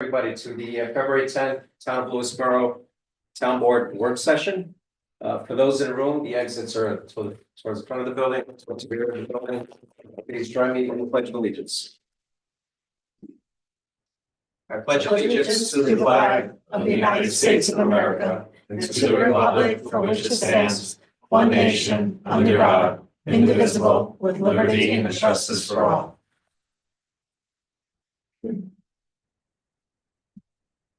Everybody to the February 10th Town of Lewisboro Town Board Work Session. For those in the room, the exits are towards the front of the building, towards the rear of the building. Please join me in the Pledge of Allegiance. I pledge allegiance to the flag of the United States of America and to the republic for which it stands, one nation, under God, indivisible, with liberty and justice for all.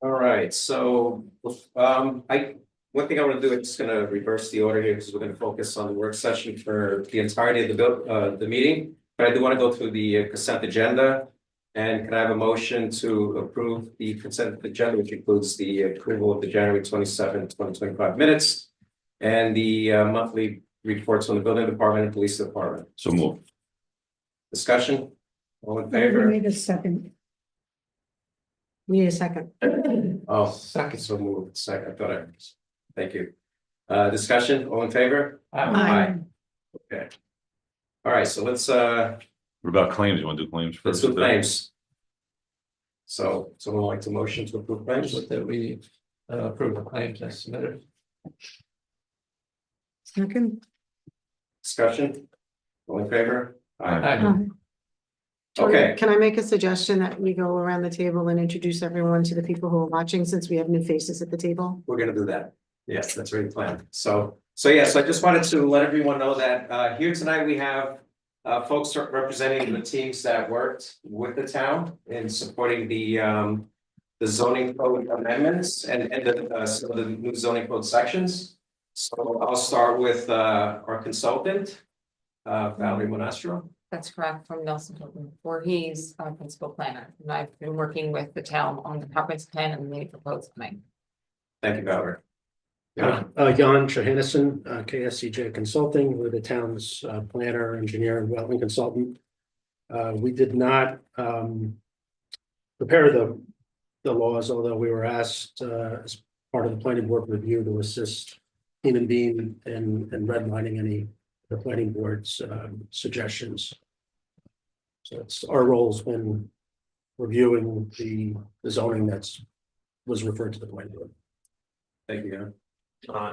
All right, so one thing I want to do is just going to reverse the order here because we're going to focus on the work session for the entirety of the meeting. But I do want to go through the consent agenda. And can I have a motion to approve the consent agenda, which includes the approval of the January 27, 2025 minutes and the monthly reports on the building department and police department? So move. Discussion? All in favor? We need a second. We need a second. Oh, second, so moved. Second, I thought I. Thank you. Discussion, all in favor? Aye. Okay. All right, so let's What about claims? You want to do claims first? do claims. So someone like to motion to approve claims? That we approve the claims as submitted. Second. Discussion, all in favor? Tony, Okay. Can I make a suggestion that we go around the table and introduce everyone to the people who are watching, since we have new faces at the table? We're gonna do that. Yes, that's already planned. So yes, I just wanted to let everyone know that here tonight we have folks representing the teams that worked with the town in supporting the zoning code amendments and some of the new zoning code sections. So I'll start with our consultant, Valerie Monastro. That's correct, from Nelson Hilton, where he's our principal planner, and I've been working with the town on the comprehensive plan and the proposed plan. Thank you, Valerie. Jan Johannesson, KSCJ Consulting, with the town's planner, engineer, and wetland consultant. We did not prepare the laws, although we were asked as part of the planning board review to assist Keenan Bean in redlining any of the planning board's suggestions. So it's our roles when reviewing the zoning was referred to the planning board. Thank you, Jan.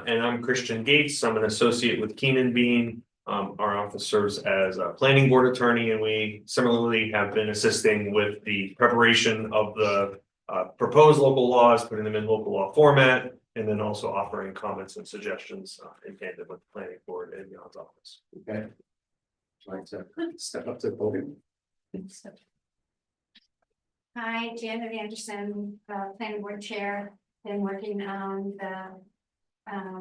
And I'm Christian Gates. I'm an associate with Keenan Bean. Our office serves as a planning board attorney, and we similarly have been assisting with the preparation of the proposed local laws, putting them in local law format, and then also offering comments and suggestions in tandem with the planning board and Jan's office. Okay. Would you like to step up to the podium? Hi, Janet Anderson, planning board chair, been working on the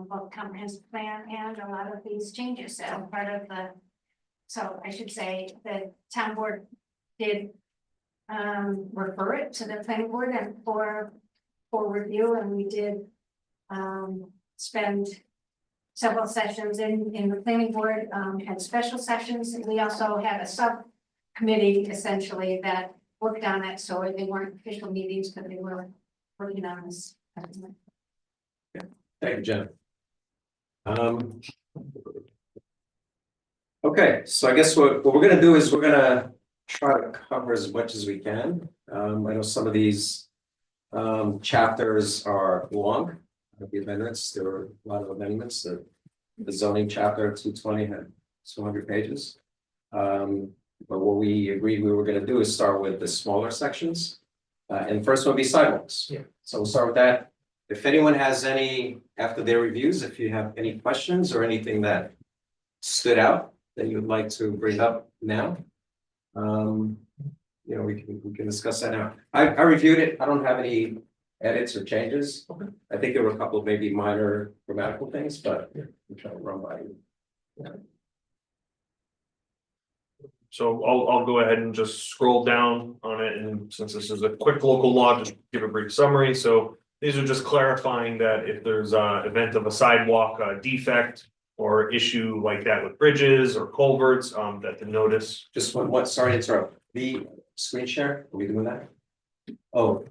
both comprehensive plan and a lot of these changes. So part of so I should say the town board did refer it to the planning board and for review, and we did spend several sessions in the planning board, had special sessions. We also had a subcommittee essentially that worked on it, so they weren't official meetings, but they were working on this. Thank you, Jen. Okay, so I guess what we're gonna do is we're gonna try to cover as much as we can. I know some of these chapters are long. The amendments, there were a lot of amendments. The zoning chapter 220 had 200 pages. But what we agreed we were gonna do is start with the smaller sections. And the first one will be sidewalks. Yeah. So we'll start with that. If anyone has any, after their reviews, if you have any questions or anything that stood out that you would like to bring up now, we can discuss that now. I reviewed it. I don't have any edits or changes. Okay. I think there were a couple of maybe minor grammatical things, but I'm trying to run by you. So I'll go ahead and just scroll down on it, and since this is a quick local law, just give a brief summary. So these are just clarifying that if there's an event of a sidewalk defect or issue like that with bridges or culverts, that the notice. Just one, sorry to interrupt. The screen share, are we doing that? Oh,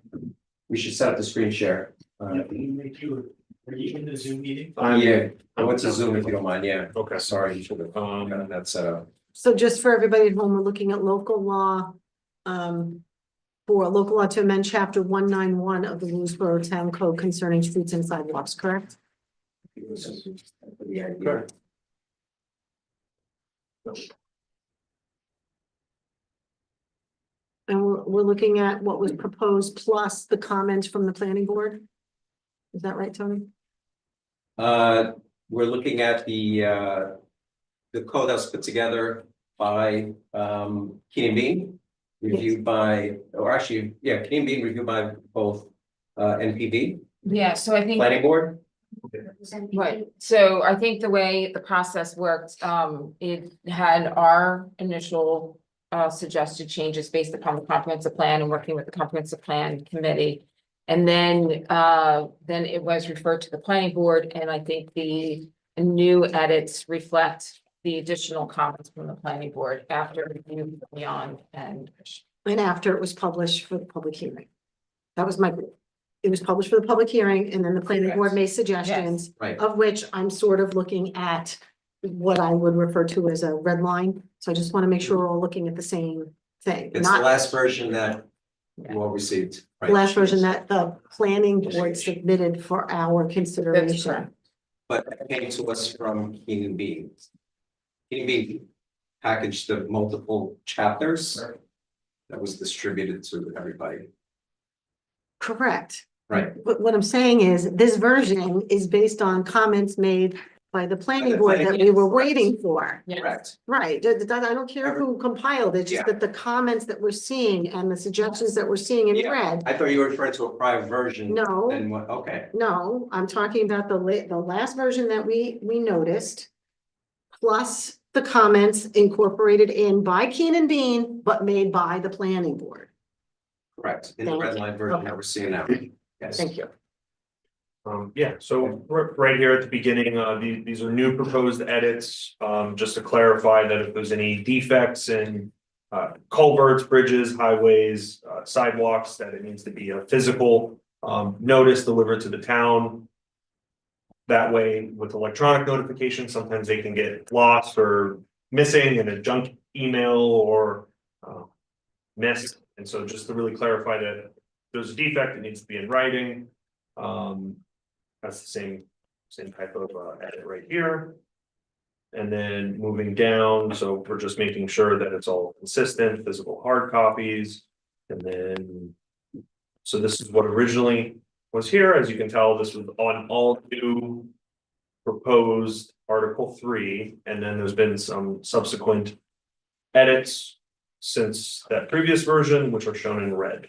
we should set up the screen share. Are you in the Zoom meeting? Yeah, I went to Zoom if you don't mind, yeah. Okay. Sorry, you should have gotten that set up. So just for everybody at home, we're looking at local law for local law to amend chapter 191 of the Lewisboro Town Code concerning streets and sidewalks, correct? Correct. And we're looking at what was proposed plus the comments from the planning board? Is that right, Tony? We're looking at the code that was put together by, Keenan Bean, reviewed by, or actually, yeah, Keenan Bean reviewed by both, NPB, Yeah, so I think. planning board. Right, so I think the way the process worked, it had our initial suggested changes based upon the comprehensive plan and working with the comprehensive plan committee. And then it was referred to the planning board, and I think the new edits reflect the additional comments from the planning board after review beyond and. And after it was published for the public hearing. That was it was published for the public hearing, and then the planning board made suggestions, Right. of which I'm sort of looking at what I would refer to as a red line. So I just want to make sure we're all looking at the same thing. It's the Not last version that you all received. the right? last version that the planning board submitted for our consideration. correct. But it came to us from Keenan Bean. Keenan Bean packaged the multiple chapters that was distributed to everybody. Correct. Right. But what I'm saying is, this version is based on comments made by the planning the board that planning- we were waiting for. Correct. Right, I don't care who compiled it, just Yeah. that the comments that we're seeing and the suggestions that we're seeing in Yeah. red. I thought you were referring to a prior version. No. And what, okay, No, I'm talking about the last version that we noticed. Plus the comments incorporated in by Keenan Bean, but made by the planning board. correct. In the Thank red you. line version Okay. that we're seeing now. Yes. Thank you. Yeah, so right here at the beginning, these are new proposed edits, just to clarify that if there's any defects in. Culverts, bridges, highways, sidewalks, that it needs to be a physical, notice delivered to the town. That way, with electronic notifications, sometimes they can get lost or missing in a junk email or. Missed, and so just to really clarify that if there's a defect, it needs to be in writing. That's the same type of edit right here. And then moving down, so we're just making sure that it's all consistent, physical hard copies. And then, so this is what originally was here, as you can tell, this was on all new proposed Article 3, and then there's been some subsequent edits since that previous version, which are shown in red.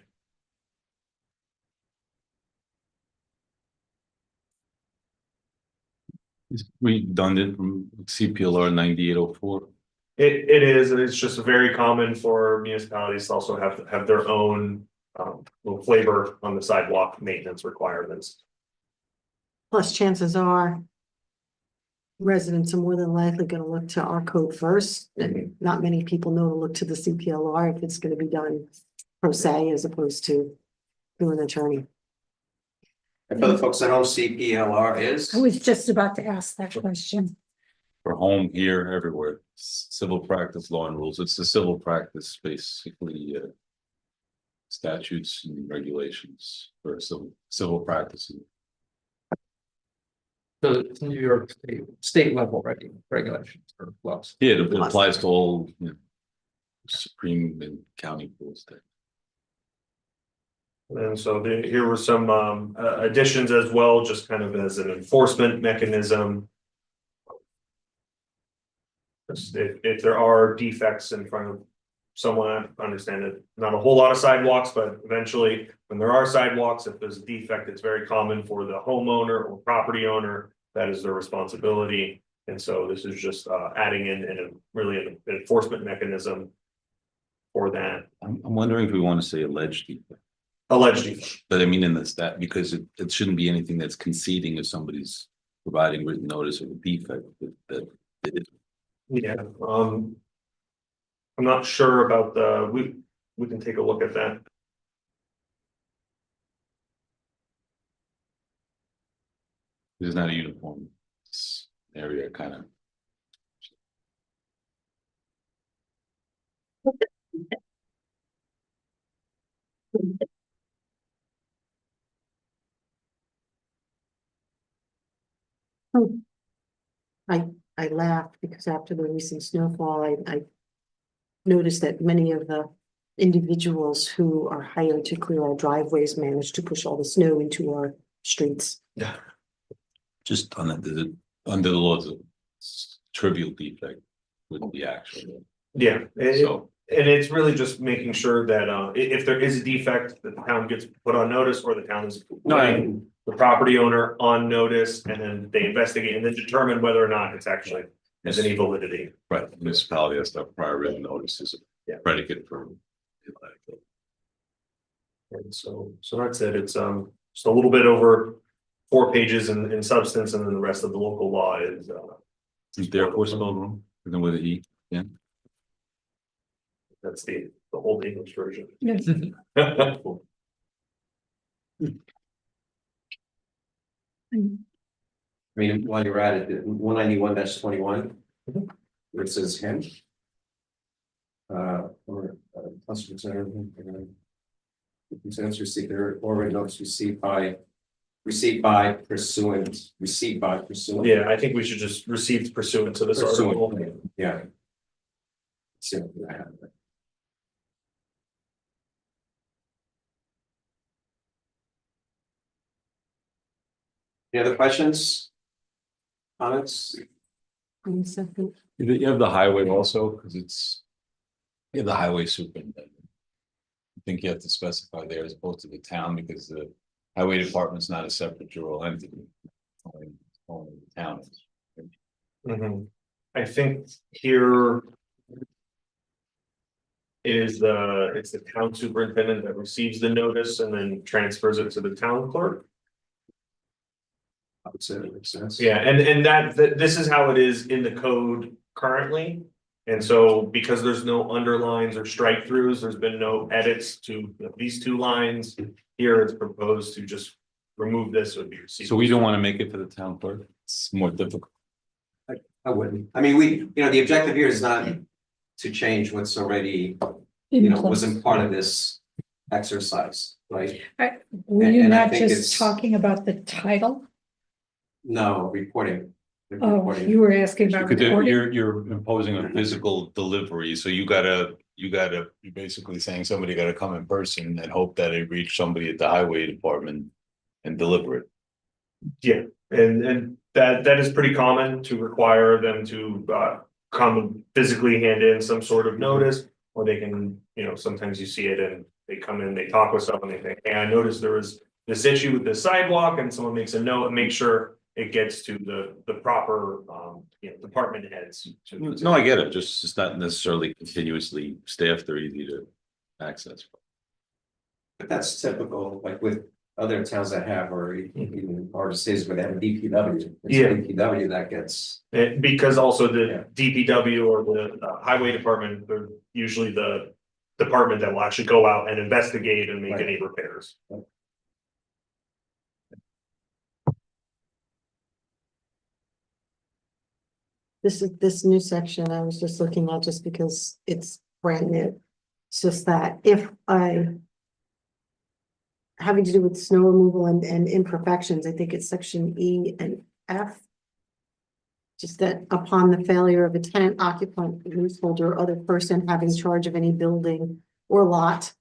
It's redundant from CPLR 9804. It is, and it's just very common for municipalities to also have their own little flavor on the sidewalk maintenance requirements. Plus, chances are residents are more than likely gonna look to our code first, and not many people know to look to the CPLR if it's gonna be done per se, as opposed to through an attorney. And for the folks at home, CPLR is. I was just about to ask that question. For home, here, everywhere, civil practice, law and rules, it's the civil practice, basically, statutes and regulations for civil practices. So it's New York state level regulations or laws. Yeah, it applies to all, supreme and county rules there. And so here were some additions as well, just kind of as an enforcement mechanism. If there are defects in front of someone, I understand that not a whole lot of sidewalks, but eventually when there are sidewalks, if there's a defect, it's very common for the homeowner or property owner. That is their responsibility. And so this is just adding in an enforcement mechanism for that. I'm wondering if we want to say alleged defect, Alleged defect. but I mean in the stat, because it shouldn't be anything that's conceding if somebody's providing written notice of a defect that it is. Yeah, I'm not sure about we can take a look at that. It's not a uniform area, kind of. I laughed because after the recent snowfall, I noticed that many of the individuals who are hired to clear our driveways managed to push all the snow into our streets. Just on under the laws of trivial defect wouldn't be actual. Yeah, So, and it's really just making sure that if there is a defect, that the town gets put on notice, or the town is putting the property owner on notice, and then they investigate and then determine whether or not it's actually has any validity. right, municipality has to have prior written notices of Yeah. predicate for. And so that's it. It's just a little bit over 4 pages in substance, and then the rest of the local law is Is there a spelled wrong? And then with an E, yeah. that's the old English version. Yes. I mean, while you're at it, 191-21. Mhm. Where it says him. Or plus reserve. Consents received or notice received by pursuant. Yeah, I think we should just receive pursuant to this article. Pursuant, yeah. See what I have. Any other questions? Comments? 22nd. You have the highway also, because it's. You have the highway superintendent. I think you have to specify there as opposed to the town, because the highway department's not a separate jural entity. Only the town is. Mhm. I think here. It's the town superintendent that receives the notice and then transfers it to the town clerk. I would say that makes sense. Yeah, and that this is how it is in the code currently. And so because there's no underlines or strike throughs, there's been no edits to these 2 lines. Here it's proposed to just remove this would be received. So we don't want to make it for the town clerk, it's more difficult. I wouldn't. I mean, the objective here is not to change what's already, wasn't part of this exercise, right? Were you and I not think just it's- talking about the title? No, reporting. The Oh, reporting. you were asking about Because recording? you're imposing a physical delivery, so you're basically saying somebody gotta come in person and hope that they reach somebody at the highway department and deliver it. Yeah, and that is pretty common to require them to come and physically hand in some sort of notice. Or they can, sometimes you see it and they come in, they talk with someone, they think, hey, I noticed there was this issue with the sidewalk, and someone makes a note and make sure it gets to the proper department heads. No, I get it, just it's not necessarily continuously staffed or easy to access. But that's typical, like with other towns that have, or even our cities where they have a DPW. It's Yeah. DPW that gets. Because also the Yeah. DPW or the highway department, they're usually the department that will actually go out and investigate and make Right. any repairs. This new section I was just looking at just because it's brand new. It's just that if having to do with snow removal and imperfections, I think it's section E and F. Just that upon the failure of a tenant, occupant, leaseholder, or other person having charge of any building or lot,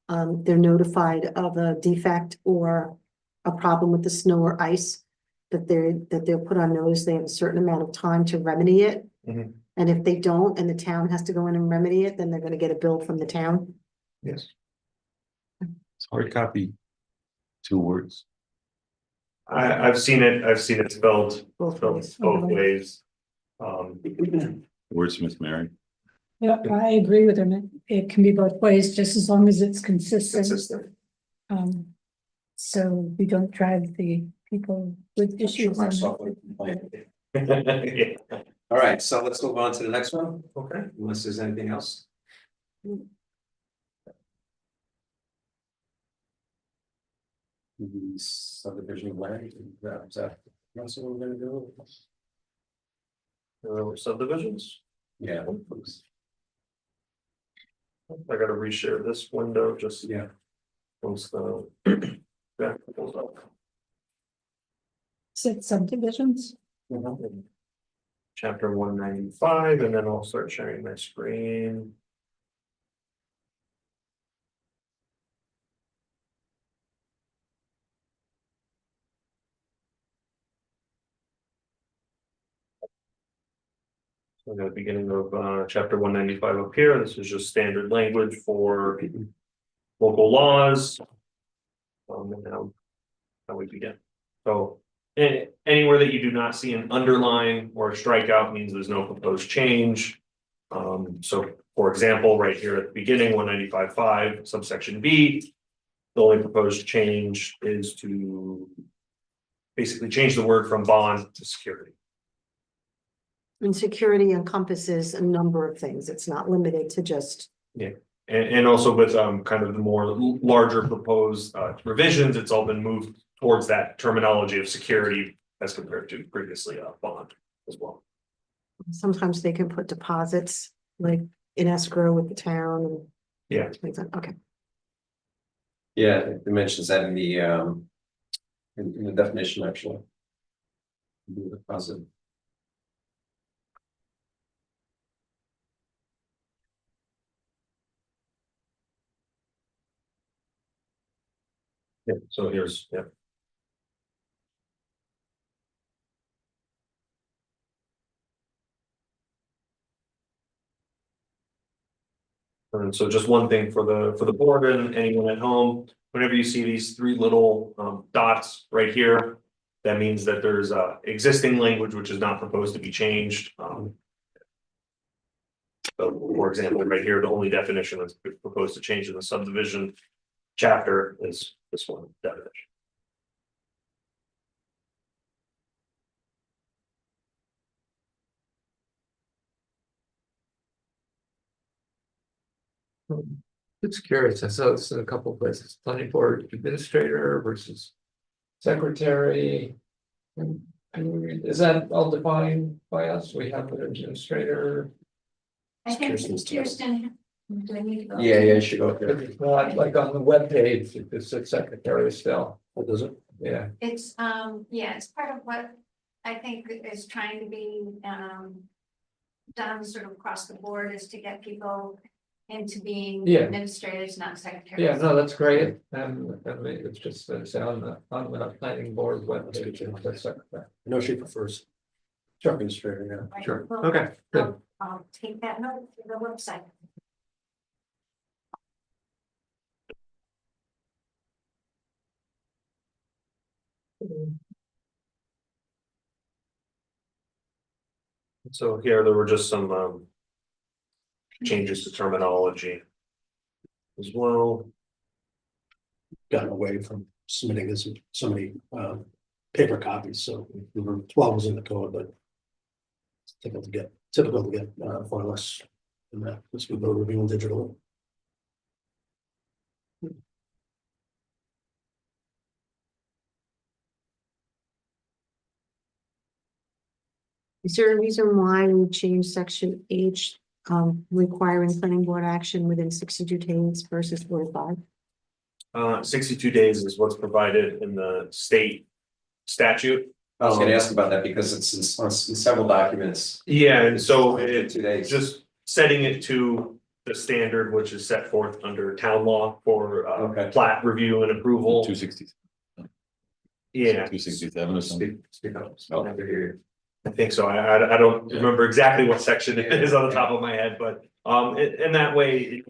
they're notified of a defect or a problem with the snow or ice, that they're put on notice. They have a certain amount of time to remedy it. Mhm. And if they don't, and the town has to go in and remedy it, then they're gonna get a bill from the town. Yes. It's hard copy. 2 words. I've seen it spelled Both ways. both ways. Wordsmith Mary. Yeah, I agree with him. It can be both ways, just as long as it's consistent. Consistent. So we don't drive the people with issues. on Myself it. would complain. Yeah. All right, so let's move on to the next one, Okay. unless there's anything else. The subdivision of land, is that that's what we're gonna do? Subdivisions. Yeah. I gotta reshare this window just. Yeah. Once the. that goes up. Is it subdivisions? Chapter 195, and then I'll start sharing my screen. So the beginning of chapter 195 up here, this is just standard language for local laws. And now how we begin. So anywhere that you do not see an underline or a strikeout means there's no proposed change. So for example, right here at the beginning, 195.5 subsection B, the only proposed change is to basically change the word from bond to security. And security encompasses a number of things. It's not limited to just, And also with kind of the more larger proposed revisions, it's all been moved towards that terminology of security as compared to previously bond as well. sometimes they can put deposits like in escrow with the town and. Yeah. things like- Okay, Yeah, it mentions that in the in the definition, actually. The deposit. Yeah, so here's, yeah. And so just one thing for the board and anyone at home, whenever you see these three little dots right here, that means that there's existing language which is not proposed to be changed. So for example, right here, the only definition that's proposed to change in the subdivision chapter is this one definition. It's curious, I saw this in a couple of places, planning board administrator versus secretary. And is that all defined by us? We have an administrator. I think Kirsten's turn. Kirsten, do I need to go? Yeah, you should go But there. it's not like on the webpage, it just says secretary still, What does it? yeah. It's, yeah, it's part of what I think is trying to be, done sort of across the board is to get people into being Yeah. administrators, not secretaries. Yeah, no, that's great, and it's just, it's on the planning board webpage, it says secretary. I know she prefers. Sure. Administrator, yeah. Right, Sure, well, okay, good. I'll take that note to the website. So here, there were just some changes to terminology as well. Gotten away from submitting this, so many paper copies, so number 12 was in the code, but. It's typical to get far less than that, as we go reviewing digital. is there a reason why we changed section H, requiring planning board action within 62 days versus 45? 62 days is what's provided in the state statute. I was gonna ask about that because it's in several documents. Yeah, and so It's it's 2 days. just setting it to the standard which is set forth under town law for Okay. plat review and approval. 260, Yeah, 267 or something. Speak up. I'll never hear you. I think so. I don't Yeah. remember exactly what section it is on the top of my head, but in that way it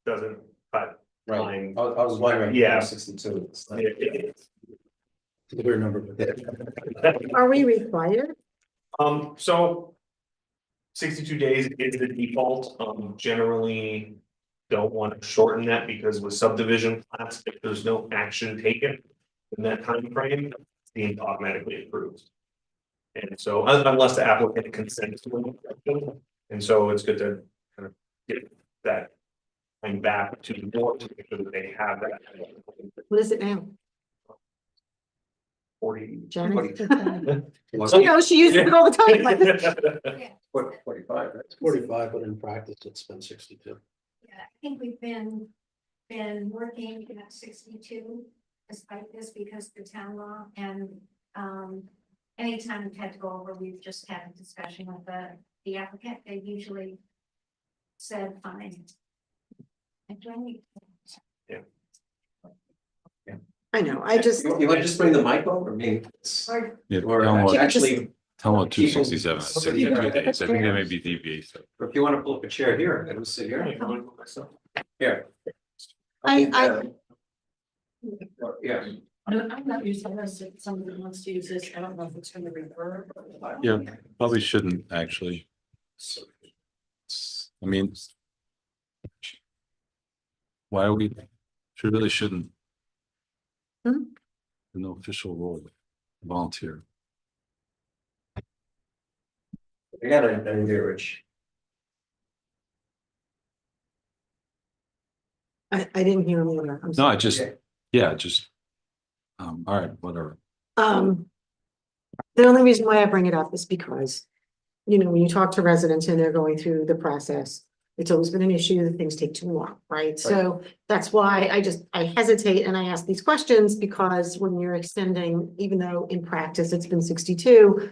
doesn't cut. Right, Line. I was wondering. Yeah. 62. It's like- It's a weird number, but Are we required? So 62 days is the default, generally don't want to shorten that because with subdivision plats, if there's no action taken in that time frame, it's deemed automatically approved. And so unless the applicant consents to it, and so it's good to kind of get that time back to the board to make sure that they have that. What is it now? 40. Janet? Was You it know, she uses it all the time. like- 45, right? 45, but in practice, it's been 62. Yeah, I think we've been been working at 62 despite this because the town law and, anytime we've had to go over, we've just had a discussion with the applicant. They usually said fine. And do I need- I know, I just, You want to just bring the mic over, maybe? Or Yeah, Or tell them what- actually, tell them what two people- 67 is, 62 days. I think that may be deviation. if you want to pull up a chair here, and sit here. Here. I- Yeah. I'm not using this, if somebody wants to use this, I don't know if it's gonna revert. Yeah, probably shouldn't actually. I mean. Why are we, she really shouldn't. Hmm? No official role, volunteer. I got it, there, Rich. I didn't hear him either. I'm No, sorry. I just, yeah, just. All right, whatever. The only reason why I bring it up is because, you know, when you talk to residents and they're going through the process, it's always been an issue that things take too long, right? So that's why I hesitate and I ask these questions because when you're extending, even though in practice it's been 62,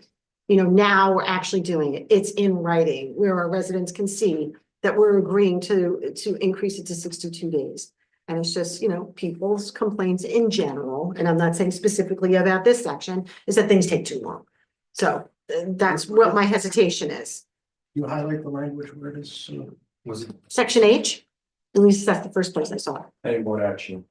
you know, now we're actually doing it. It's in writing where our residents can see that we're agreeing to increase it to 62 days. And it's just, you know, people's complaints in general, and I'm not saying specifically about this section, is that things take too long. So that's what my hesitation is. You highlight the language where it is, Was it Section H, at least that's the first place I saw it. planning board action?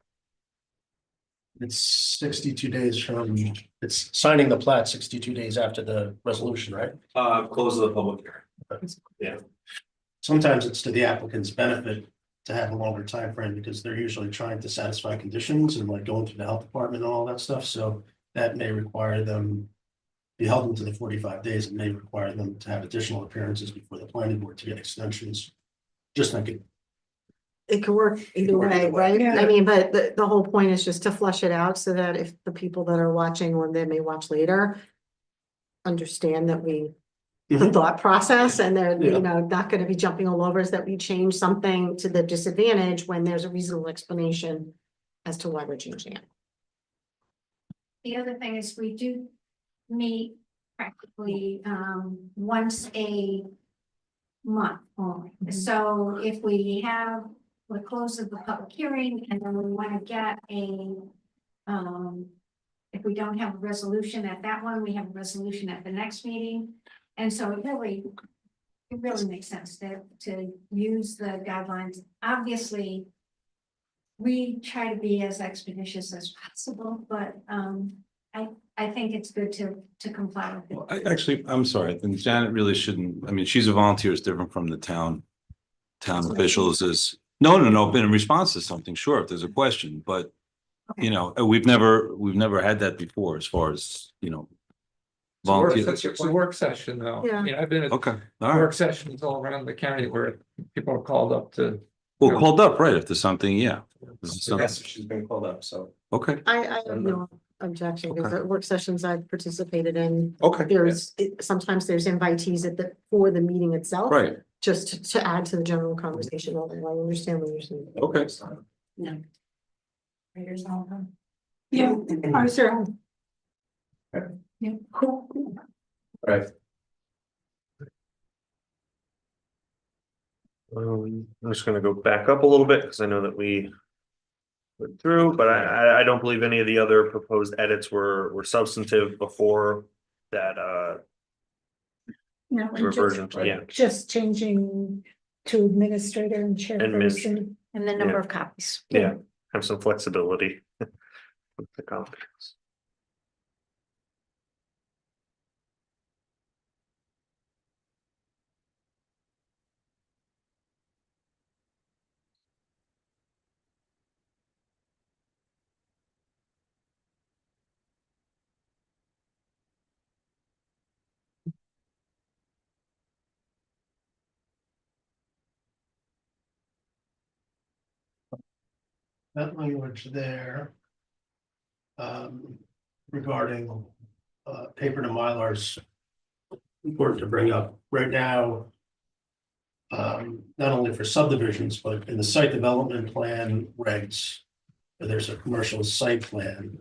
it's 62 days from, it's signing the plat 62 days after the resolution, right? Close the public hearing. Sometimes it's to the applicant's benefit to have a longer time frame because they're usually trying to satisfy conditions and like going through the health department and all that stuff, so that may require them. Be held into the 45 days, it may require them to have additional appearances before the planning board to get extensions. Just like It could work either way, right? Yeah. I mean, but the whole point is just to flush it out so that if the people that are watching or they may watch later. Understand that the thought process and they're, Yeah. you know, not gonna be jumping all over us that we change something to the disadvantage when there's a reasonable explanation. As to why we're changing it. The other thing is we do meet practically once a month only. So if we have the close of the public hearing and then we want to get if we don't have a resolution at that one, we have a resolution at the next meeting. And so it really makes sense to use the guidelines. Obviously, we try to be as expeditious as possible, but I think it's good to comply with Well, it. I'm sorry, then Janet really shouldn't, I mean, she's a volunteer, is different from the town. Town officials is, no, but in response to something, sure, if there's a question, but. You know, we've never had that before as far as, you know. Volunteer. It's a work session though. Yeah. I mean, I've been at Okay, all right. work sessions all around the county where people are called up to. Well, called up, right, if there's something, yeah. This is something- Yes, she's been called up, so. Okay, I have no objection because Okay. the work sessions I've participated in, okay, sometimes there's invitees for the meeting itself. right, Just to add to the general conversation, although I understand what you're saying. okay. Yeah, ours are on. Yeah. Right. I'm just gonna go back up a little bit because I know that we went through, but I don't believe any of the other proposed edits were substantive before that No, and reversion, just, yeah. just changing to administrator and chairperson. And the number of copies. Yeah, have some flexibility. With the confidence. that language there. Regarding paper to Mylars. Important to bring up right now. not only for subdivisions, but in the site development plan regs, there's a commercial site plan.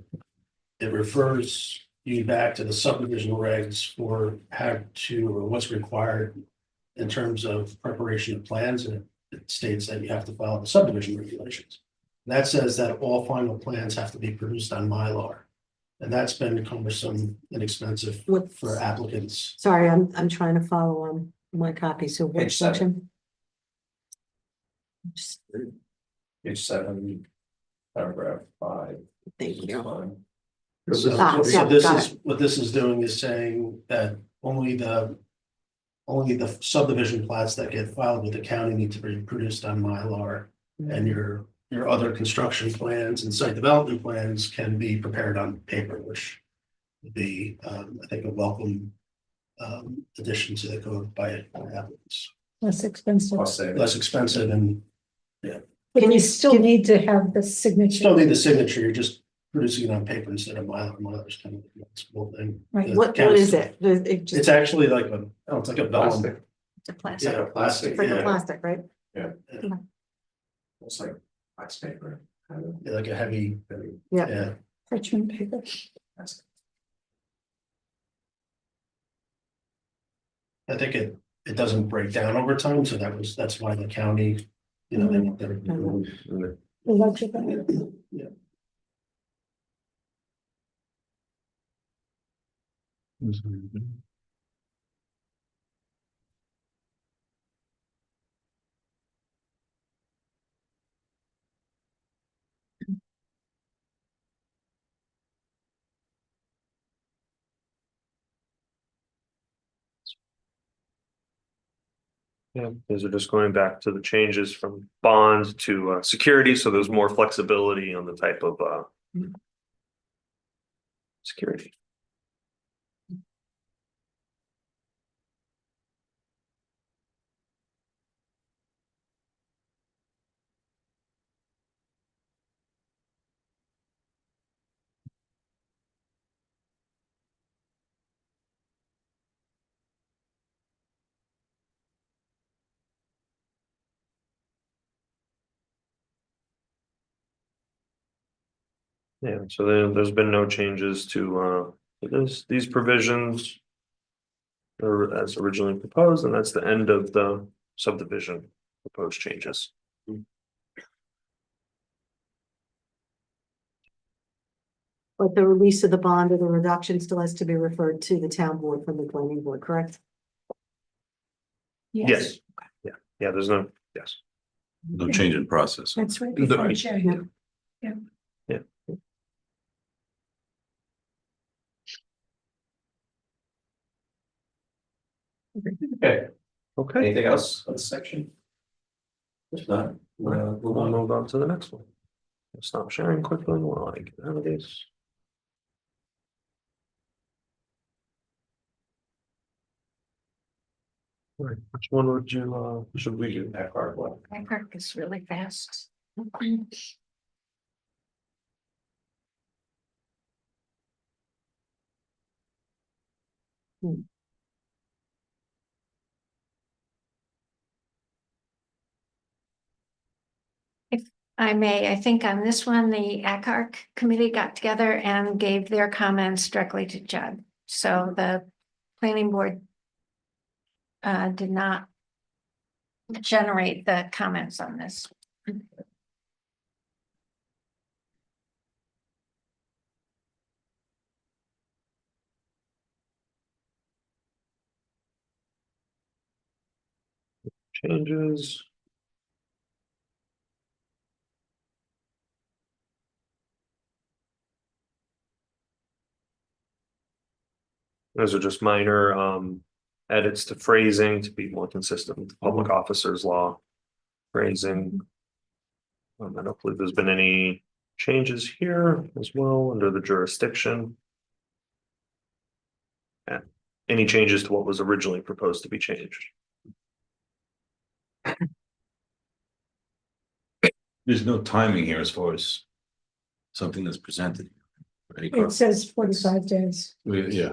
It refers you back to the subdivision regs for how to, or what's required in terms of preparation of plans, and it states that you have to follow the subdivision regulations. That says that all final plans have to be produced on Mylar. And that's been cumbersome and expensive What's- for applicants. Sorry, I'm trying to follow on my copy, so which Page 7. section? Just- Page 7, paragraph 5. Thank you. So Ah, so yeah, this got is, what this is doing is saying that only the subdivision plats that get filed with the county need to be produced on Mylar. And your other construction plans and site development plans can be prepared on paper, which would be, I think, a welcome addition to the code by applicants. Less expensive, Cost savings. Less expensive and but Can you you- still can- need to have the signature. still need the signature, you're just producing it on paper instead of Mylar. Mylar's kind of a small thing. Right. The What county's- is it? It just, It's actually like a, oh, it's like a vellum. Plastic. it's a plastic, Yeah, plastic, it's like a yeah, plastic, right? It's like wax paper. kind of. yeah, like a heavy, Yeah. yeah. Parchment paper. I think it doesn't break down over time, so that's why the county, you know, they want their. Illegible. Yeah. Yeah, these are just going back to the changes from bond to security, so there's more flexibility on the type of security. Yeah, so there's been no changes to these provisions. Or as originally proposed, and that's the end of the subdivision proposed changes. But the release of the bond or the reduction still has to be referred to the town board from the planning board, correct? Yes. Yeah, there's no, yes. No change in process. That's right before The- J. Okay, Okay, anything else on this section? If not, we'll move on to the next one. Stop sharing quickly while I get out of these. Right, which one would you, should we do? that part one. My work is really fast. I may, I think on this one, the ACARC committee got together and gave their comments directly to Judd. So the planning board did not generate the comments on this. Changes. Those are just minor edits to phrasing to be more consistent with the public officers law. Phrasing. I don't believe there's been any changes here as well under the jurisdiction. And any changes to what was originally proposed to be changed. There's no timing here as far as something that's presented. Right? It says 45 days. Yeah,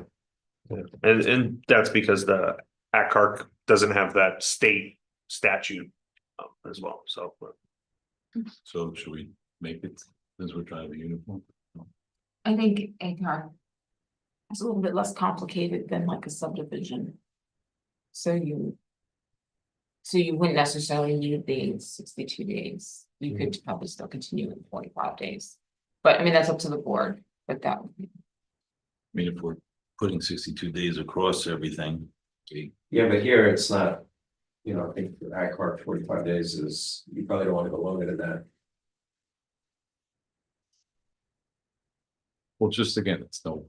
And that's because the ACARC doesn't have that state statute as well, so. So should we make it, since we're trying to be uniform? I think ACAR is a little bit less complicated than like a subdivision. So you wouldn't necessarily need the 62 days. You could probably still continue in 45 days. But I mean, that's up to the board, but that would be. I mean, if we're putting 62 days across everything, Yeah, but here it's not, you know, I think for ACAR 45 days is, you probably don't want to go longer than that. well, just again, it's no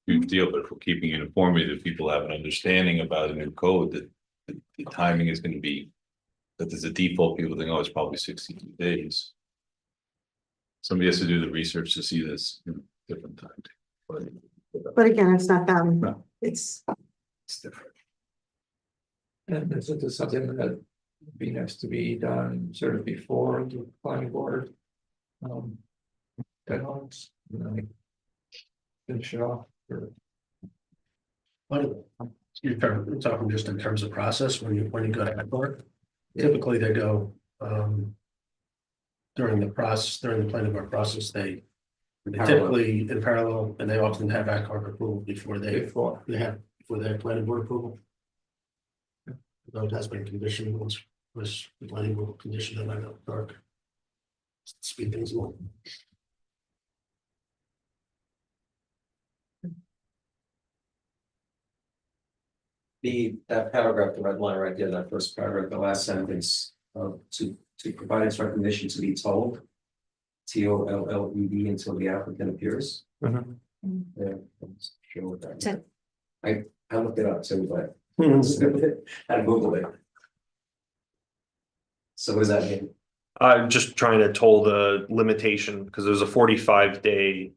huge deal, but if we're keeping it informative, people have an understanding about a new code that the timing is going to be, that there's a default, people think, oh, it's probably 62 days. Somebody has to do the research to see this in different times. But again, it's not them, No. it's, It's different. And is it something that needs to be done sort of before the planning board? Deadlines, finish it off, or But you're talking just in terms of process, when you go to AdCorp, typically they go, during the planning board process, they typically in parallel, and they often have AdCorp approval before they have planning board approval. Though it has been conditioned, was the planning board condition that I know, dark. Speed things along. That paragraph, the red line right there, that first paragraph, the last sentence, to provide its recognition to be told. TOLLED until the applicant appears. Mhm. Yeah. let's show what that- So- I looked it up too, but I Googled it. So what does that mean? I'm just trying to toll the limitation, because there's a 45-day,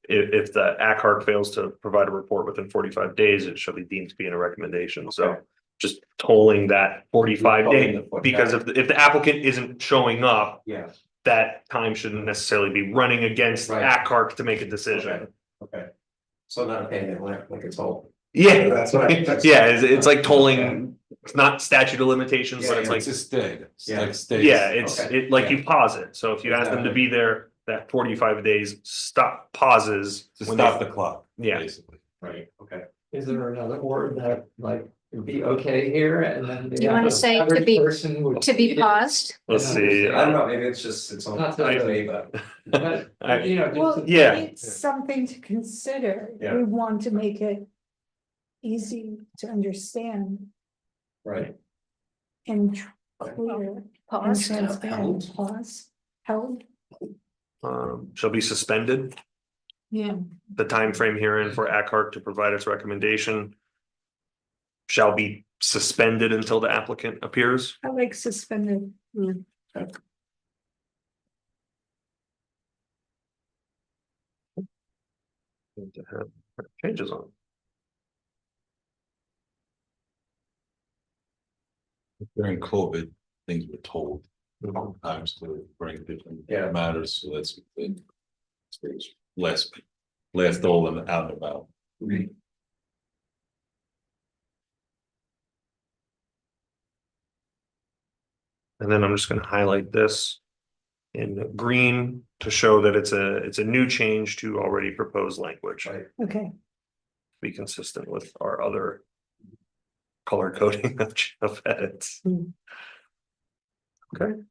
if the ACARC fails to provide a report within 45 days, it shall be deemed to be in a recommendation, so. Okay. Just tolling that 45 Tolling day, the- because if the applicant isn't showing up, Yeah, that time shouldn't necessarily be running against Right. ACARC to make a decision. okay. So not a payment, like it's all. Yeah, That's what I- yeah, it's like tolling, it's not statute of limitations, but Yeah, it's yeah. like. It's a stay. It's Yeah. like stays. Yeah, it's Okay. like Yeah. you pause it, so if you ask them to be there, that 45 days pauses. To when stop they- the clock. Yeah. Basically. Right, okay. is there another word that like would be okay here, and then. Do you wanna say to average be- person would- To be paused, Let's see. I don't know, maybe it's just, it's on Not the that- way, but. But, I- you know, Well, just. Yeah. it's something to consider. Yeah. We want to make it easy to understand Right. and clear and paused, transparent. Pause, held, Shall be suspended, Yeah. the time frame herein for ACARC to provide its recommendation. Shall be suspended until the applicant appears. I like suspended. To have changes on. During COVID, things were told times to bring different Yeah. matters, so that's it's less dull and out and about. And then I'm just gonna highlight this in green to show that it's a new change to already proposed language. Right. Okay, Be consistent with our other color coding of edits. Hmm. Okay.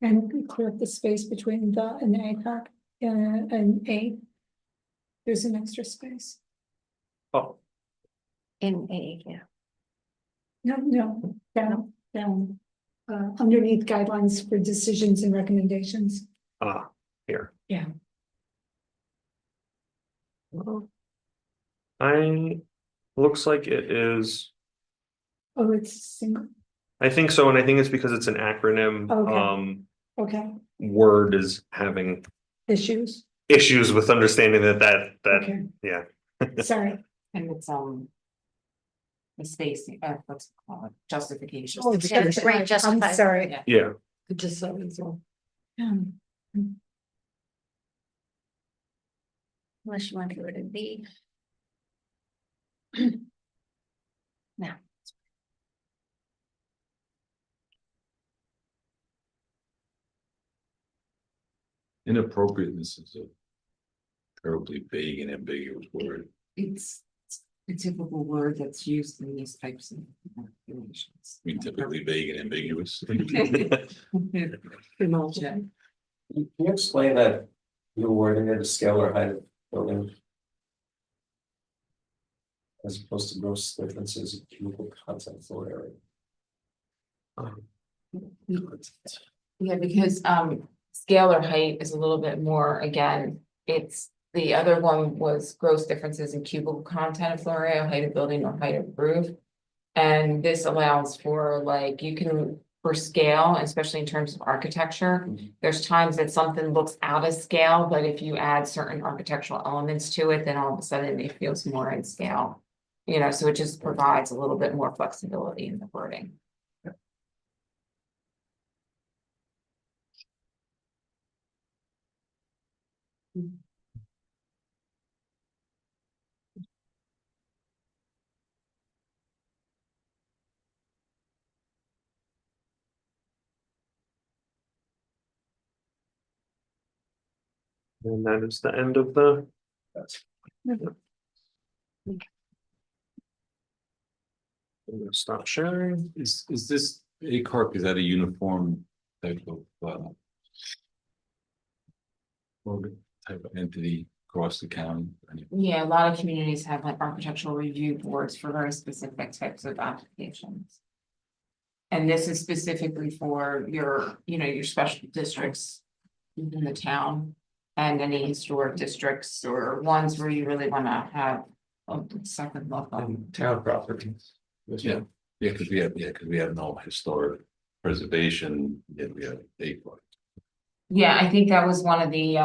and clear up the space between the and ACOG, and A. There's an extra space. Oh, in A, yeah. No, down, underneath guidelines for decisions and recommendations. here. Yeah. Well, looks like it is, Oh, it's single, I think so, and I think it's because it's an acronym. Okay. okay, Word is having issues, issues with understanding that okay. yeah. Sorry. And it's, the space, what's it called, justification. Oh, Yeah, it's right, I'm justified. sorry. Yeah. Yeah, It just so as well. Unless you want to go to B. Inappropriateness is a terribly vague and ambiguous word. It's a typical word that's used in these types of regulations. I mean, typically vague and ambiguous. Pretty much. Yeah. Can you explain that new word in there, the scale or height of building? As opposed to gross differences in cubical content floor area. Yeah, because scale or height is a little bit more, again, it's, the other one was gross differences in cubical content of floor area, height of building or height of roof. And this allows for like, you can, for scale, especially in terms of architecture, there's times that something looks out of scale, but if you add certain architectural elements to it, then all of a sudden it feels more in scale. You know, so it just provides a little bit more flexibility in the wording. And that is the end of the. I'm gonna stop sharing. Is this ACARC, is that a uniform type of type of entity across the county? Yeah, a lot of communities have like architectural review boards for very specific types of applications. And this is specifically for your, you know, your special districts within the town. And any historic districts or ones where you really wanna have a second look on. Town properties. Yeah, because we have no historic preservation, yet we have ACARC Yeah, I think that was one of the,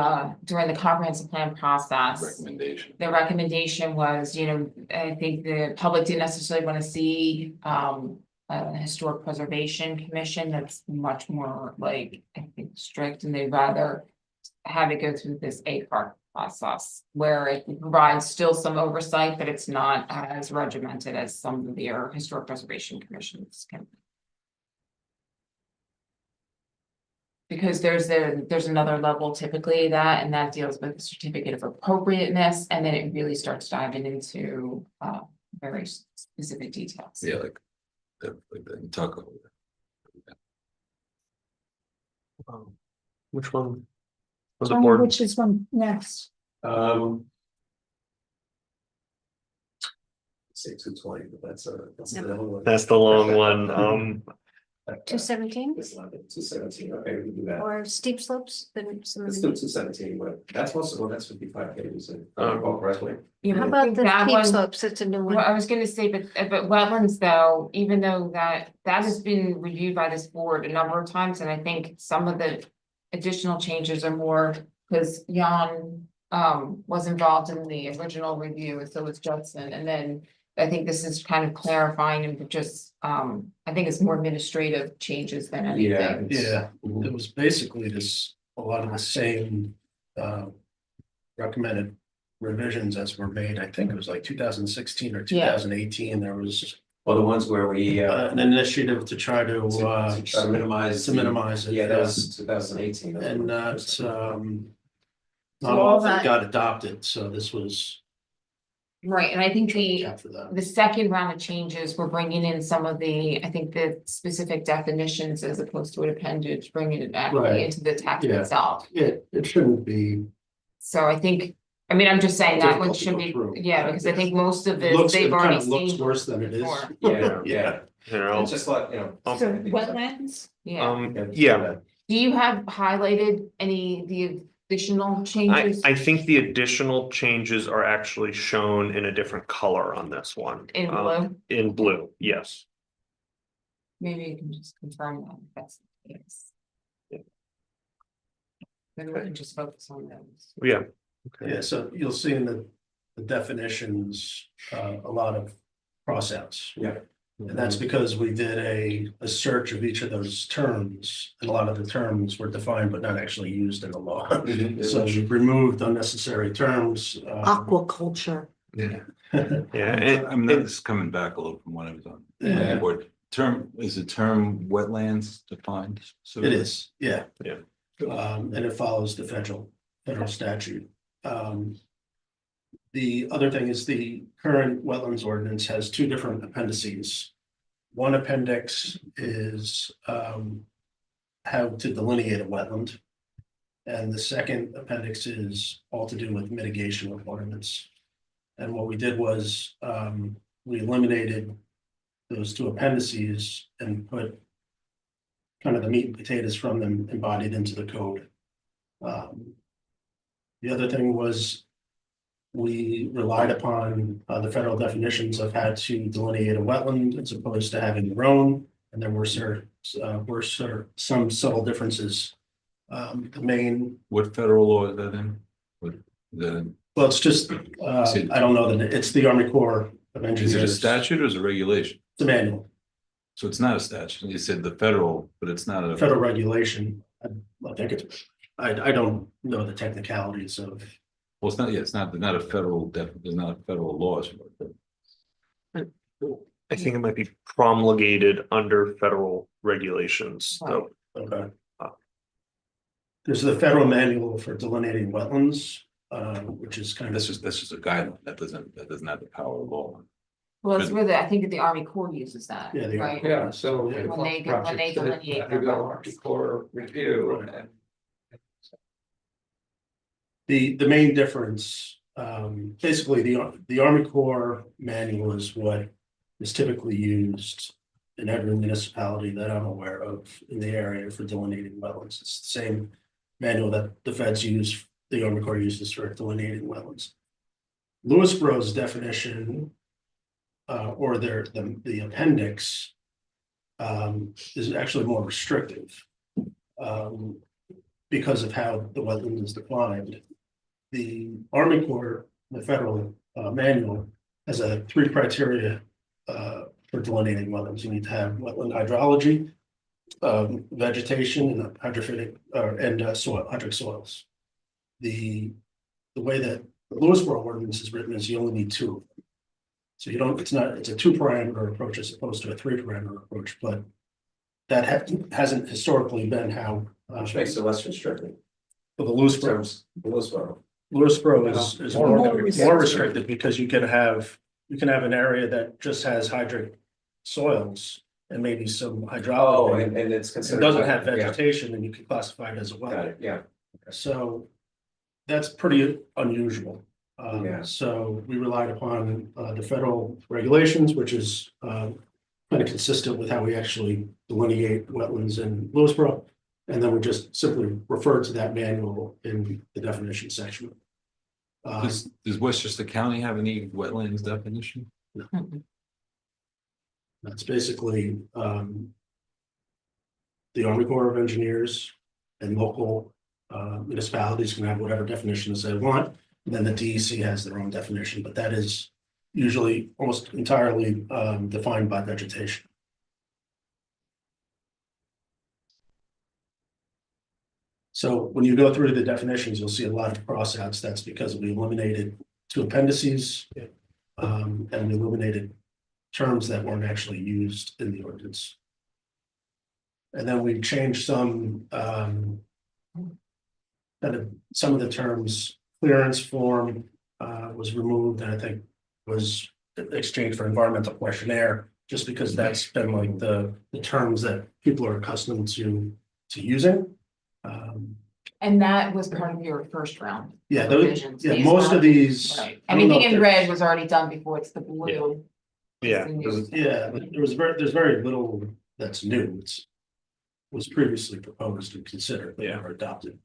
during the comprehensive plan process. recommendation. The recommendation was, you know, I think the public didn't necessarily want to see, a historic preservation commission that's much more like, I think, strict, and they'd rather have it go through this ACARC process, where it provides still some oversight, but it's not as regimented as some of your historic preservation commissions can. Because there's another level typically that, and that deals with the certificate of appropriateness, and then it really starts diving into very specific details. Yeah, like the Tucko. Which one? Was the Tell me board? which is one next. Say 220, but that's the other one. That's the long one. 217 It's not 217, okay, we can do that. or steep slopes, then some of Let's do the. 217, but that's also, well, that's 55 pages. Correctly. You How know, I about think the that steep one- slopes? It's a new Well, one. I was gonna say, but wetlands though, even though that has been reviewed by this board a number of times, and I think some of the additional changes are more, because Jan was involved in the original review, and so was Judson, and then I think this is kind of clarifying and just, I think it's more administrative changes than anything. Yeah, it was basically this, a lot of the same recommended revisions as were made. I think it was like 2016 or 2018. There was Well, the ones where we an initiative to try to try to minimize. it. Yeah, that was 2018. And not all all of that- it got adopted, so this was Right, and I think after that. the second round of changes, we're bringing in some of the, I think the specific definitions as opposed to an appendage, bringing it actually Right. into the text Yeah. itself. It shouldn't be. So I think, I mean, I'm just saying that one Difficult to should go be, through. yeah, because I think most of It this, looks, they've it kind already of looks seen. worse than it is. before. Yeah, yeah. You know, It's just like, you know. So wetlands, Yeah, yeah, do you have highlighted any, the additional I changes think the additional changes are actually shown in a different color on this one. in blue? In blue, yes. Maybe you can just confirm that, if that's the case. Yeah. Maybe we can just focus on those. Yeah. Yeah, so you'll see in the definitions, a lot of crossouts. Yeah. And that's because we did a search of each of those terms, and a lot of the terms were defined but not actually used in the law. So we removed unnecessary terms. Aquaculture. Yeah. Yeah, I'm not just coming back a little from what I was on. Yeah. Board. Is the term wetlands defined? So It is, yeah. Yeah. And it follows the federal statute. The other thing is the current wetlands ordinance has two different appendices. One appendix is how to delineate a wetland. And the second appendix is all to do with mitigation requirements. And what we did was we eliminated those two appendices and put kind of the meat and potatoes from them embodied into the code. The other thing was we relied upon the federal definitions of how to delineate a wetland as opposed to having your own. And there were some subtle differences. The main, What federal law is that in? What, the, well, it's just, I don't know that it's the Army Corps of Engineers. is it a statute or is it a regulation? It's a manual, So it's not a statute. You said the federal, but it's not a. federal regulation. I think it's, I don't know the technicalities of. Well, it's not, yeah, it's not a federal, there's not a federal law. I think it might be promulgated under federal regulations, so. Okay. There's the federal manual for delineating wetlands, which is kind of. That's just a guideline. That doesn't have the power of law. Well, it's really, I think that the Army Corps uses that, Yeah, the Army right? Yeah, so. When they delineate their wetlands. Core review and. The main difference, basically, the Army Corps manual is what is typically used in every municipality that I'm aware of in the area for delineating wetlands. It's the same manual that the feds use, the Army Corps uses for delineating wetlands. Lewisboro's definition, or the appendix, is actually more restrictive, because of how the wetland is defined. The Army Corps, the federal manual, has a 3 criteria for delineating wetlands. You need to have wetland hydrology, vegetation, and hydrophytic soil, hydric soils. The way that the Lewisboro ordinance is written is you only need 2 of them. So you don't, it's a 2-parameter approach as opposed to a 3-parameter approach, but that hasn't historically been how. Which makes it less restrictive. For the Lewisboro is more restricted because you can have an area that just has hydric soils and maybe some Oh, hydrology. and it's It considered. doesn't have Yeah, vegetation and you can classify it as a got wetland. it, yeah. So that's pretty unusual. Yeah. So we relied upon the federal regulations, which is kind of consistent with how we actually delineate wetlands in Lewisboro. And then we just simply refer to that manual in the definition section. Does Westchester County have any wetlands definition? That's basically the Army Corps of Engineers and local municipalities can have whatever definitions they want. And then the DEC has their own definition, but that is usually almost entirely defined by vegetation. So when you go through the definitions, you'll see a lot of crossouts. That's because we eliminated 2 appendices. And we eliminated terms that weren't actually used in the ordinance. And then we changed some some of the terms. Clearance form was removed, and I think was exchanged for environmental questionnaire, just because that's been like the terms that people are accustomed to using. And that was part of your first round. Yeah, revisions. yeah, These most were- of these. Right, I don't know anything if in they're- red was already done before, it's the blue. Yeah. Yeah, there's very little that's new. Was previously proposed and considered, but never adopted.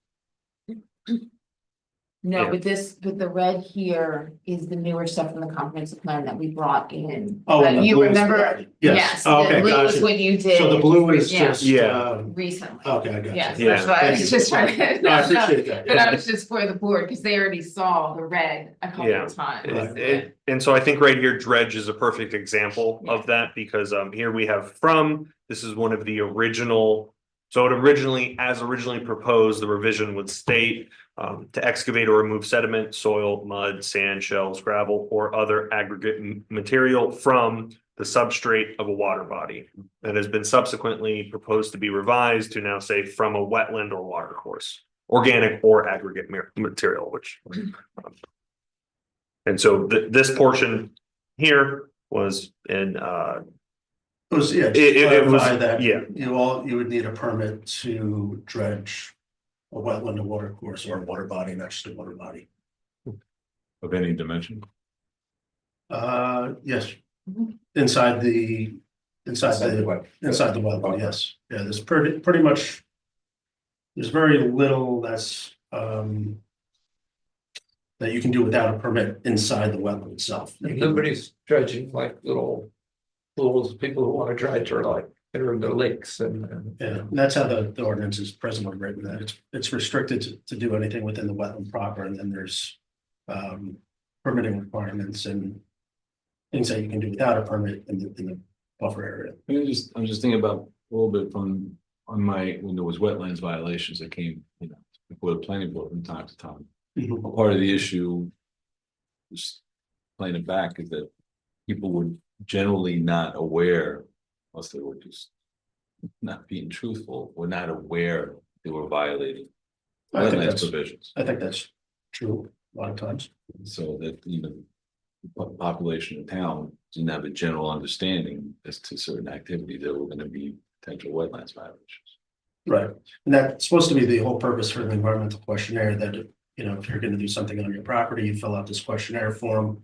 No, Yeah. but the red here is the newer stuff from the comprehensive plan that we brought in. Oh, But and the you blue is remember, red. yes, Oh, the okay, blue is gotcha. what you did. So the blue is Yeah. just, Yeah. Recently. okay, I got you. Yes, Yeah. that's why I Thank was you. just trying to. No, I appreciate that. But I was just for the board, because they already saw the red a couple Yeah. of times. And so I think right here, dredge is a perfect example of that, because here we have from, this is one of the original So it as originally proposed, the revision would state to excavate or remove sediment, soil, mud, sand, shells, gravel, or other aggregate material from the substrate of a water body. That has been subsequently proposed to be revised to now say from a wetland or water course, organic or aggregate material, which. And so this portion here was in Yeah, just it was, clarify that. yeah. You would need a permit to dredge a wetland, a water course, or a water body, not just a water body. Of any dimension. Yes, inside the wetland, yes. Yeah, there's pretty much. There's very little that's that you can do without a permit inside the wetland itself. Nobody's dredging like little pools, people who want to dredge are like, they're in the lakes and. Yeah, and that's how the ordinance is presently written, that it's restricted to do anything within the wetland proper, and then there's permitting requirements and things that you can do without a permit in the buffer area. I'm just thinking about a little bit when there was wetlands violations that came, before the planning board from time to time. A part of the issue, just playing it back, is that people were generally not aware, unless they were just not being truthful, were not aware they were violating wetlands provisions. I think that's true a lot of times. So that even the population of town didn't have a general understanding as to certain activities that were going to be potential wetlands violations. Right, and that's supposed to be the whole purpose for the environmental questionnaire, that, if you're gonna do something on your property, you fill out this questionnaire form.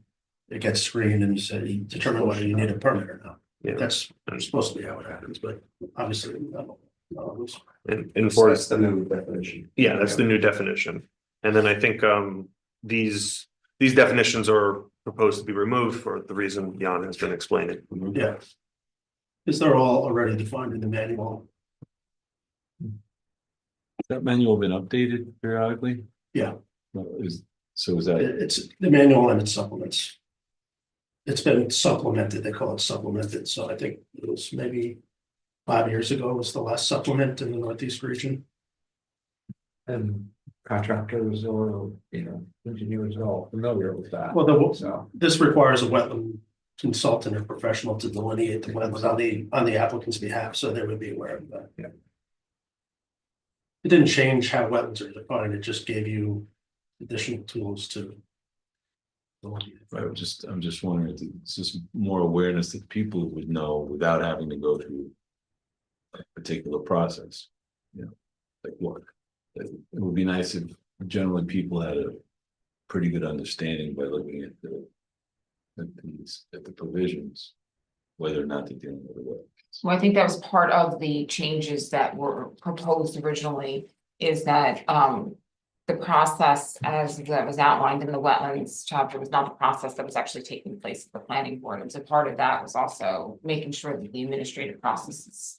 It gets screened and you determine whether you need a permit or not. Yeah. That's supposed to be how it happens, but obviously. And for That's the new definition. yeah, that's the new definition. And then I think these definitions are proposed to be removed for the reason Jan has been explaining. Yeah. Because they're all already defined in the manual. That manual been updated periodically? Yeah. Is that? It's the manual and its supplements. It's been supplemented, they call it supplemented, so I think it was maybe 5 years ago was the last supplement in the Northeast region. And contractors or, engineers are all familiar with that. Well, this requires a wetland consultant or professional to delineate the wetlands on the applicant's behalf, so they would be aware of that. Yeah. It didn't change how wetlands are defined, it just gave you additional tools to. Right, I'm just wondering, if it's just more awareness that people would know without having to go through a particular process. Like what? It would be nice if generally people had a pretty good understanding by looking at the provisions, whether or not they're dealing with it. Well, I think that was part of the changes that were proposed originally, is that the process as that was outlined in the wetlands chapter was not the process that was actually taking place at the planning board. And so part of that was also making sure that the administrative process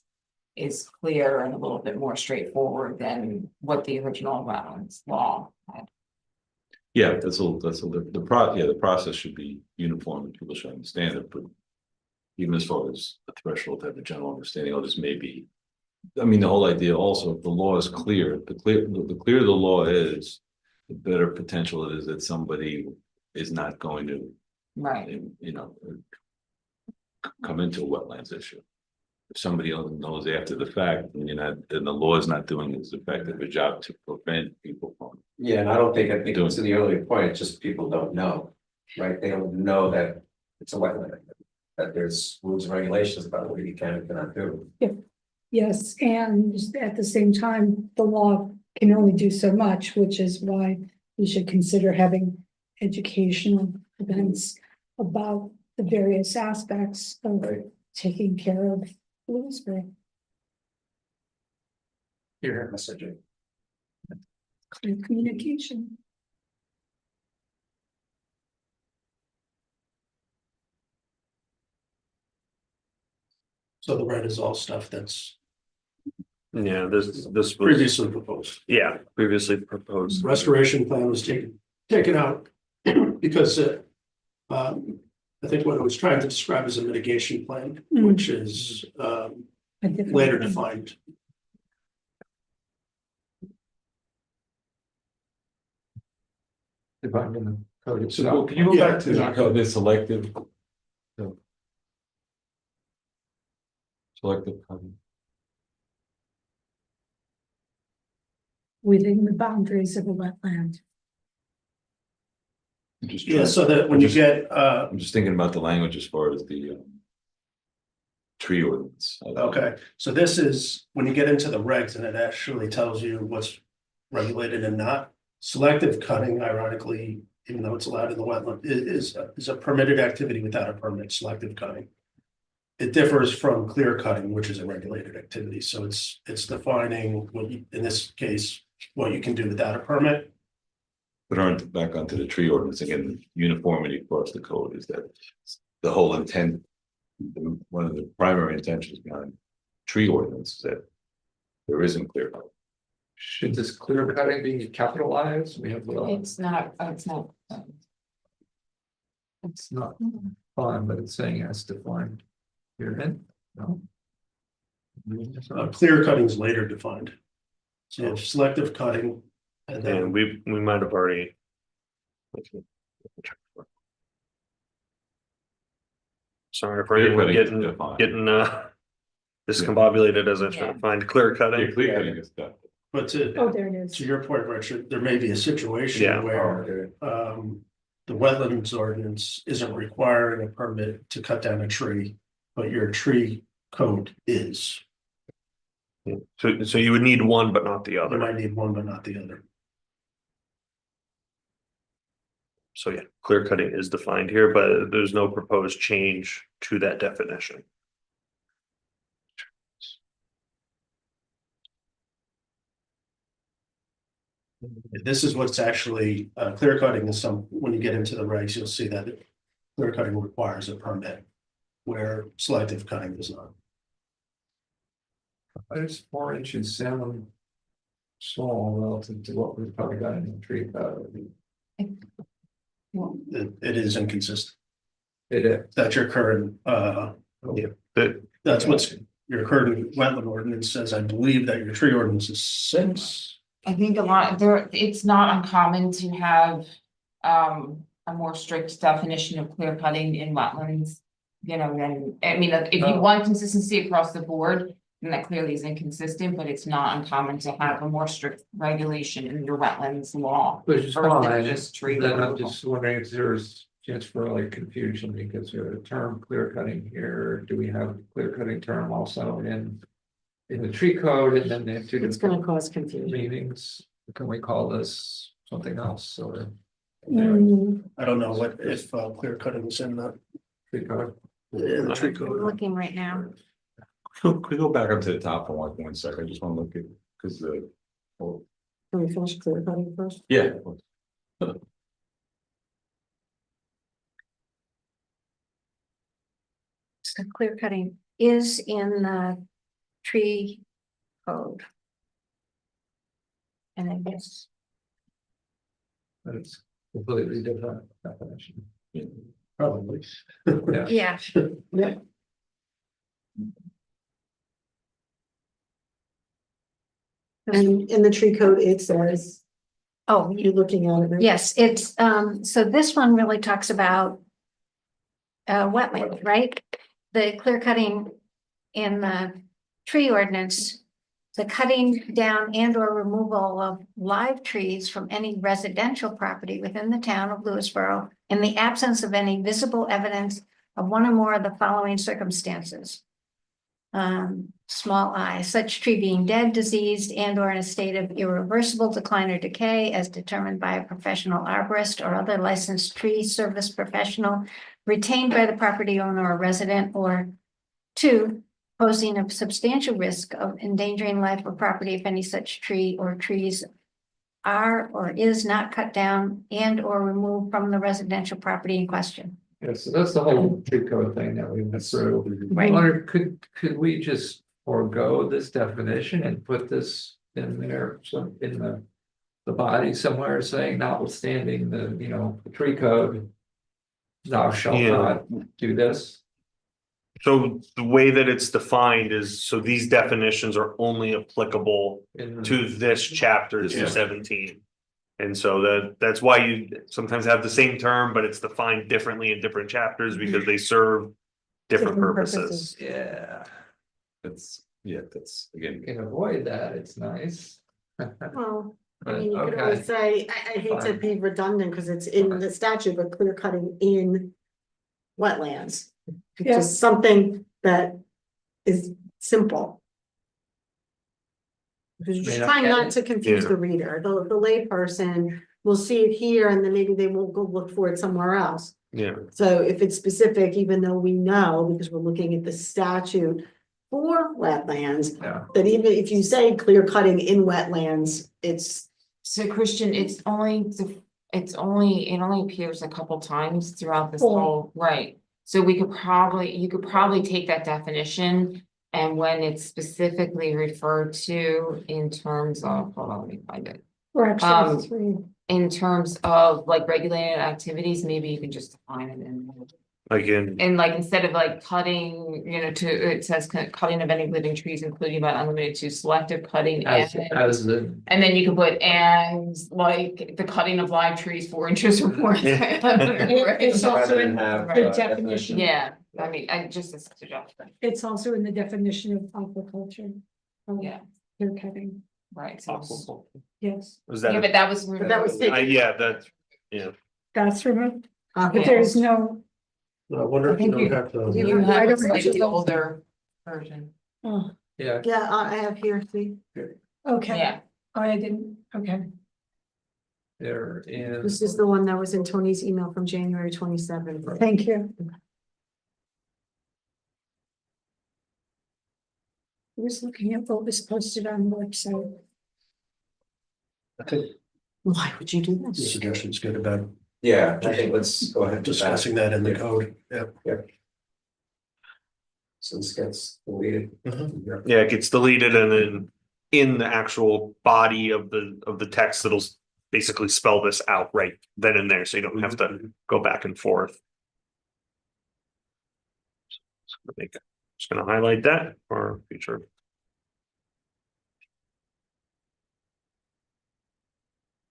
is clear and a little bit more straightforward than what the original wetlands law had. Yeah, the process should be uniform and people should understand it, but even as far as the threshold to have a general understanding, or this may be. I mean, the whole idea also, if the law is clear, the clearer the law is, the better potential it is that somebody is not going to, Right. come into a wetlands issue. If somebody else knows after the fact, and then the law is not doing its effective a job to prevent people from. Yeah, and I think to the earlier point, it's just people don't know, right? They don't know that it's a wetland, that there's rules and regulations about what you can and cannot do. Yes, and at the same time, the law can only do so much, which is why we should consider having educational events about the various aspects of taking care of Lewisboro. Clear messaging. Clear communication. So the red is all stuff that's Yeah, this was previously proposed. previously proposed. Restoration plan was taken out because I think what it was trying to describe as a mitigation plan, which is later defined defined in the code So itself. can you go back to Yeah. the selective? Selective cutting. Within the boundaries of a wetland. I'm just Yeah, trying- so that when you just- get, I'm just thinking about the language as far as the tree ordinance. okay, so this is, when you get into the regs and it actually tells you what's regulated and not. Selective cutting, ironically, even though it's allowed in the wetland, is a permitted activity without a permit, selective cutting. It differs from clear cutting, which is a regulated activity, so it's defining what you, in this case, what you can do without a permit. But aren't back onto the tree ordinance again, uniformity across the code is that the whole intent. One of the primary intentions behind tree ordinance is that there isn't clear cut. Should this clear cutting be capitalized? We have, It's not, it's not. it's not fine, but it's saying as defined herein, no? Clear cutting is later defined. So you have selective cutting. And then And we might have already. Sorry for Clear anyone cutting is getting defined. discombobulated as I try to find clear Yeah, cutting. clear cutting is done. But Oh, there it is. to your point, Richard, there may be a situation Yeah. where the wetlands ordinance isn't requiring a permit to cut down a tree, but your tree code is. So you would need one, but not the You other. might need one, but not the other. So yeah, clear cutting is defined here, but there's no proposed change to that definition. This is what's actually, clear cutting is when you get into the regs, you'll see that clear cutting requires a permit. Where selective cutting does not. There's 4 inches sound small relative to what we've probably got in the tree code. It is inconsistent. It is. That's your current, That that's what's your current wetland ordinance says. I believe that your tree ordinance is 6. I think it's not uncommon to have a more strict definition of clear cutting in wetlands. You know, then, I mean, like, if you Oh. want consistency across the board, then that clearly is inconsistent, but it's not uncommon to have a more strict regulation in your wetlands law. Which is Or fine, just tree then I'm removal. just wondering if there's chance for like confusion because we have a term clear cutting here. Do we have clear cutting term also in the tree code and then they have 2 It's different gonna cause confusion. meanings? Can we call this something else or I don't know what if clear cutting is in the tree code? tree I'm code. looking right now. Could we go back up to the top for 1 second? I just want to look at, because Can we finish clear cutting first? yeah. So clear cutting is in the tree code. And I guess, But it's completely different definition. Probably. Yeah. yeah, And in the tree code, it says, oh, you're looking at it. right? yes, it's, so this one really talks about wetland, right? The clear cutting in the tree ordinance, the cutting down and or removal of live trees from any residential property within the town of Lewisboro in the absence of any visible evidence of one or more of the following circumstances. Small I, such tree being dead, diseased, and or in a state of irreversible decline or decay as determined by a professional arborist or other licensed tree service professional retained by the property owner or resident, or 2, posing a substantial risk of endangering life or property if any such tree or trees are or is not cut down and or removed from the residential property in question. Yeah, so that's the whole tree code thing that we went through. I Right. wonder, could we just forego this definition and put this in there, so in the body somewhere saying notwithstanding the, the tree code. Thou shalt Yeah. not do this. So the way that it's defined is, so these definitions are only applicable in- to this chapter Yeah. 217. And so that's why you sometimes have the same term, but it's defined differently in different chapters because they serve different Different purposes. Yeah, That's, that's, you again, can avoid that, it's nice. Well, I But, mean, you could okay. always say, I hate to Fine. be redundant because it's in the statute, but clear cutting in wetlands. Yeah. Just something that is simple. Because you're May just not trying get not it. to confuse Yeah. the reader, the layperson will see it here and then maybe they won't go look for it somewhere else. Yeah, So if it's specific, even though we know, because we're looking at the statute for wetlands, Yeah, that even if you say clear cutting in wetlands, it's, So Christian, it only appears a couple times throughout this Four. whole, right? So you could probably take that definition. And when it's specifically referred to in terms of, hold on, let me find it. Or Um, actually three. In terms of like regulated activities, maybe you can just define it in. again, And like, instead of like cutting, it says cutting of any living trees, including but unlimited to selective cutting. as the, And then you can put, and like the cutting of live trees 4 inches or more. It's Right? also in Rather than the have, definition. Yeah, I mean, I just a suggestion, It's also in the definition of aquaculture. yeah, Clear cutting, right. So- yes, was Yeah, that, but that was. that was taken. yeah, that, yeah, that's removed, uh, but there is no, I wonder if you don't have You to. I have don't a slightly know. older version, oh, yeah, Yeah, I have here, see, okay. yeah. Oh, I didn't, okay. there is. this is the one that was in Tony's email from January 27th. Thank you. I was looking at what was posted on the website. I think Why would you do the this? suggestion's good about yeah, I think let's go ahead with that. discussing that in the code. Yeah. So this gets deleted. yeah, it gets deleted and then in the actual body of the text, it'll basically spell this out right then and there, so you don't have to go back and forth. Just gonna highlight that for future.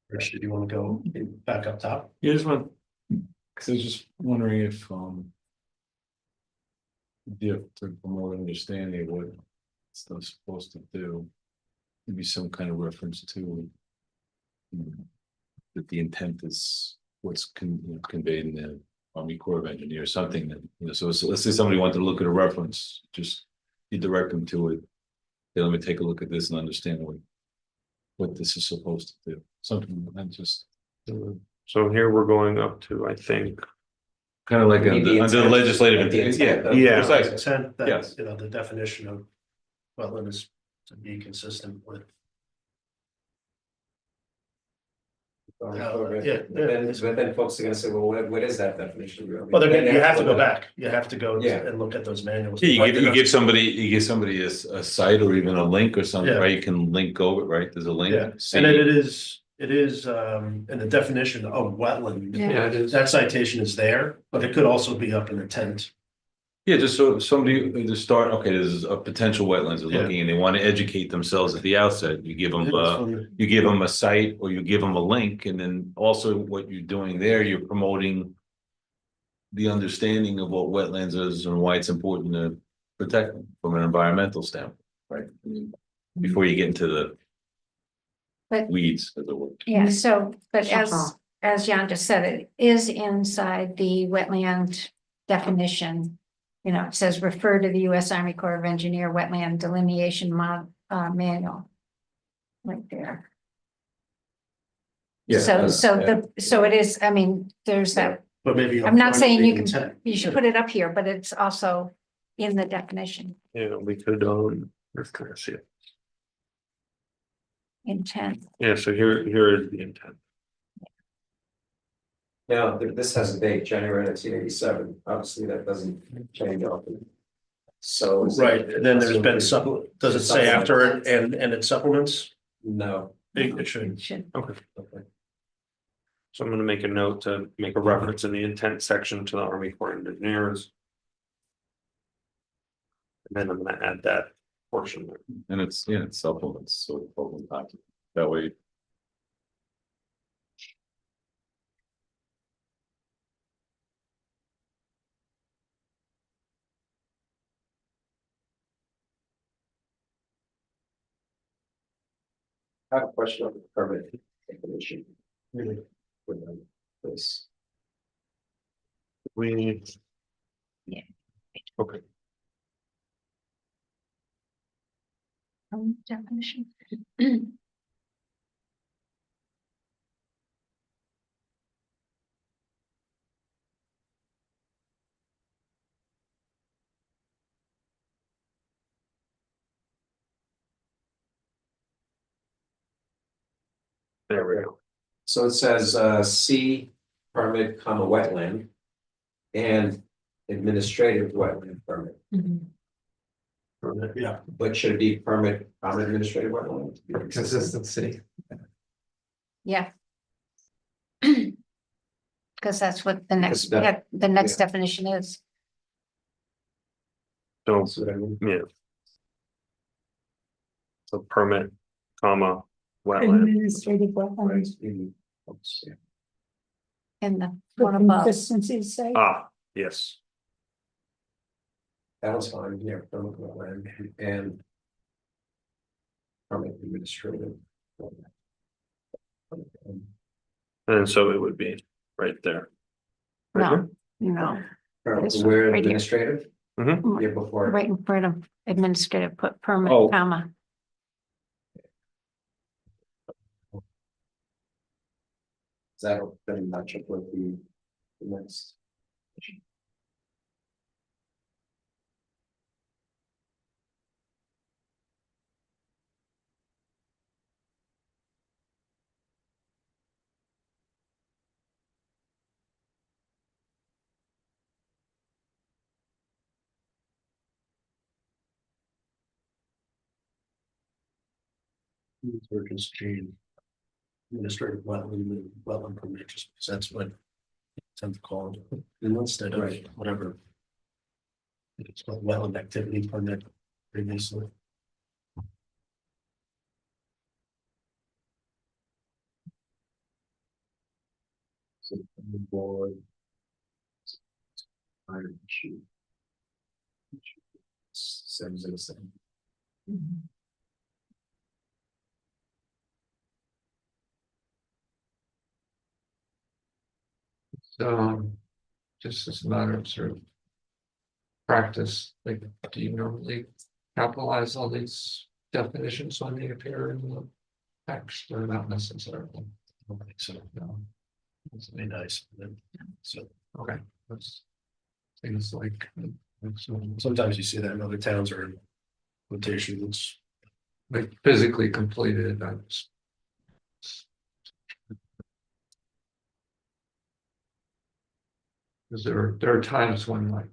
Rich, did you want to go back up top? yeah, just want, cause I was just wondering if, to promote understanding of what stuff's supposed to do. Maybe some kind of reference to. That the intent is what's conveyed in the Army Corps of Engineers, something that, so let's say somebody wanted to look at a reference, just you direct them to it. Hey, let me take a look at this and understand what this is supposed to do, something and just. So here we're going up to, I think, Kind of like Maybe the under the intent- legislative the intent, intent yeah, of- precisely. Intent that, Yes. the definition of wetland is to be consistent with. Yeah. But then folks are gonna say, well, what is that definition? Well, then you have to go look at- back. You have to go Yeah. and look at those manuals. Yeah, you give somebody a site or even a link or something, Yeah. right? You can link over, right? There's a link. Yeah, See- and then it is in the definition of wetland. Yeah, it is. That citation is there, but it could also be up in the tent. Yeah, just so somebody to start, okay, there's a potential wetlands they're Yeah. looking and they want to educate themselves at the outset. You give them a site or you give them a link, and then also what you're doing there, you're promoting the understanding of what wetlands is and why it's important to protect them from an environmental standpoint, right? I mean, before you get into the But- weeds, as it were. Yeah, so, but Uh-huh. as Jan just said, it is inside the wetland definition. You know, it says refer to the US Army Corps of Engineer Wetland Delineation Manual. Right there. Yeah, So it is, I mean, there's that, But maybe. I'm not upfront saying the you can, intent. you should put it up here, but it's also in the definition, yeah, we could, let's kind of see it. intent. Yeah, so here is the intent. Now, this has a date, January 1987, obviously that doesn't change often. So. is it- Right, and then there's been does it say after it and it supplements? No. It should. It should. Okay. Okay. So I'm gonna make a note to make a reference in the intent section to the Army Corps of Engineers. And then I'm gonna add that portion there. And it's supplements, so it's open document. That way. I have a question on the permit definition. Really? This. We. Yeah. Okay, Definition. there we go. So it says, C permit, comma, wetland. And administrative wetland permit, Yeah, but should it be permit, comma, administrative wetland? Consistency. Yeah. Cause that's what the Because that- the next yeah. definition is. So, That's what I mean. yeah. So permit, comma, wetland. Administrative Right, wetlands oops, yeah. In the for one above. consistency's sake. Ah, yes, That was fine, yeah, permit wetland and. Permit administrative. and so it would be right there. Right No, no, This one, Where right here. administrative, Mhm. yeah, before. right in front of administrative, put permit, Oh. comma. That'll then match up with the next. or just change. Administrative wetland permit, just because that's what. I tend to call it, and instead of Right. whatever. It's called wetland activity permit previously. So the board. Iron shoe. Sends it a second. So, just as a matter of sort of. Practice, like, do you normally capitalize all these definitions when they appear in the text or not necessarily? I don't think so, no. It's very nice, but then, so Okay, that's. Things like. sometimes you see that in other towns or in quotations. Like physically completed, I was. Because there are times when like.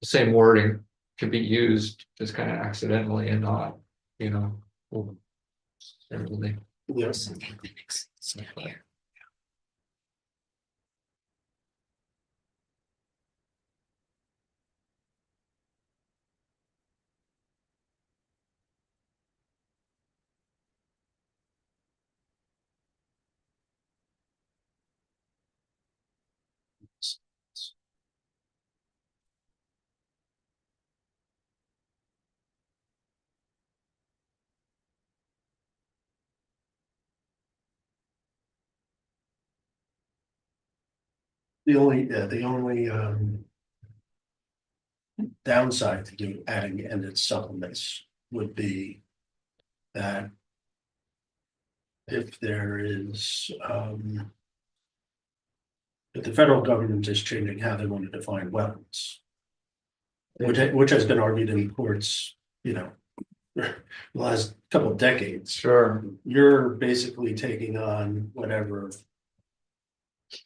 The same wording can be used just kind of accidentally and not, you know. Certainly. Yes. The only downside to do adding ended supplements would be that if there is if the federal government is changing how they want to define wetlands, which has been argued in courts, you know, the last couple of decades, Sure. you're basically taking on whatever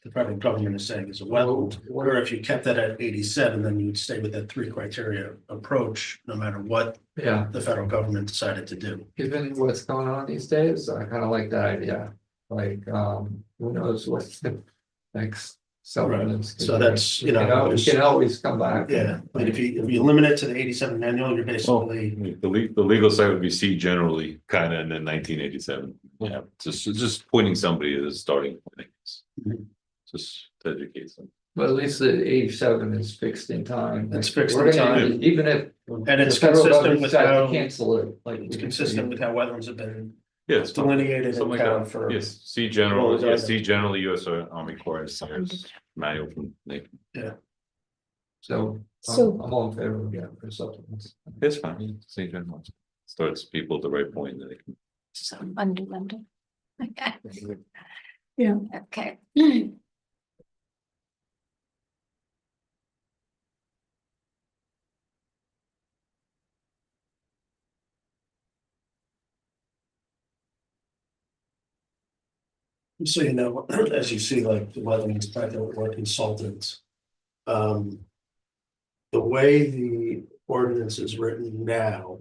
the federal government is saying is a wetland, or if you kept that at 87, then you'd stay with that 3 criteria approach, no matter what Yeah, the federal government decided to do. given what's going on these days, I kind of like that idea. Like, who knows what's the next supplements. Right. So that's, you know, We can always come back. Yeah, but if you limit it to the 87 manual, you're Well, basically, the legal side would be C generally, kind of, and then 1987. Yeah, just pointing somebody as a starting point, I guess. Mhm. Just to educate them. But at least the 87 is fixed in time. It's Like, fixed we're in gonna- time. Even if. and it's the federal consistent government with decides to how, Cancel it, like. it's consistent with how wetlands have been Yes. delineated in Something like town that. for. Yes, see general, Well, yes, see generally US Army Corps of Engineers manual from Navy. So So- I'm all in favor of getting consultants. It's fine, see general. Starts people at the right point that they can. So fundamental. Yeah. Okay. So you know, as you see, like the weather inspector or consultant. Um. The way the ordinance is written now.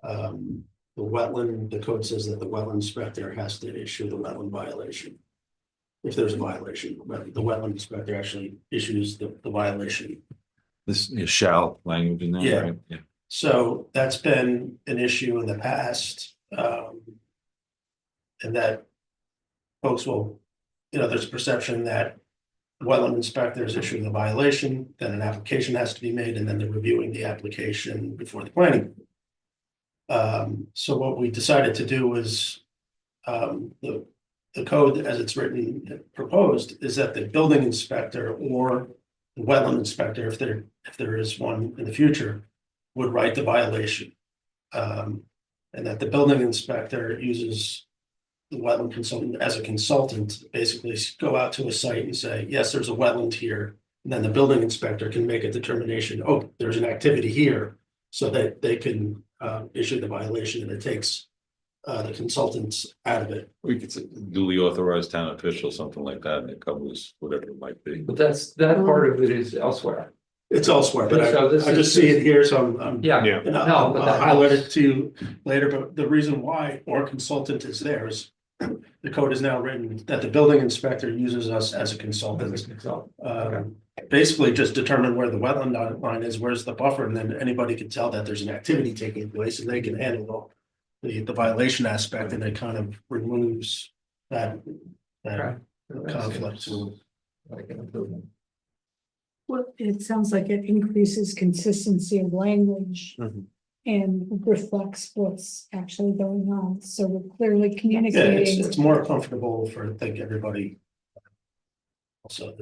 The code says that the wetland inspector has to issue the wetland violation. If there's a violation, but the wetland inspector actually issues the violation. This is shall language in there, Yeah. right? Yeah. So that's been an issue in the past. And that folks will, there's a perception that wetland inspectors issuing the violation, then an application has to be made, and then they're reviewing the application before the planning board. So what we decided to do was, the code as it's written, proposed, is that the building inspector or the wetland inspector, if there is one in the future, would write the violation. And that the building inspector uses the wetland consultant as a consultant, basically go out to a site and say, yes, there's a wetland here. And then the building inspector can make a determination, oh, there's an activity here, so that they can issue the violation, and it takes the consultants out of it. We could say duly authorized town official, something like that, and it covers whatever it might be. But that part of it is elsewhere. It's elsewhere, but So this I just is see it here, so I'm. Yeah. Yeah. And No, I'll but that highlight helps. it to you later, but the reason why or consultant is there is the code is now written that the building inspector uses us as a consultant. Basically just determine where the wetland line is, where's the buffer, and then anybody can tell that there's an activity taking place, and they can handle the violation aspect, and it kind of removes that conflict. Like an improvement. Well, it sounds like it increases consistency of language. Mhm. And reflects what's actually going on, so we're clearly Yeah, communicating. it's more comfortable for, I think, everybody. Also,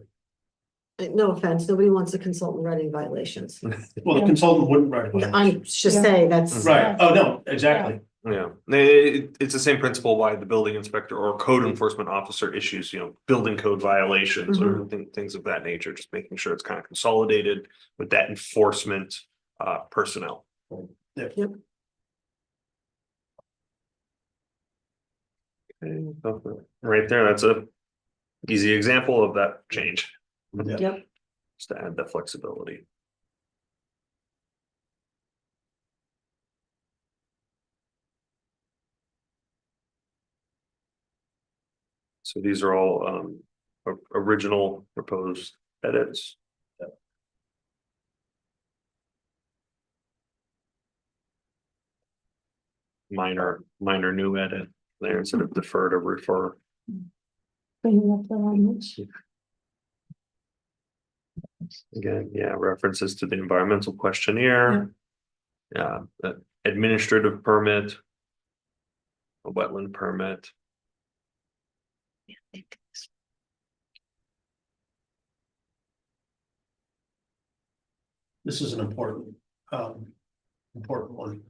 No offense, nobody wants a consultant writing violations. well, the consultant wouldn't write a violation. I'm just saying that's. Right, oh, no, exactly. Yeah, it's the same principle why the building inspector or code enforcement officer issues, building code violations or things of that nature, just making sure it's kind of consolidated with that enforcement personnel. Yep. Okay, so right there, that's a easy example of that change. Yep. Just to add that flexibility. So these are all original proposed edits. Minor new edit there instead of defer to refer. Bringing up the language. Again, yeah, references to the environmental questionnaire. Yeah, the administrative permit. A wetland permit. This is an important one.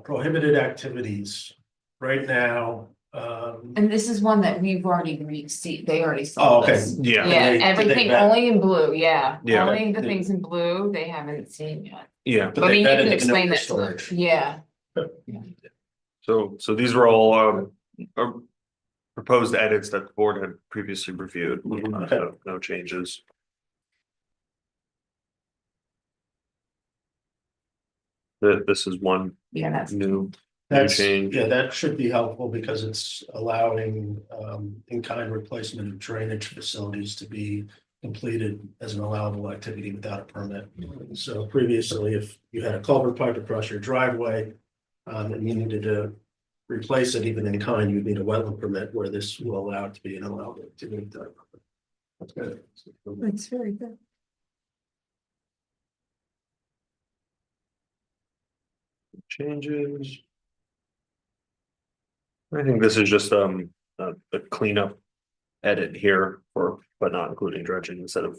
Prohibited activities, right now, And this is one that we've already received, they already oh, saw okay. this. Yeah. Yeah, Did they everything vet? only in blue, yeah. Yeah. Only the Okay. things in blue, they haven't seen yet. Yeah, But But I they mean, you vetted can the explain manure that to them, storage. yeah. so these were all proposed edits that the board had previously reviewed. So no changes. This is one Yeah, that's. new That's, change. yeah, that should be helpful because it's allowing in-kind replacement of drainage facilities to be completed as an allowable activity without a permit. So previously, if you had a culvert pipe across your driveway and you needed to replace it even in kind, you'd need a wetland permit, where this will allow it to be an allowable activity. That's good. That's very good. Changes. I think this is just a cleanup edit here for, but not including dredging instead of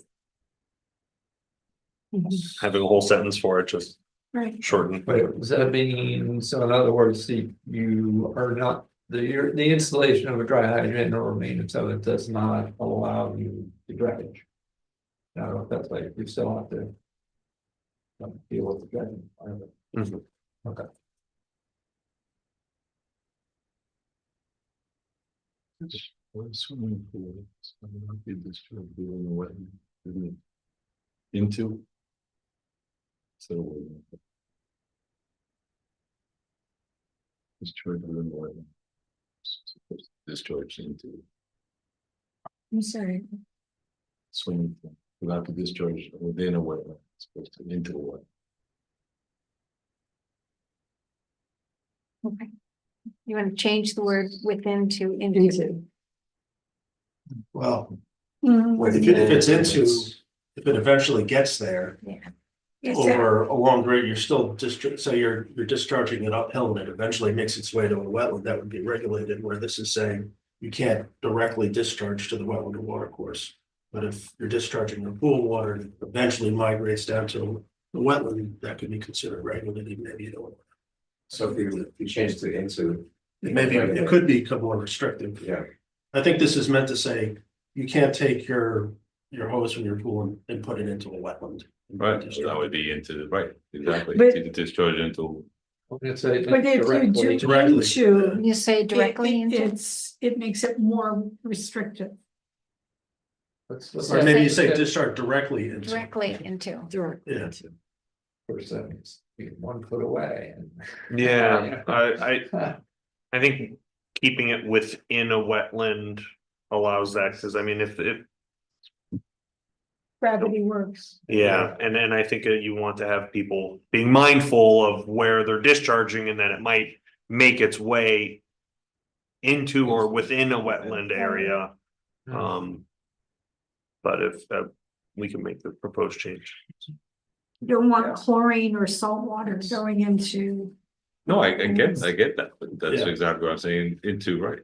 having a whole sentence for it, just Right. shorten. But does that mean, so in other words, you are not, the installation of a dry hydrant or maintenance of it does not allow you to dredge. I don't know if that's like, you still have to. Deal with the dredging. part of it. Mhm. Okay. Swimming pool. Discharge in the wetland, isn't it? Into. So. Discharge within the wetland. Discharge into I'm sorry. swimming pool, without the discharge within a wetland, it's supposed to into a wetland. Okay. You want to change the word within to into? Into. Well, Mm, if it's into, if it eventually gets there is that- over a long grade, you're still so you're discharging it uphill and it eventually makes its way to a wetland, that would be regulated, where this is saying you can't directly discharge to the wetland or water course. But if you're discharging your pool water, and it eventually migrates down to the wetland, that could be considered regulated, maybe you don't. So if you change to into. Maybe it could become more restrictive. Yeah. I think this is meant to say, you can't take your hose from your pool and put it into a wetland. Right, that would be into, right, exactly, But- to discharge into. It's a- But if you do Directly. into, You say directly into? it makes it more restrictive. let's Or maybe you say discharge directly into. Directly into. Direct. Yeah. For seconds, be 1 foot away and. Yeah, I think keeping it within a wetland allows that, because I mean, if Gravity works. yeah, and then I think you want to have people being mindful of where they're discharging and that it might make its way into or within a wetland area. But if we can make the proposed change. You don't want chlorine or salt water going into. No, I get that, but that's Yeah. exactly what I'm saying, into, right.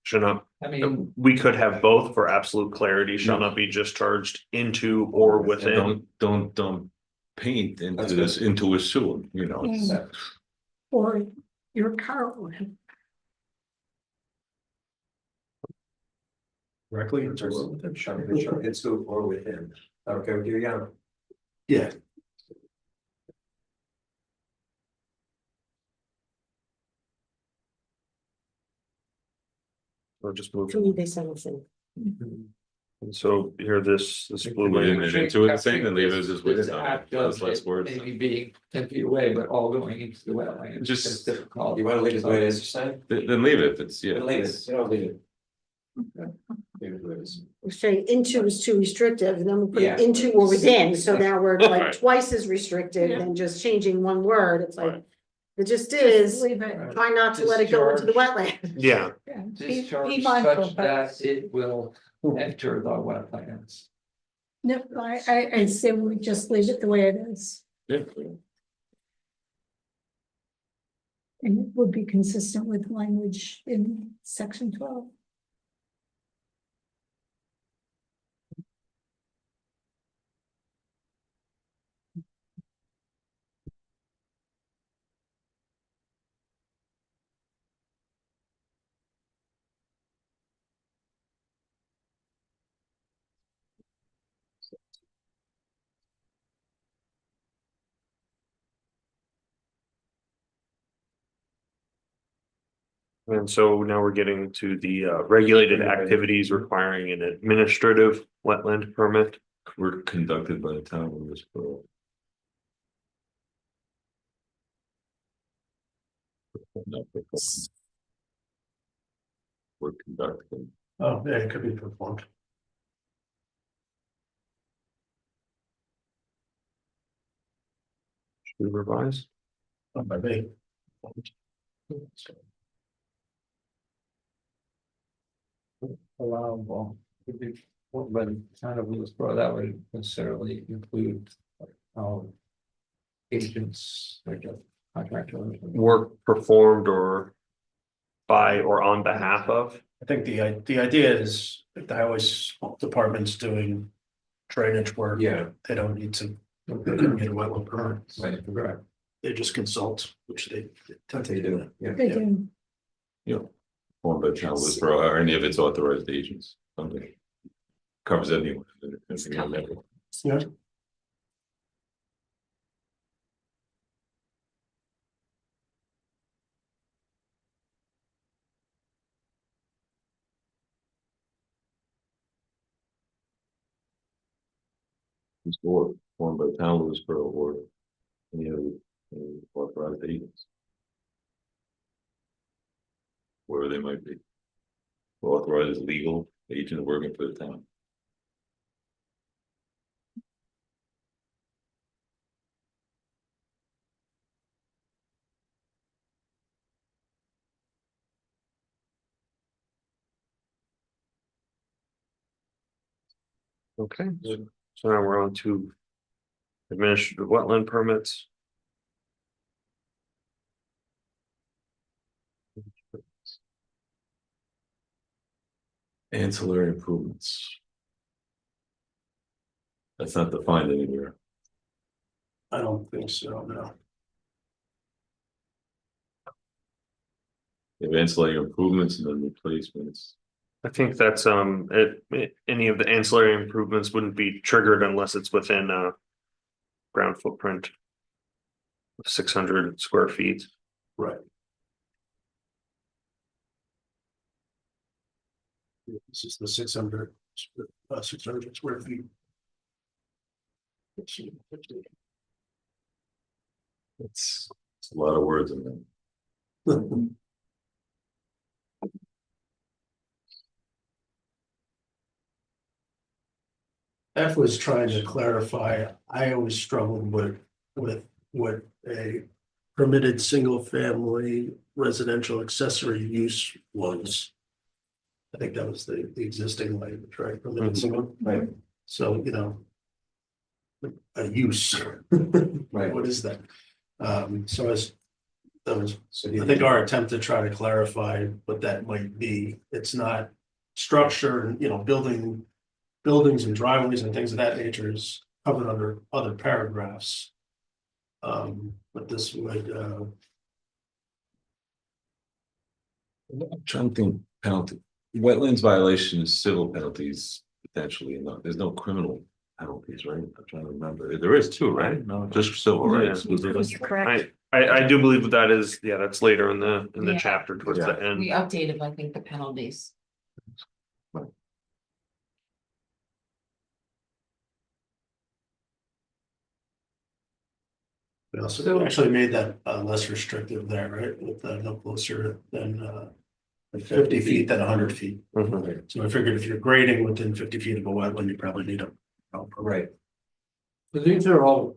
Should not, I mean, we could have both for absolute clarity, shall not be discharged into or And within. don't paint into That's this, into a sewer, you know. it's- Or your car would. Directly into. Shall be discharged into or within. Okay, with you, yeah. Yeah. Or just move. To me, they sound the same. And so here, this blue Put it in language. and into it thing, and leave it as within, act that's of less it words. maybe being 10 feet away, but all going into the wetland. Just- It's difficult. You want to leave it the way it is, you're saying? Then leave it, if it's, yeah. Leave it, you know, leave it. Leave it the way it is. We say into is too restrictive, and then we put it Yeah. into or within, so now we're like Right. twice as restrictive than just changing one word, it's like. Right. The gist is, Leave it. try not to let it go into the wetland. Yeah, Yeah, Discharge be mindful, such but that it will enter the wetlands. no, I say we just leave it the way it is. Yeah. And it would be consistent with language in section 12. and so now we're getting to the regulated activities requiring an administrative wetland permit. Were conducted by the town of Lewisboro. No, performed. Were conducted. Oh, yeah, it could be performed. Should we revise? By me. Allowable. Would be, but kind of Lewisboro, that would necessarily include. Agents, like a contractor. Work performed or by or on behalf of. I think the idea is if the highway department's doing drainage work. Yeah. They don't need to, they couldn't get a wetland permit. Right. They just consult, which they tend to They do. do, yeah. They do. You know, formed by town Lewisboro or any of its authorized agents, something. Covers anyone. Yeah. Or formed by town Lewisboro or any of the authorized agents. Wherever they might be. Authorized legal agent working for the town. Okay, so now we're on to administrative wetland permits. Ancillary improvements. That's not defined anywhere. I don't think so, no. They have ancillary improvements and then replacements. I think that's any of the ancillary improvements wouldn't be triggered unless it's within ground footprint. Of 600 square feet. Right. This is the 600 square feet. It's a lot of words in there. F was trying to clarify, I always struggled with what a permitted single family residential accessory use was. I think that was the existing language, right? Permitted single, Right. so, you know. A use. Right. What is that? So as. That was, So I think our attempt to try to clarify what that might be, it's not structure, you know, buildings and driveways and things of that nature is covered under other paragraphs. But this would, I'm trying to think penalty. Wetlands violation is civil penalties potentially, and there's no criminal penalties, right? I'm trying to remember. There is too, right? No, just civil, right? Yeah. Correct. I do believe that is, yeah, that's later in the Yeah. chapter towards the end. We updated, I think, the penalties. we also actually made that less restrictive there, right? With no closer than 50 feet than 100 feet. Mhm. So I figured if you're grading within 50 feet of a wetland, you probably need a. Right. So these are all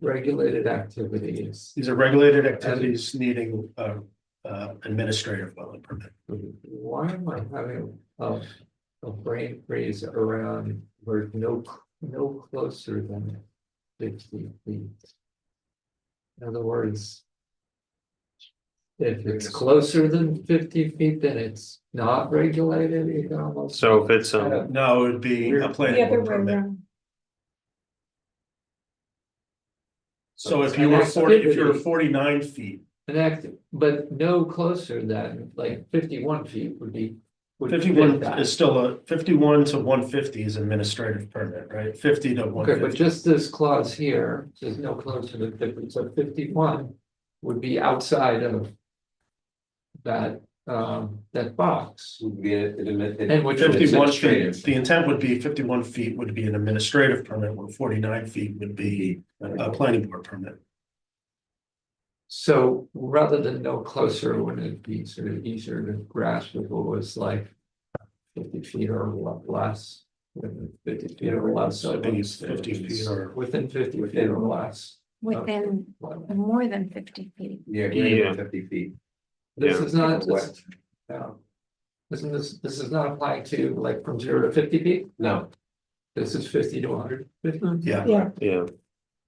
regulated activities. These are regulated activities needing administrative wetland permit. Why am I having a brain freeze around where no closer than 50 feet? In other words, if it's closer than 50 feet, then it's not regulated, you can almost. So if it's No, it would be a The planning other board way permit. around. So if An you were 40, if you were activity. 49 feet, An active, but no closer than like 51 feet would be. would fit 51 that. is still 51 to 150 is administrative permit, right? 50 to Okay, 150. but just this clause here says no closer than 50, so 51 would be outside of. That box. Would be And which is 51 administrative. feet, the intent would be 51 feet would be an administrative permit, where 49 feet would be a planning board permit. So rather than no closer, wouldn't it be sort of easier to grasp if it was like 50 feet or less? Within 50 feet or less, so I think it's 50 feet or. within 50 feet or less. Within more than 50 feet. Yeah, Yeah. greater than 50 feet. This Yeah. is not, Wet. isn't this is not applying to like from 0 to 50 feet? No, This is 50 to 150? Yeah. Yeah, yeah,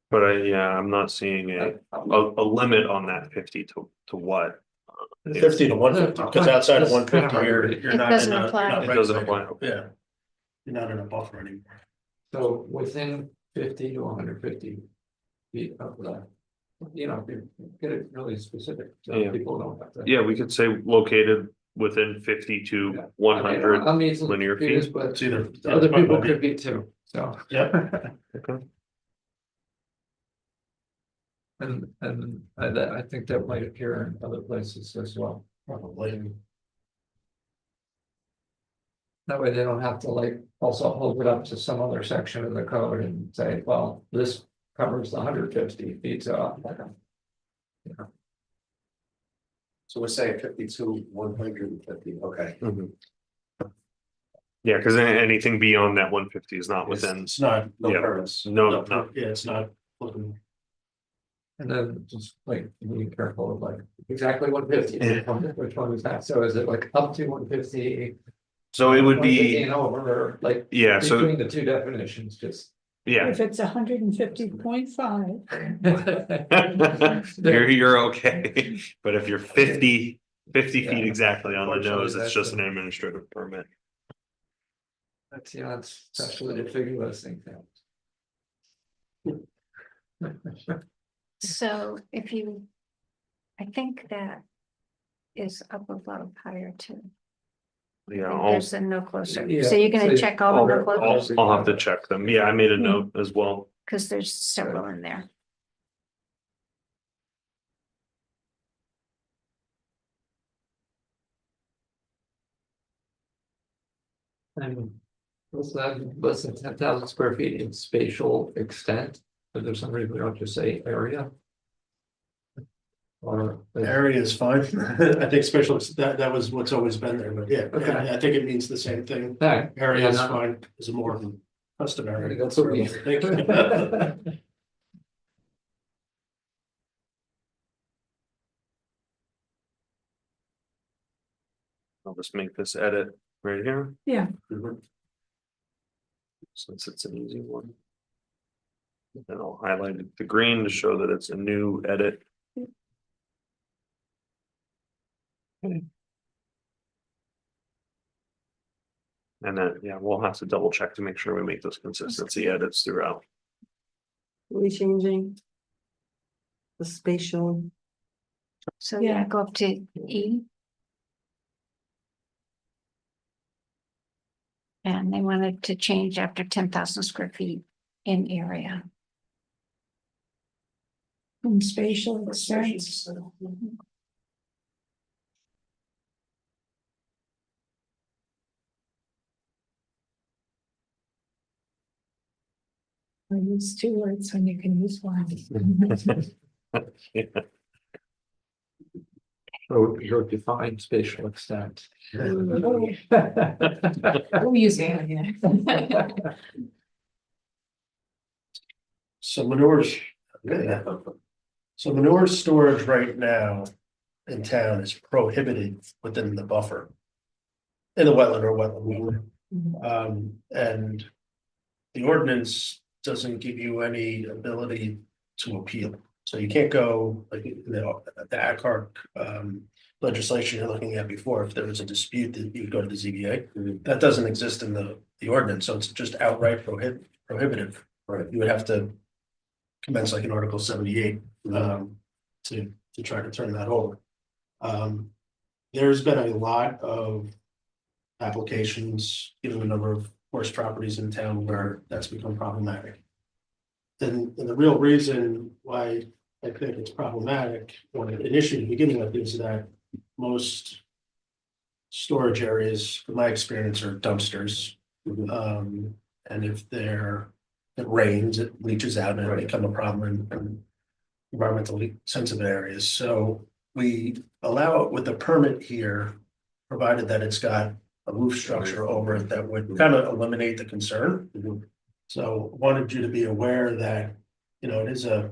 but I'm not seeing a limit on that 50 to what. 50 to 150, because outside of That's kinda 150, hard to you're, read. you're It not doesn't in a, apply. you're not It doesn't regulated. apply. Yeah. You're not in a buffer anymore. So within 50 to 150 feet of the, get it really specific, so Yeah. people don't have to. Yeah, we could say located within 50 to Yeah. 100 I'm easily linear feet. confused, but It's either. other people could be too, so. Yep. Okay. And I think that might appear in other places as well. Probably. That way they don't have to like also hold it up to some other section of the code and say, well, this covers the 150 feet, so. So we're saying 52, 150, okay. Yeah, because anything beyond that 150 is not within. It's not, no Yeah. permits. No. Yeah, it's not looking. And then just like be careful of like exactly 150, which one is that? So is it like up to 150? So it would 150 be, and over, like yeah, so, between the two definitions, just. yeah. If it's 150.5, You're okay, but if you're 50 feet Yeah. exactly on the Unfortunately, nose, it's that's just a- an administrative permit. That's, it's especially to figure those things out. So if you, I think that is up above higher too. Yeah, There's a no closer. Yeah, So you're so gonna you- check all the no closers, I'll have to check them. Yeah, I made a note as well. because there's several in there. And less than 10,000 square feet in spatial extent, but there's some reason we don't just say area. Or. Area is fine. I think special, that was what's always been there, but yeah, Okay. I think it means the same thing. Alright. Area is Yeah, no. fine, is more customary. That's what we. I'll just make this edit right here, yeah, since it's an easy one. And I'll highlight it the green to show that it's a new edit. And then, yeah, we'll have to double check to make sure we make those consistency edits throughout. We changing the spatial, So Yeah. yeah, go up to E. And they wanted to change after 10,000 square feet in area. from spatial extent. I use two words when you can use one. Yeah. So your defined spatial extent. We'll use that again. So manures. So manure storage right now in town is prohibited within the buffer. In the wetland or wetland. And the ordinance doesn't give you any ability to appeal. So you can't go like the ACARC legislation you're looking at before, if there was a dispute that you would go to the ZBA. That doesn't exist in the ordinance, so it's just outright prohibitive. Right. You would have to commence like an Article 78 to try to turn that over. There's been a lot of applications, given the number of horse properties in town where that's become problematic. And the real reason why I think it's problematic, or an issue at the beginning of is that most storage areas, from my experience, are dumpsters. And if it rains, it leaches out and it become a problem in environmentally sensitive areas. So we allow it with a permit here, provided that it's got a roof structure over it that would kind of eliminate the concern. So wanted you to be aware that, it is a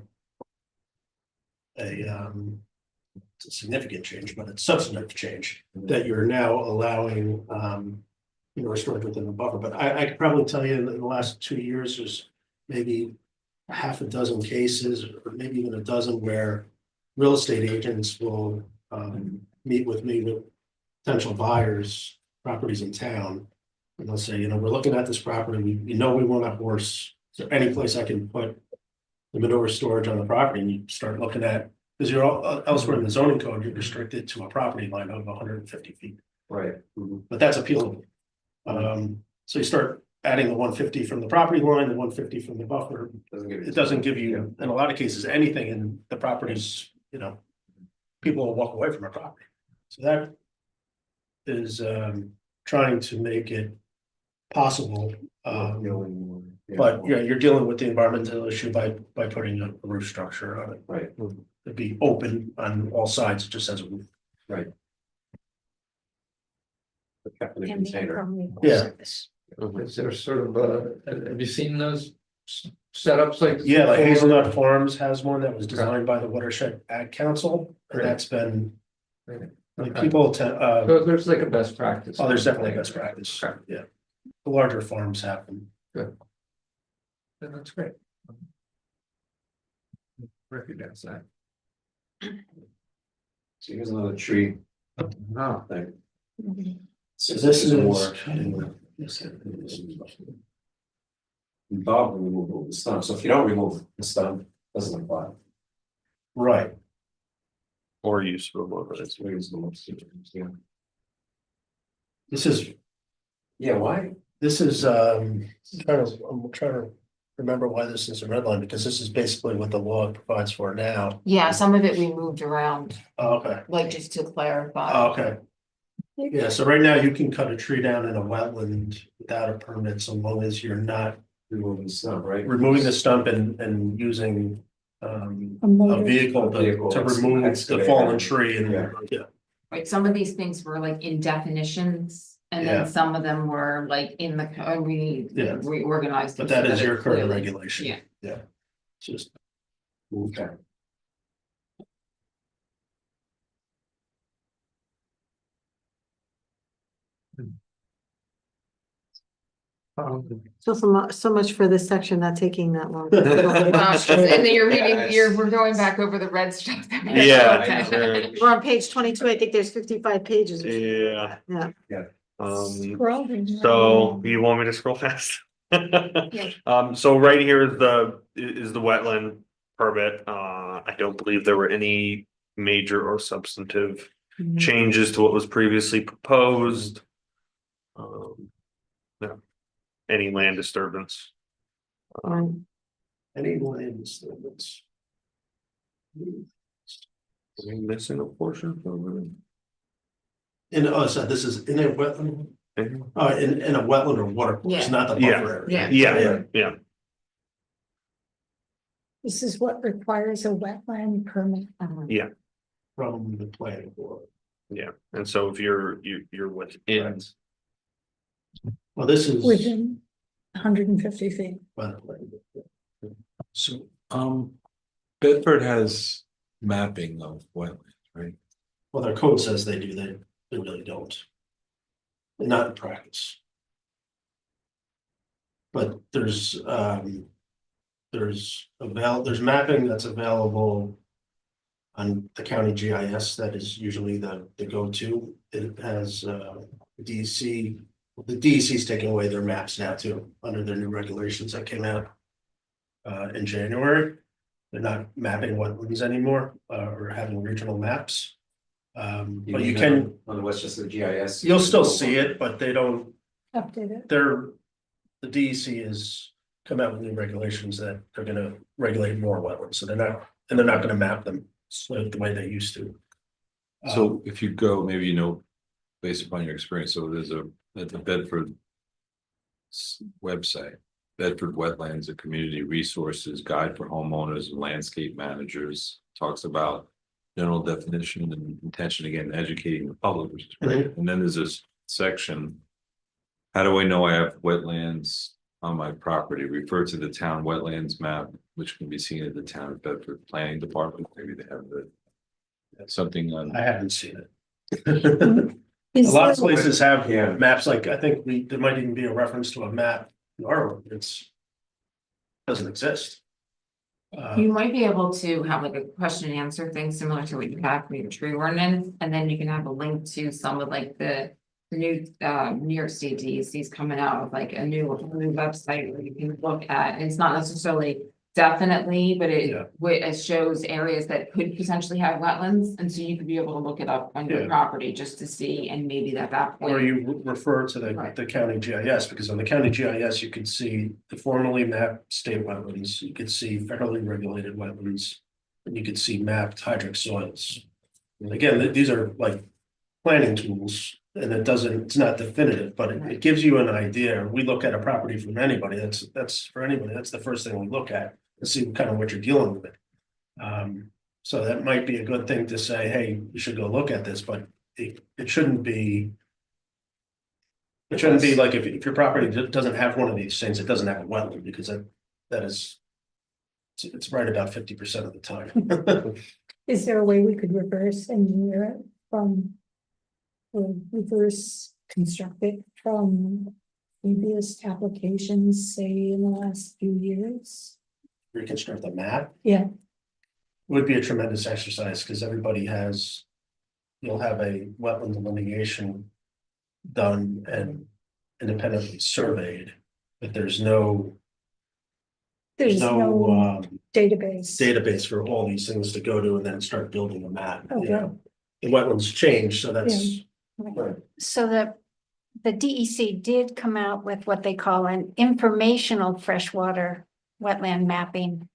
it's a significant change, but it's substantive change that you're now allowing, storage within the buffer. But I could probably tell you in the last 2 years, there's maybe a half a dozen cases, or maybe even a dozen, where real estate agents will meet with me with potential buyers, properties in town. And they'll say, we're looking at this property, we know we want a horse, is there any place I can put the manure storage on the property? And you start looking at, because you're elsewhere in the zoning code, you're restricted to a property line of 150 feet, Right. but that's appealable. So you start adding the 150 from the property line, the 150 from the buffer. It doesn't give you, in a lot of cases, anything in the properties, people will walk away from a property. So that is trying to make it possible. But yeah, you're dealing with the environmental issue by putting a roof structure on it. Right. It'd be open on all sides, just as a roof. Right. Kept in a And the container. impermeable Yeah. surface. Is there sort of have you seen those setups like? Yeah, like Hazelnut Farms has one that was designed by the Watershed Ag Council, and that's been. Like Okay. people So there's like a best practice. oh, there's definitely best practice, Okay. yeah. The larger farms have them. Yeah, that's great. Recognize that. So here's another tree. Ah, Thing. So this is more. Involved in removal of the stump, so if you don't remove the stump, it doesn't apply. right. Or use of a motor. That's reasonable. Yeah. This is, Yeah, why? this is, I'm trying to remember why this is a red line, because this is basically what the law provides for now. Yeah, some of it we moved around, Oh, okay, like just to clarify. oh, okay. Yeah, so right now you can cut a tree down in a wetland without a permit, so long as you're not Removing the stump, right? removing the stump and using A a motor. vehicle to remove the Excavator. fallen tree and, Yeah. yeah, Right, some of these things were like in definitions, and Yeah. then some of them were like in the, we Yeah. reorganized. but them that so is it your current clearly- regulation. Yeah. Yeah. It's just, Okay. So much for this section, not taking that long. And then you're reading, Yeah, we're going back over the red stuff. Yeah. Okay. We're on page 22, I think there's 55 pages. or something like that. Yeah. Scrolling. So you want me to scroll fast? So right here is the wetland permit. I don't believe there were any major or substantive Mhm. changes to what was previously proposed. No, any land disturbance. Right. any land disturbance. Are we missing a portion from So this is in a wetland, it? in a wetland or water course, Yeah. not the Yeah. buffer area. Yeah. This is what requires a wetland permit. From the planning board. Yeah, and so if you're within, Well, this is. Within 150 feet. by the planning board. So, Bedford has mapping of wetlands, right? Well, their code says they do, they really don't. Not in practice. But there's mapping that's available on the county GIS. That is usually the go-to. It has DEC, the DEC is taking away their maps now too, under their new regulations that came out in January. They're not mapping wetlands anymore, or having regional maps. But you can, On the Westchester GIS. you'll still see it, but they don't, Update it. the DEC has come out with new regulations that they're gonna regulate more wetlands, so they're not gonna map them the way they used to. So if you go, maybe based upon your experience, so there's at the Bedford website, Bedford Wetlands, a community resources guide for homeowners and landscape managers, talks about general definition and intention, again, educating the public, which is great. And then there's this section. How do I know I have wetlands on my property? Refer to the town wetlands map, which can be seen at the town of Bedford Planning Department. Maybe they have something on. I haven't seen it. A lot of places have Yeah. maps, like, I think there might even be a reference to a map in our ordinance. Doesn't exist. You might be able to have like a question and answer thing similar to what you have for your tree ordinance, and then you can have a link to some of like the new New York State DEC's coming out with like a new website where you can look at, and it's not necessarily definitely, but Yeah. it shows areas that could potentially have wetlands, and so you could be able to look it up on your Yeah. property just to see, and maybe that Or point. you refer to Right. the county GIS, because on the county GIS, you could see the formerly mapped state wetlands, you could see federally regulated wetlands. And you could see mapped hydric soils. And again, these are like planning tools, and it's not definitive, but it gives you an idea. We look at a property from anybody, that's for anybody, that's the first thing we look at, to see kind of what you're dealing with. So that might be a good thing to say, hey, you should go look at this, but it shouldn't be. It shouldn't be like if your property doesn't have one of these things, it doesn't have a wetland, because that is. It's right about 50% of the time. Is there a way we could reverse engineer it from? Or reverse construct it from previous applications, say in the last few years? Reconstruct the map Yeah, would be a tremendous exercise, because you'll have a wetland delineation done and independently surveyed, but there's no database for all these things to go to and then start building a map. Oh, You know, the wetlands change, so that's. So the DEC did come out with what they call an informational freshwater wetland mapping.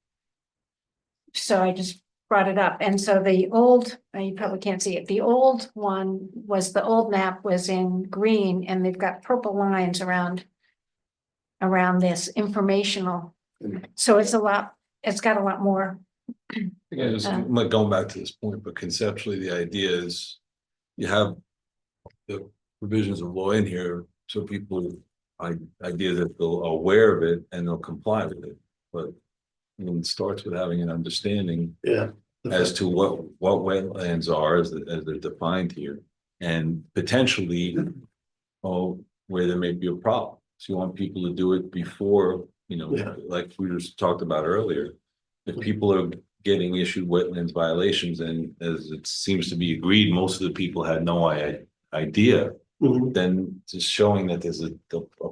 So I just brought it up. And so the old, you probably can't see it, the old one was, the old map was in green, and they've got purple lines around this informational. So it's got a lot more. Again, I'm not going back to this point, but conceptually, the idea is you have the provisions of law in here, so people, idea that they're aware of it and they'll comply with it. But when it starts with having an understanding Yeah. as to what wetlands are as they're defined here, and potentially, where there may be a problem. So you want people to do it before, Yeah. like we just talked about earlier. If people are getting issued wetlands violations, and as it seems to be agreed, most of the people had no idea, Mhm. then just showing that there's a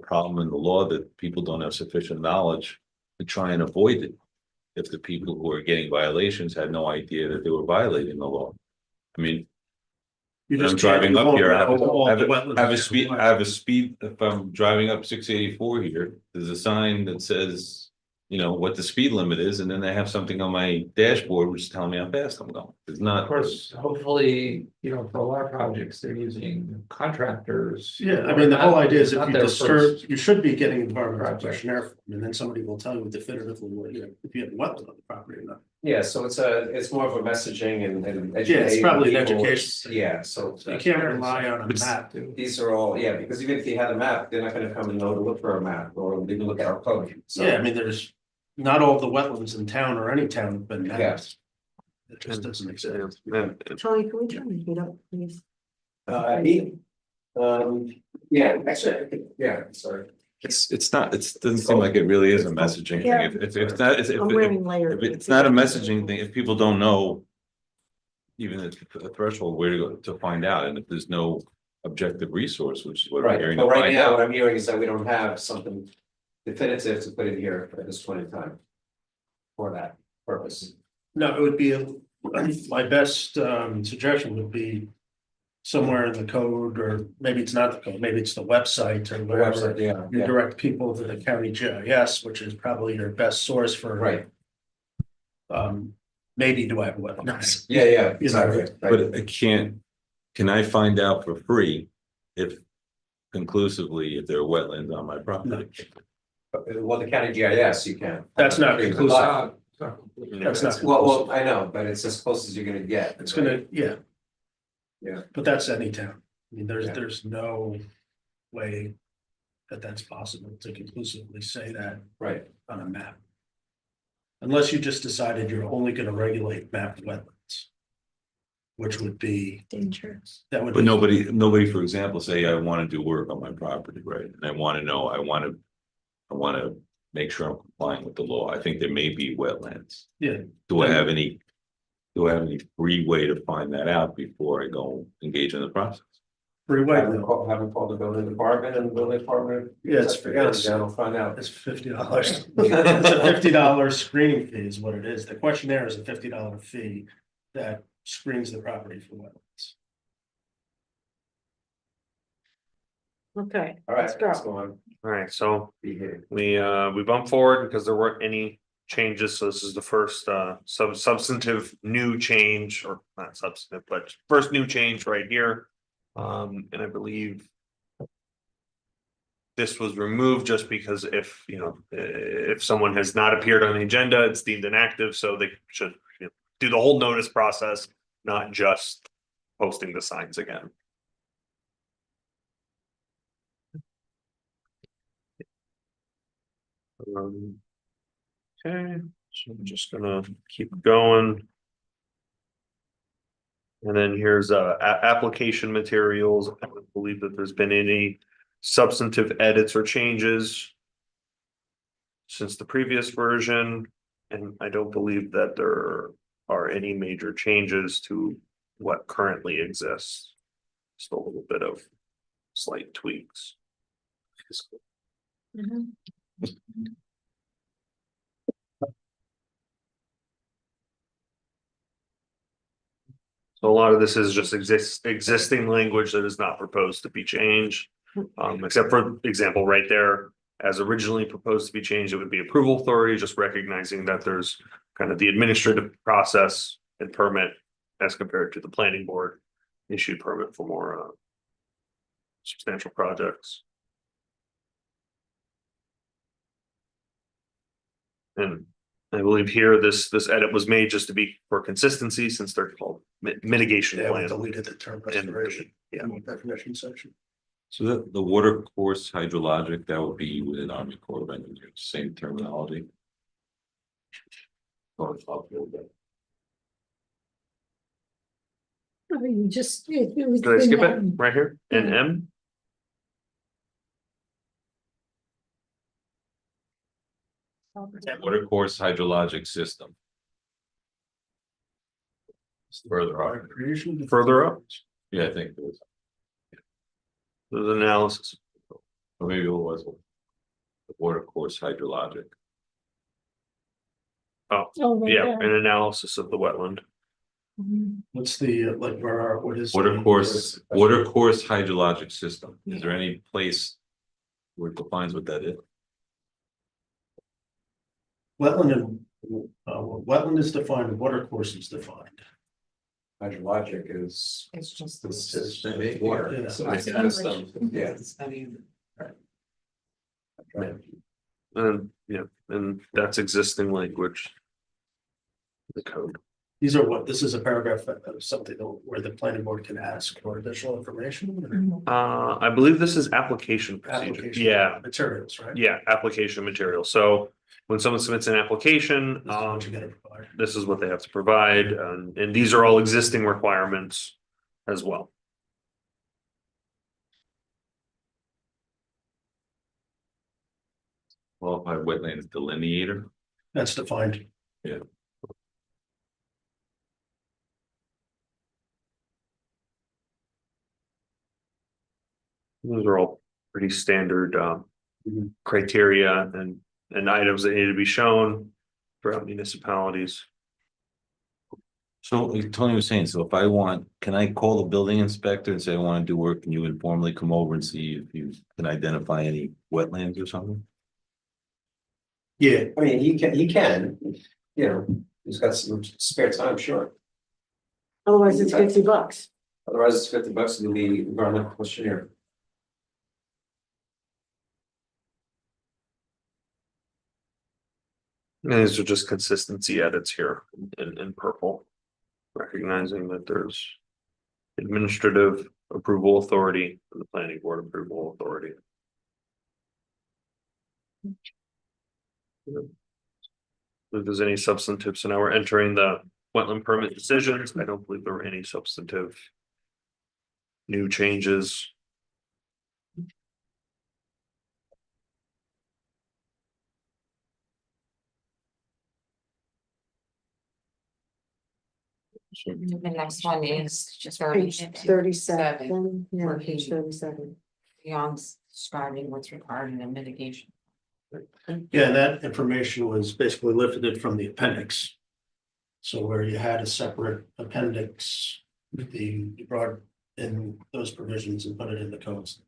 problem in the law, that people don't have sufficient knowledge to try and avoid it. If the people who are getting violations had no idea that they were violating the law. I mean, You I'm just driving up here, I have a a speed, if I'm driving up 684 here, there's a sign that says, what the speed limit is, and then they have something on my dashboard which is telling me how fast I'm going. It's not. Of course, hopefully, for a lot of projects, they're using contractors. Yeah, I mean, the whole idea is if Not you their disturb, first you should be getting environmental project. questionnaire, and then somebody will tell you definitively if you have wetland on the property or not. Yeah, so it's more of a messaging and Yeah, it's probably an people. education. Yeah, so. You can't rely on a map. These are all, yeah, because even if you had a map, they're not gonna come and know to look for a map, or they can look at our code. So, Yeah, I mean, there's not all the wetlands in town or any town have been mapped. Yes. It just doesn't make sense. Charlie, can we turn the heat up, please? Yeah, actually, yeah, sorry. It's not, it doesn't seem like it really is a messaging Yeah. thing. If it's not, I'm wearing layers. if it's not a messaging thing, if people don't know. Even at a threshold, where to go to find out, and if there's no objective resource, which is what I'm Right, hearing. but to right find now, out. what I'm hearing is that we don't have something definitive to put in here at this point in time. For that purpose. No, it would be, my best suggestion would be somewhere in the code, or maybe it's not the code, maybe it's the website or whatever. Yeah, You direct people to the county GIS, which is probably your best source for. right, Maybe do I have wetlands? yeah, You know, exactly. But can I find out for free if conclusively if there are wetlands on my property? Well, the county GIS, you can. That's not conclusive. That's not. Well, I know, but it's as close as you're gonna get. It's gonna, yeah. Yeah. But that's any town. I mean, Yeah. there's no way that's possible to conclusively say that Right, on a map. Unless you just decided you're only gonna regulate mapped wetlands. Which would be, dangerous. that would. But be- nobody, for example, say I want to do work on my property, right? And I want to know, I want to make sure I'm complying with the law. I think there may be wetlands. Yeah. Do I have any free way to find that out before I go engage in the process? Free way, Haven't called the building department and the building department. Yeah, it's I'll find out. It's $50. It's a $50 screening fee is what it is. The questionnaire is a $50 fee that screens the property for wetlands. Okay, All right, let's go. let's go on. All right, so Be here. we bumped forward because there weren't any changes, so this is the first substantive new change, or not substantive, but first new change right here. And I believe this was removed just because if, you know, if someone has not appeared on the agenda, it's deemed inactive, so they should, you know, do the whole notice process, not just posting the signs again. Okay, so I'm just gonna keep going. And then here's application materials. I don't believe that there's been any substantive edits or changes since the previous version, and I don't believe that there are any major changes to what currently exists. Just a little bit of slight tweaks. So a lot of this is just existing language that is not proposed to be changed. Except for example, right there, as originally proposed to be changed, it would be approval authority, just recognizing that there's kind of the administrative process and permit as compared to the planning board issued permit for more substantial projects. And I believe here, this edit was made just to be for consistency, since they're called mitigation Yeah, we plan. deleted the term restoration. Yeah. in the definition section. So the water course hydrologic, that would be within Army Corps of Engineers, same terminology. Or it's up a little bit. I mean, just, it was. Did I in skip that- it right here? In M? Water course hydrologic system. It's further up. Creation. Further up, Yeah, I think it was, there's analysis. or maybe it was the water course hydrologic. Oh, right Yeah, there. an analysis of the wetland. Mhm. What's the, like, what is? Water the- course hydrologic system. Is there any place where it defines what that is? Wetland is defined, water course is defined. Hydrologic is. It's just. Water. Yeah. So it's system, yeah. And, yeah, and that's existing language. The code. These are what, this is a paragraph of something where the planning board can ask for additional information. I believe this is application procedure. Application. Yeah, Materials, right? yeah, application material. So when someone submits an application, This is what you gotta provide. this is what they have to provide, and these are all existing requirements as well. Qualified wetlands delineator. That's defined. Those are all pretty standard criteria and items that need to be shown throughout municipalities. So like Tony was saying, so if I want, can I call the building inspector and say I want to do work, and you informally come over and see if you can identify any wetlands or something? Yeah, I mean, he can, you know, he's got some spare time, sure. Otherwise, it's $50. Otherwise, it's $50 to do the environmental questionnaire. And these are just consistency edits here in purple. Recognizing that there's administrative approval authority and the planning board approval authority. If there's any substantive, so now we're entering the wetland permit decisions. I don't believe there were any substantive new changes. The next one is just Page 37, yeah, Or page page- 37. beyond describing what's required in a mitigation. Yeah, that information was basically lifted from the appendix. So where you had a separate appendix, you brought in those provisions and put it in the codes.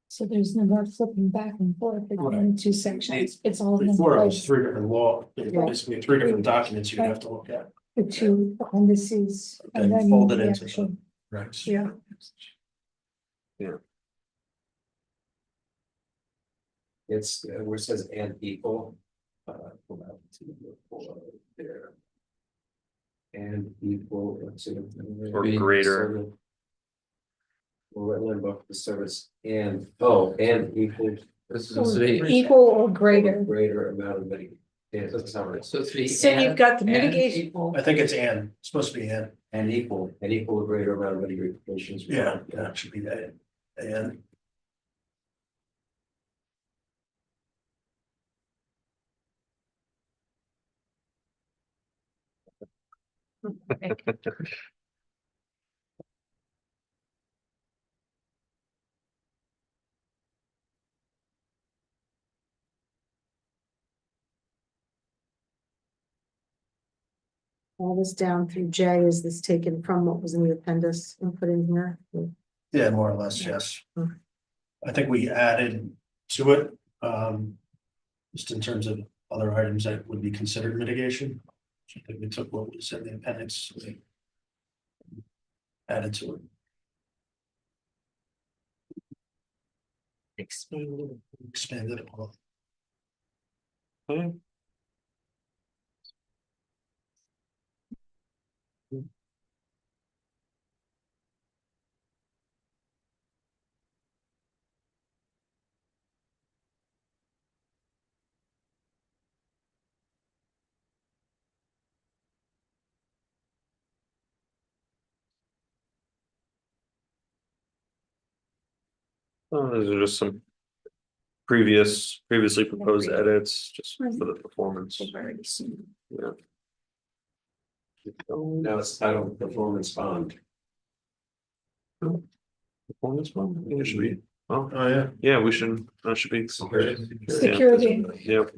So there's no more flipping back and forth between the two sections. It's all in Before it was place. 3 different law, basically 3 different documents you'd have to look at. The two appendices. And then fold it the into actual- Right. Yeah. It's where it says and equal. Pull out to there. And equal. Let's see. Or greater. Or wetland buffer service and equal. This is the. Equal or greater. Greater amount of mitigation. Yeah, it doesn't sound right. So it's the. So you've got the and mitigation. equal. I think it's and, it's supposed to be and. And equal or greater amount of mitigations. Yeah, it should be that. And All this down through J, is this taken from what was in the appendix and put in here? yeah, more or less, yes. Okay. I think we added to it, just in terms of other items that would be considered mitigation. I think we took what was in the appendix, we added to it. Expanded upon. Those are just some previously proposed edits, just for the performance. Yeah. Now it's titled performance bond. Performance one, it should be, well, Oh, yeah. yeah, we should, that should be. Security. Yeah, Is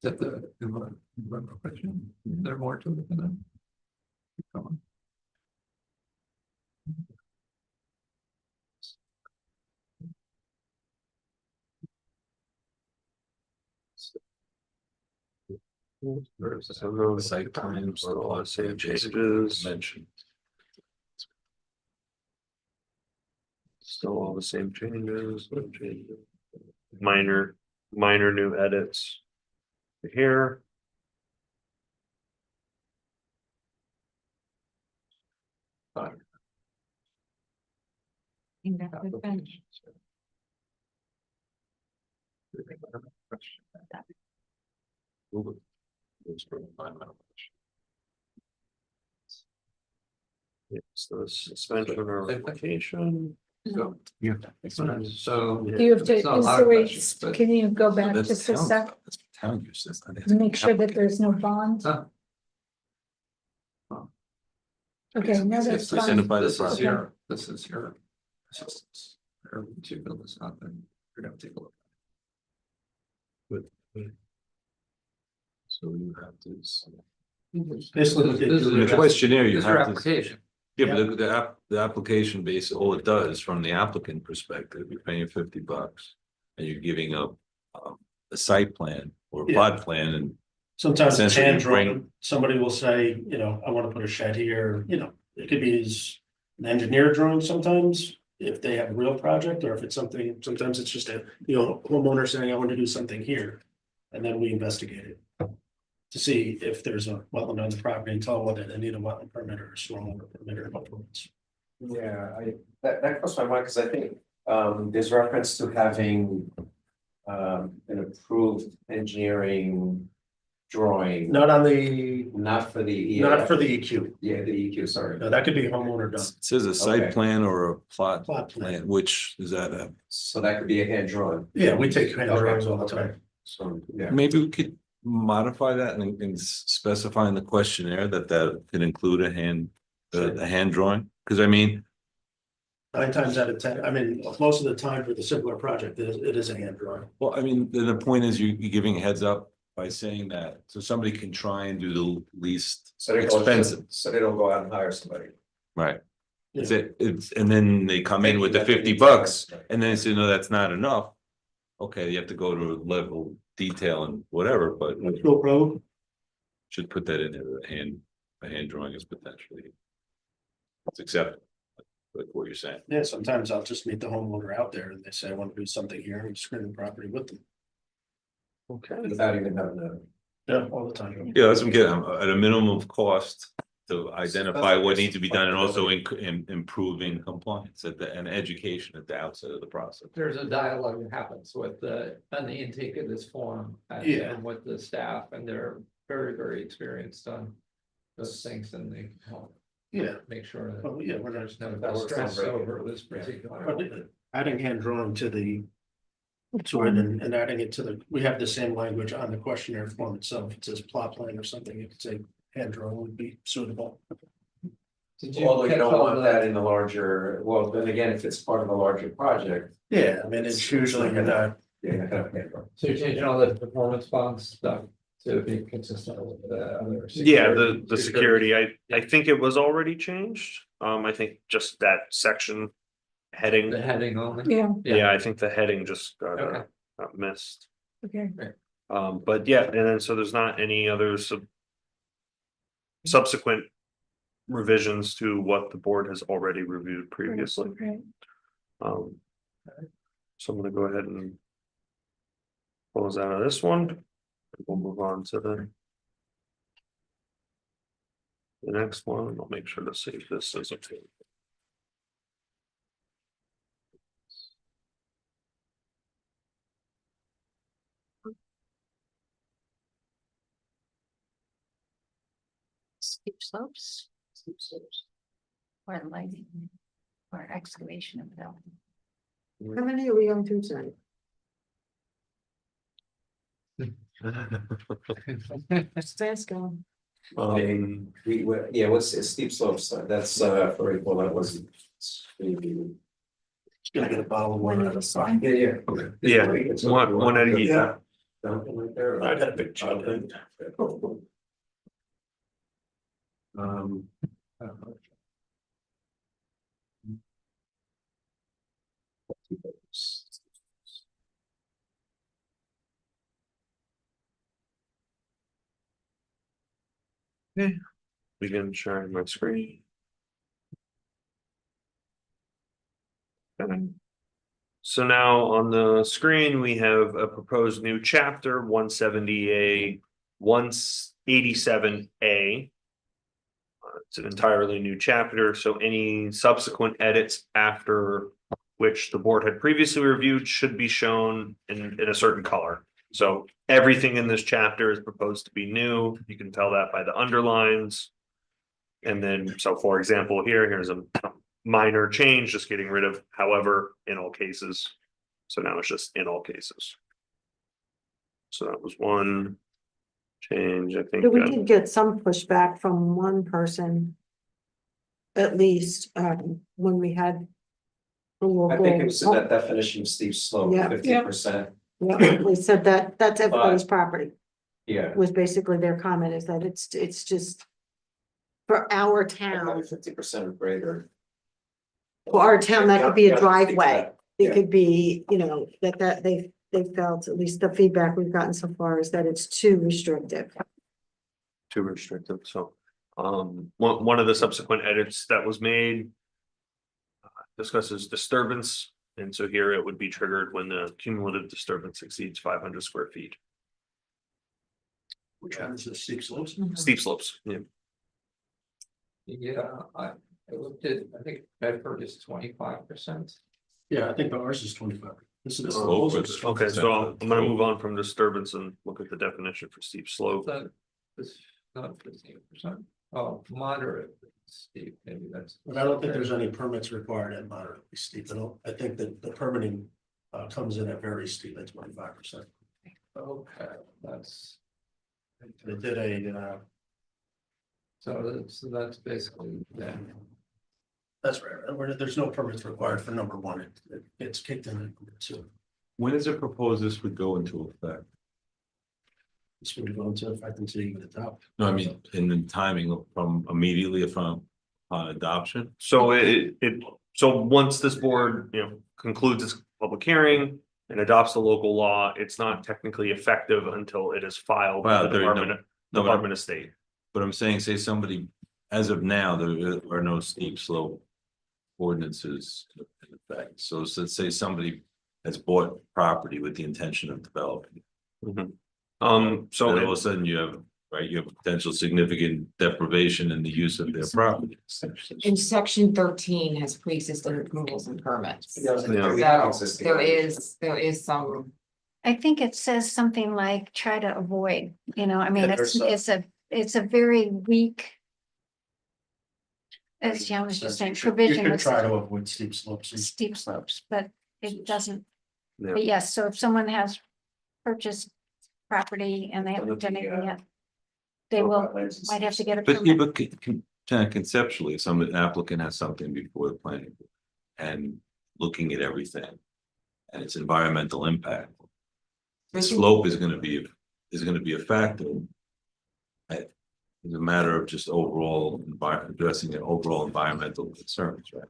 that the environmental question? Is there more to it than that? Keep going. so no Site plans, still all the same just changes, mentioned. still all the same changes, no changes. Minor new edits. Here. Yes, the suspension or revocation. So, Yeah. so. You have to, it's not a is lot there of a- questions, but- can you go back That's just a town- sec? that's town use, that's not- To make sure that there's no bond? Huh. Okay, no, that's It's fine. identified This as is your, this is your assistance. Or to build this out, then you're gonna take a look. So you have to. Basically, what they This is do The is- questionnaire, you This is your have to. application. Yeah, but the application base, all it does from the applicant perspective, you're paying $50. And you're giving up a site plan or a Yeah. plot plan and Sometimes it's Essentially, hand you bring- drawn, somebody will say, I want to put a shed here, it could be an engineer drawing sometimes. If they have a real project, or if it's something, sometimes it's just a, homeowner saying, I want to do something here. And then we investigate it. To see if there's a wetland on the property and tell them whether they need a wetland permit or a stormwater permit or both. Yeah, that crossed my mind, because I think there's reference to having an approved engineering drawing, Not on the, not for the. not for the EQ, Yeah, the EQ, sorry. no, that could be homeowner done. it says a site Okay. plan or a plot Plot plan. plan, which is that So that could be a hand drawn. Yeah, we take hand drawings all the time. So, yeah. maybe we could modify that and specify in the questionnaire that could include a hand drawing? Because I mean, 9 times out of 10, I mean, most of the time for the simpler project, it is a hand drawing. well, I mean, the point is you're giving a heads up by saying that, so somebody can try and do the least So they don't, expensive, so they don't go out and hire somebody. right? Yeah. And then they come in with the Thinking that they $50 need to- and then they say, no, that's not enough. Okay, you have to go to a level detail and whatever, but No problem. should put that in there, a hand drawing is potentially. It's acceptable, like what you're saying. Yeah, sometimes I'll just meet the homeowner out there and they say, I want to do something here and screen the property with them. Okay. Without even having a. Yeah, all the time. Yeah, that's what I'm getting, at a minimum of cost to identify what needs to be done and also improving compliance and education at the outset of the process. There's a dialogue that happens with on the intake of this form. Yeah. And with the staff, and they're very, very experienced on those things, and they help Yeah, make sure that oh, yeah, we're not. there's no stress over this particular. But adding hand drawing to the. To it and adding it to we have the same language on the questionnaire form itself. It says plot plan or something, you could say hand drawing would be suitable. Did Although you catch don't all want the- that in the larger, well, then again, if it's part of a larger project. Yeah, I mean, it's usually you're not. Yeah, you're not gonna pay for it. So you're changing all the performance bonds stuff to be consistent with the other. Yeah, the security, I think it was already changed. I think just that section heading. The heading only. Yeah, Yeah, I think the heading just Okay. got missed. okay. But yeah, and then so there's not any other subsequent revisions to what the board has already reviewed previously. Okay. So I'm gonna go ahead and close out of this one. We'll move on to the next one. I'll make sure to save this as a. Steep slopes. Steep slopes. Or lighting. Or excavation of building. How many are we going through tonight? Just asking. Yeah, what's steep slopes, that's for equal, that was. Gonna get a bottle of water out of the side. Yeah, yeah. Yeah, one at a Yeah. time. Something right there. I got a big chunk. Um. Begin sharing my screen. Okay. So now on the screen, we have a proposed new chapter 170A, 187A. It's an entirely new chapter, so any subsequent edits after which the board had previously reviewed should be shown in a certain color. So everything in this chapter is proposed to be new. You can tell that by the underlines. And then, so for example, here's a minor change, just getting rid of however in all cases. So now it's just in all cases. So that was one change, I think. But we did get some pushback from one person. At least, when we had. The I think it was local, that definition of steep slope, Yeah. 50%, yeah, they said that that's everybody's property, yeah. was basically their comment, is that it's just. For our town, 50% or greater. for our town, that could be Yeah, a driveway, yeah. it could be, that they felt, at least the feedback we've gotten so far is that it's too restrictive. Too restrictive, so, one of the subsequent edits that was made. Discusses disturbance, and so here it would be triggered when the cumulative disturbance exceeds 500 square feet. Which one is the steep slopes? Steep slopes, yeah. Yeah, I looked at, I think Bedford is 25%. Yeah, I think ours is 25. This is. Okay, so I'm gonna move on from disturbance and look at the definition for steep slope. That is not 15%. Oh, moderate steep, maybe that's. But I don't think there's any permits required at moderately steep. I think that the permitting comes in at very steep at 25%. Okay, that's. They did a, So that's basically, yeah. that's right, there's no permits required for number one, it gets kicked in at number two. When is it proposed this would go into effect? This would go into effect until you get adopted. No, I mean, in the timing from immediately from upon adoption. So so once this board, concludes its public hearing and adopts the local law, it's not technically effective until it is filed with Wow, the there are no- Department of State. But I'm saying, say somebody, as of now, there are no steep slope ordinances in effect. So let's say somebody has bought property with the intention of developing. So So all of a sudden you have, right, you have potential significant deprivation in the use of their property. In section 13 has pre-existing approvals and permits. Yeah. So there is some, I think it says something like try to avoid, I mean, Yeah, it's a very weak. As Jan was just saying, provision You with could try to avoid steep slopes. steep slopes, but it doesn't. Yeah. But yes, so if someone has purchased property and they haven't done anything yet. They might have to get a But yeah, permit. but kind of conceptually, if some applicant has something before the planning board and looking at everything and its environmental impact. The slope is gonna be a factor. It's a matter of just overall addressing the overall environmental concerns, right?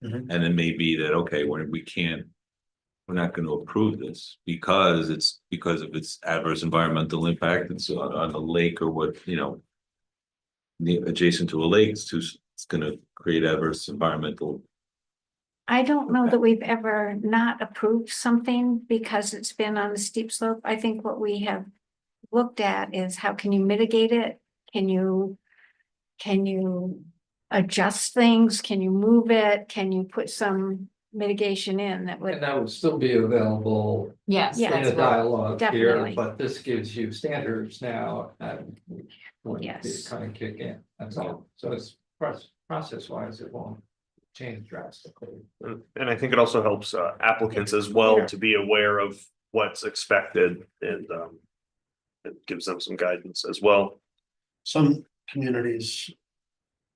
Mhm. And it may be that, okay, when we're not gonna approve this because of its adverse environmental impact, it's on the lake or what, adjacent to a lake, it's gonna create adverse environmental. I don't know that we've ever not approved something because it's been on the steep slope. I think what we have looked at is how can you mitigate it? Can you adjust things? Can you move it? Can you put some mitigation in that And would? that would still be available yes, Yeah. in that's a right. dialogue here, Definitely. but this gives you standards now and which would Yes. kind of kick in, that's all. So it's process wise, it won't change drastically. And I think it also helps applicants as well to be aware of what's expected and it gives them some guidance as well. Some communities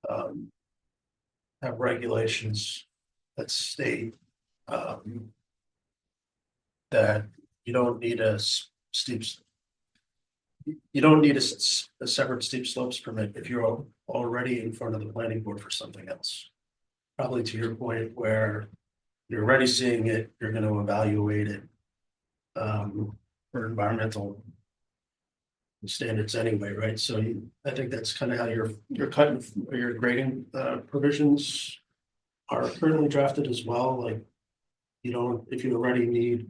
have regulations that state that you don't need a separate steep slopes permit if you're already in front of the planning board for something else. Probably to your point where you're already seeing it, you're going to evaluate it for environmental standards anyway, right? So I think that's kind of how your cutting or your grading provisions are currently drafted as well. Like, if you already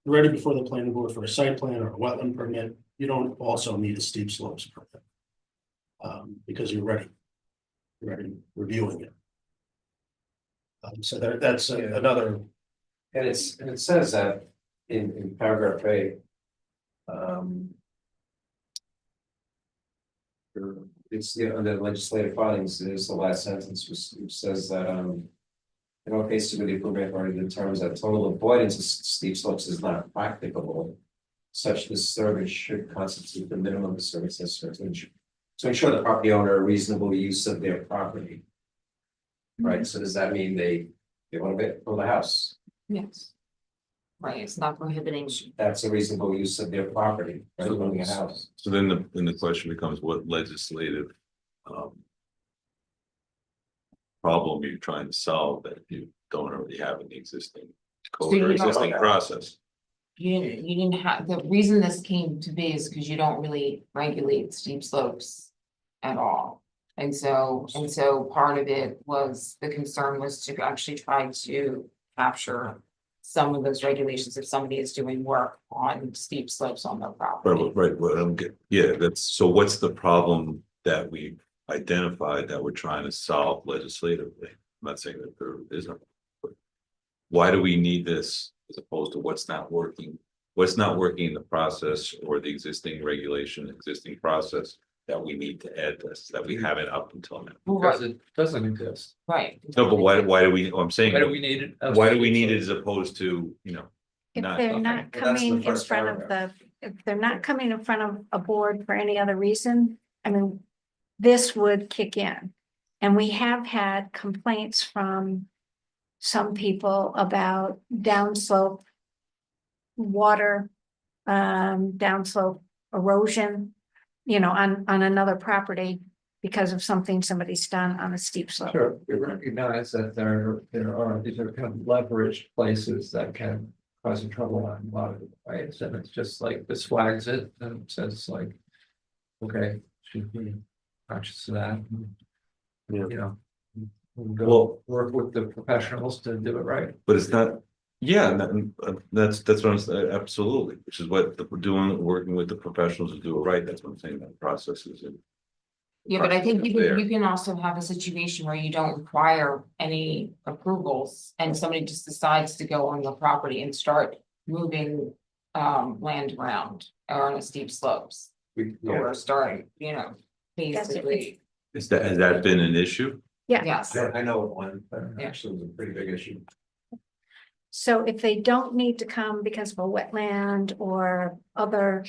before the planning board for a site plan or a wetland permit, you don't also need a steep slopes permit. Because you're ready reviewing it. So that's another. And it says that in paragraph A. It's under legislative filings, there's the last sentence which says that in all cases where the appropriate authority determines that total avoidance of steep slopes is not practicable. Such disturbance should constitute the minimum disturbance necessary to ensure the property owner a reasonable use of their property. Right, so does that mean they want to build a house? Yes. Right, it's not prohibiting. That's a reasonable use of their property, right, building a house. So then the question becomes what legislative problem you're trying to solve that you don't already have in the existing code So or you don't- existing process. You didn't have, the reason this came to be is because you don't really regulate steep slopes at all. And so part of it was, the concern was to actually try to capture some of those regulations if somebody is doing work on steep slopes on their property. Right, what I'm getting, yeah, so what's the problem that we've identified that we're trying to solve legislatively? I'm not saying that there isn't. But why do we need this as opposed to what's not working in the process or the existing regulation, existing process that we need to add this, that we haven't up until now? Because it doesn't exist. Right. No, but why do we, I'm saying, Why do we need it? why do we need it as opposed to, If not? they're not Well, that's the coming in first front of paragraph. if they're not coming in front of a board for any other reason, I mean, this would kick in. And we have had complaints from some people about downslope water, downslope erosion, you know, on another property because of something somebody's done on a steep slope. Sure, we recognize that these are kind of leveraged places that can cause you trouble on a lot of ways, and it's just like this flags it and says like, okay, should be conscious of that. And, Yeah. you know, we'll go Well- work with the professionals to do it right. But it's not, yeah, that's what I'm saying, absolutely, which is what we're doing, working with the professionals to do it right, that's what I'm saying, that process is. Yeah, but I think you There. can, you can also have a situation where you don't require any approvals and somebody just decides to go on the property and start moving. Land around or on a steep slopes or start, you know, basically, Has that been an issue? yes. I know of one, that Yeah. actually was a pretty big issue. So if they don't need to come because of a wetland or other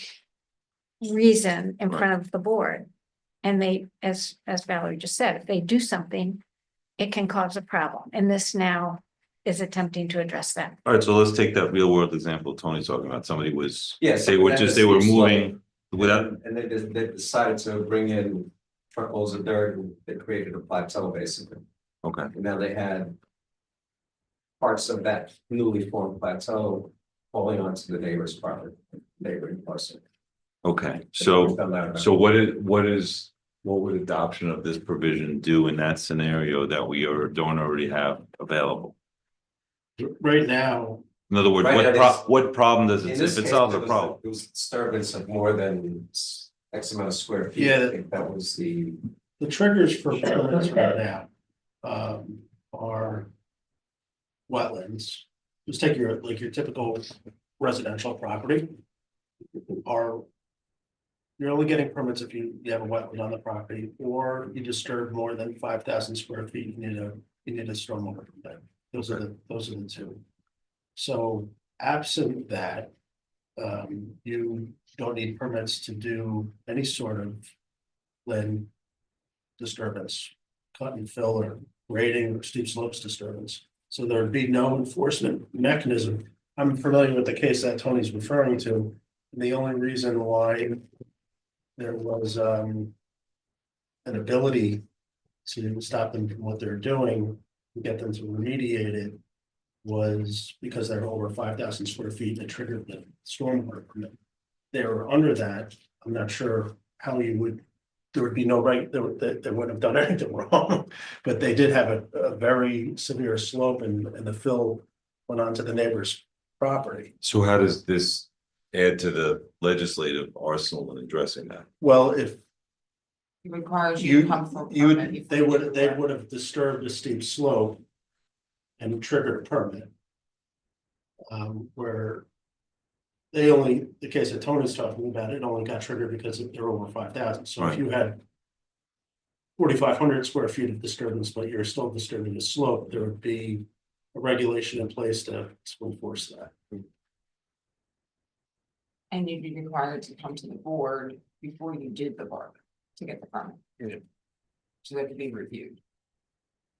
reason in front of the board, and they, as Valerie just said, if they do something, it can cause a problem. And this now is attempting to address that. All right, so let's take that real world example Tony's talking about, somebody was. Yes. They were moving without, And they decided to bring in truckloads of dirt and they created a plateau basically. okay, And now they had parts of that newly formed plateau falling onto the neighbor's property, neighboring parcel. okay, so what would adoption of this provision do in that scenario that we don't already have available? Right now, In other words, Right, what problem does In it, this if it case, solves a it was- problem? It was disturbance of more than X amount of square feet. Yeah. I think that was the. the triggers for permits right now, are wetlands. Just take your typical residential property. You're only getting permits if you have a wetland on the property, or you disturb more than 5,000 square feet, you need a stormwater permit. Those are the two. So absent that, you don't need permits to do any sort of land disturbance, cut and fill or grading or steep slopes disturbance. So there would be no enforcement mechanism. I'm familiar with the case that Tony's referring to. The only reason why there was an ability to stop them from what they're doing, and get them to remediate it, was because they're over 5,000 square feet that triggered the stormwater permit. They were under that. I'm not sure how you would, there would be no right, they wouldn't have done anything wrong. But they did have a very severe slope and the fill went onto the neighbor's property. So how does this add to the legislative arsenal in addressing that? Well, if It requires you to you, come for. you permit would, before they you do would have disturbed a steep slope and triggered a permit. Where the case that Tony's talking about, it only got triggered because they're over 5,000. So if Right. you had 4,500 square feet of disturbance, but you're still disturbing the slope, there would be a regulation in place to enforce that. And you'd be required to come to the board before you did the work to get the permit. Yeah. So that could be reviewed.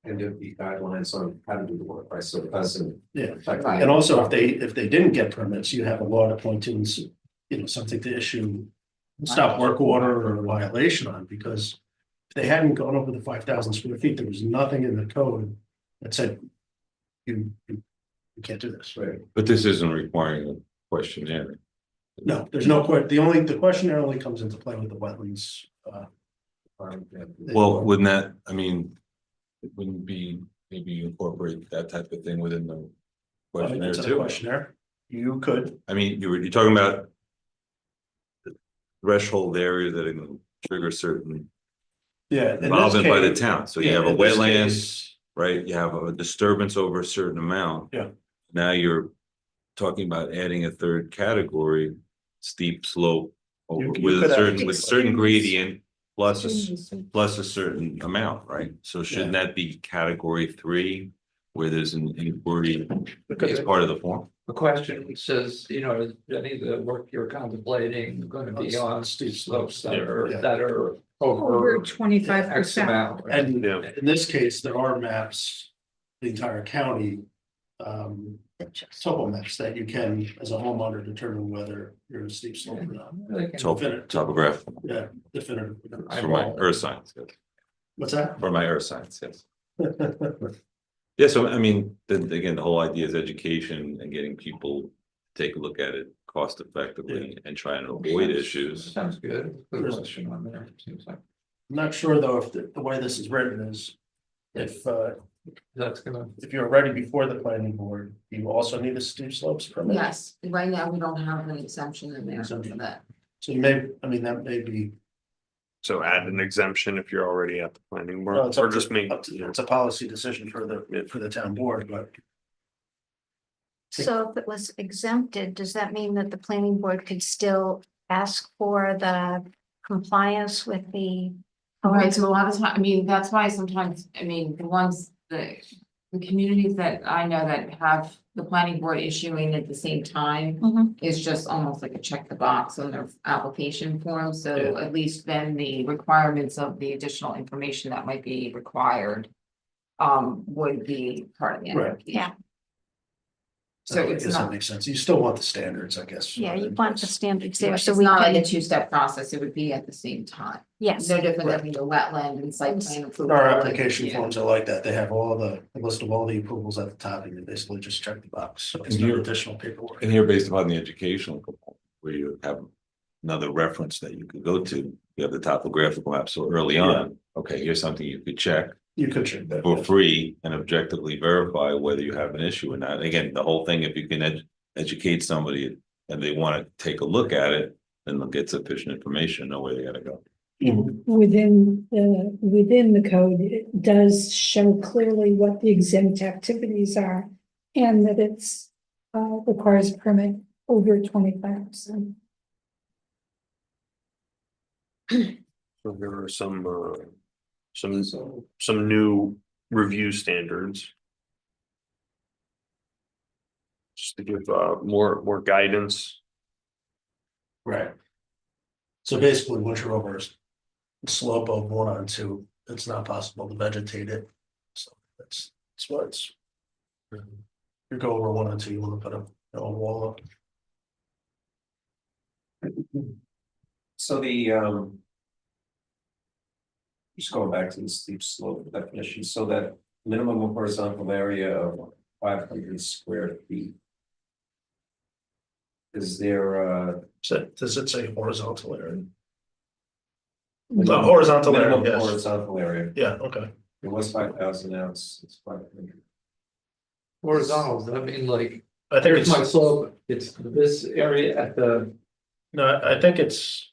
And there'd be guidelines on how to do the work, right? So it doesn't. Yeah. affect- And also, if they didn't get permits, you have a law to point to, and something to issue stop work order or a violation on, because if they hadn't gone over the 5,000 square feet, there was nothing in the code that said you can't do this. Right. But this isn't requiring a questionnaire. No, there's no the questionnaire only comes into play with the wetlands. Well, wouldn't that, I mean, it wouldn't be, maybe you incorporate that type of thing within the questionnaire It's a too? questionnaire. You could, I mean, you're talking about the threshold area that can trigger certain yeah. in this involvement by the case- town, so you yeah, have a in this wetland, case, right? You have a disturbance over a certain amount. Yeah. Now you're talking about adding a third category, steep slope over You with could a have- certain gradient plus plus a certain amount, right? So shouldn't that be category 3, where there's an inquiry as part of the form? a question which says, you know, is any of the work you're contemplating gonna be on steep slopes that are Over over 25%. X amount? right? And Yeah. in this case, there are maps, the entire county. Topo maps that you can, as a homeowner, determine whether you're in a steep slope or not. They can- Topographical, Yeah, definitive. for my earth science, yes. What's that? For my earth science, yes. Yeah, so I mean, then again, the whole idea is education and getting people to take a look at it cost effectively and try and avoid issues. Sounds good. Good question on there, seems like. I'm not sure though, if the way this is written is, if That's gonna, if you're ready before the planning board, you also need a steep slopes permit. Yes, right now, we don't have an exemption in there for that. So you may, I mean, that may be, So add an exemption if you're already at the planning board, well, it's or up just me. to, it's a policy decision for the town board, but. So if it was exempted, does that mean that the planning board could still ask for the compliance with the? Right, so a lot of time, I mean, that's why sometimes, I mean, the communities that I know that have the planning board issuing at the same time. Mhm. Is just almost like a check the box on their application form, so Yeah. at least then the requirements of the additional information that might be required. Would be part of the Right. application. Yeah. So I it's guess that not, makes sense. You still want the standards, I guess. Yeah, you want the standards there, it's so we not like a can, two-step process, it would be at the same time. yes, No different Right. than the wetland and site plan approval. Our application Yeah. forms are like that. They have all the, a list of all the approvals at the top, and you basically just check the box. So it's no You're- additional paperwork. And here, based upon the educational component, where you have another reference that you could go to, you have the topographical map, so early on, okay, here's something you could check You could check that. for free and objectively verify whether you have an issue or not. Again, the whole thing, if you can educate somebody and they want to take a look at it, then they'll get sufficient information, know where they gotta go. And within the code, it does show clearly what the exempt activities are. And that it's requires permit over 25%. So there are some new review standards. Just to give more guidance. Right. So basically, once you're over a slope of 1 on 2, it's not possible to vegetate it. So that's what it's. You go over 1 on 2, you want to put a wall up. So just going back to the steep slope definition, so that minimum horizontal area of 500 square feet. Is there Does it say horizontal area? minimum- Horizontal minimum area, yes. horizontal area? Yeah, okay. It was 5,000, now it's 500. horizontal, I mean, like, I think here's my it's, slope, it's this area at the, no, I think it's,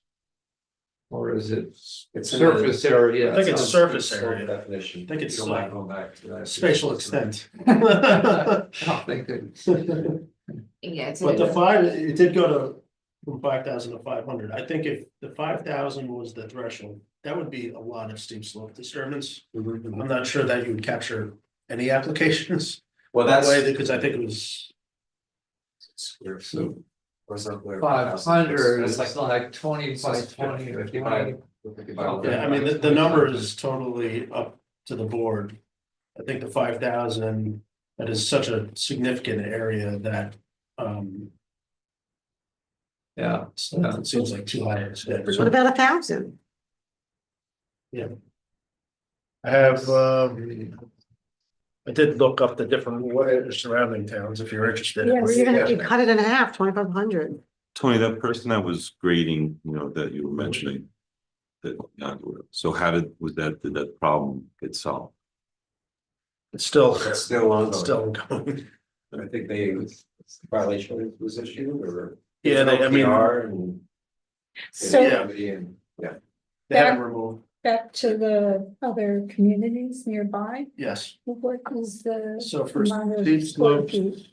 or is it It's in surface area? I think it's on surface slope area. definition. I think it's, You don't mind going back to that. spatial extent. I don't think that. Yeah, it's. But the 5, it did go to from 5,000 to 500. I think if the 5,000 was the threshold, that would be a lot of steep slope disturbance. Mhm. I'm not sure that you would capture any applications Well, that that's. way, because I think it was, Square feet. Horizontal area, 500 It's is like 20 by 20 or 20. yeah, I mean, the number is totally up to the board. I think the 5,000, that is such a significant area that, Yeah, it seems like too high. What about 1,000? I have, I did look up the different surrounding towns, if you're interested. Yeah, or even if you cut it in half, 2,500. Tony, that person that was grading, you know, that you were mentioning. That, so did that problem get solved? It's still, It's still on. still going. I think violation was issued or. Yeah, I mean, PR and. So Yeah. And, yeah. they had it removed, back to the other communities nearby, yes. what is the So for amount of steep square slopes, feet?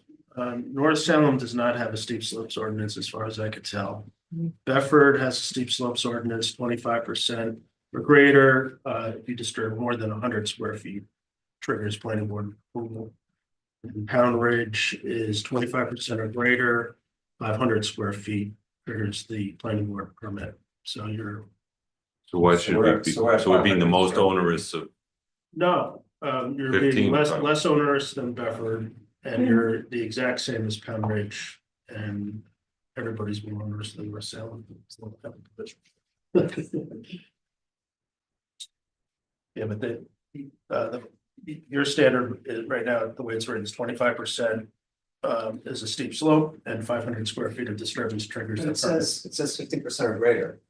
North Salem does not have a steep slopes ordinance as far as I could tell. Bedford has a steep slopes ordinance, 25% or greater, if you disturb more than 100 square feet. Triggers planning board approval. And Pound Ridge is 25% or greater, 500 square feet, triggers the planning board permit. So you're, So why So should we're we at- be, so we're at so we're being the 500 most square feet. onerous of, no, you're 15 being less, probably. less onerous than Bedford, and you're the exact same as Pound Ridge, and everybody's more onerous than North Salem. Yeah, but your standard is right now, the way it's written is 25%. Is a steep slope and 500 square feet of disturbance triggers. the It permit. says 15% or greater.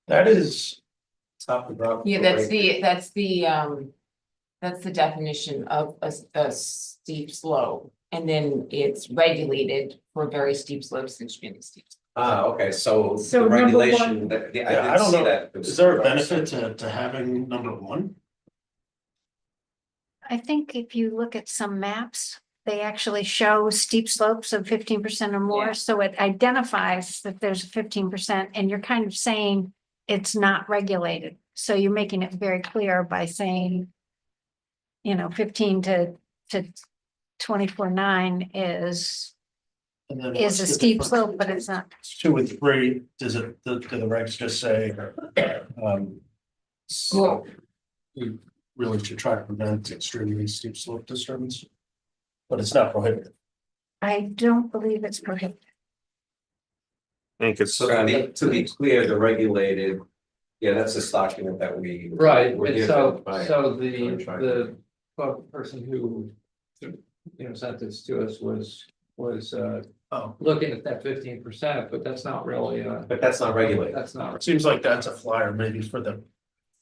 That is, Top to bottom. Yeah, that's the definition of a steep slope. And then it's regulated for very steep slopes and extremely steep. Okay, so So the number regulation, one- that, yeah, Yeah, I I didn't don't see know. that. It was is there a 25%. benefit to having number one? I think if you look at some maps, they actually show steep slopes of 15% or more, Yeah. so it identifies that there's 15%, and you're kind of saying it's not regulated. So you're making it very clear by saying, 15 to 24.9 is And then a what's the steep difference? slope, but it's not. 2 and 3, do the regs just say, Well, we really should try to prevent extremely steep slope disturbance? But it's not prohibited. I don't believe it's prohibited. I think it's. So to be clear, the regulated, yeah, that's this document that we. Right, were and given so, by- so contract. the person who, sent this to us was, Oh, looking at that 15%, but that's not really, But that's not regulated. that's not. it seems like that's a flyer maybe for the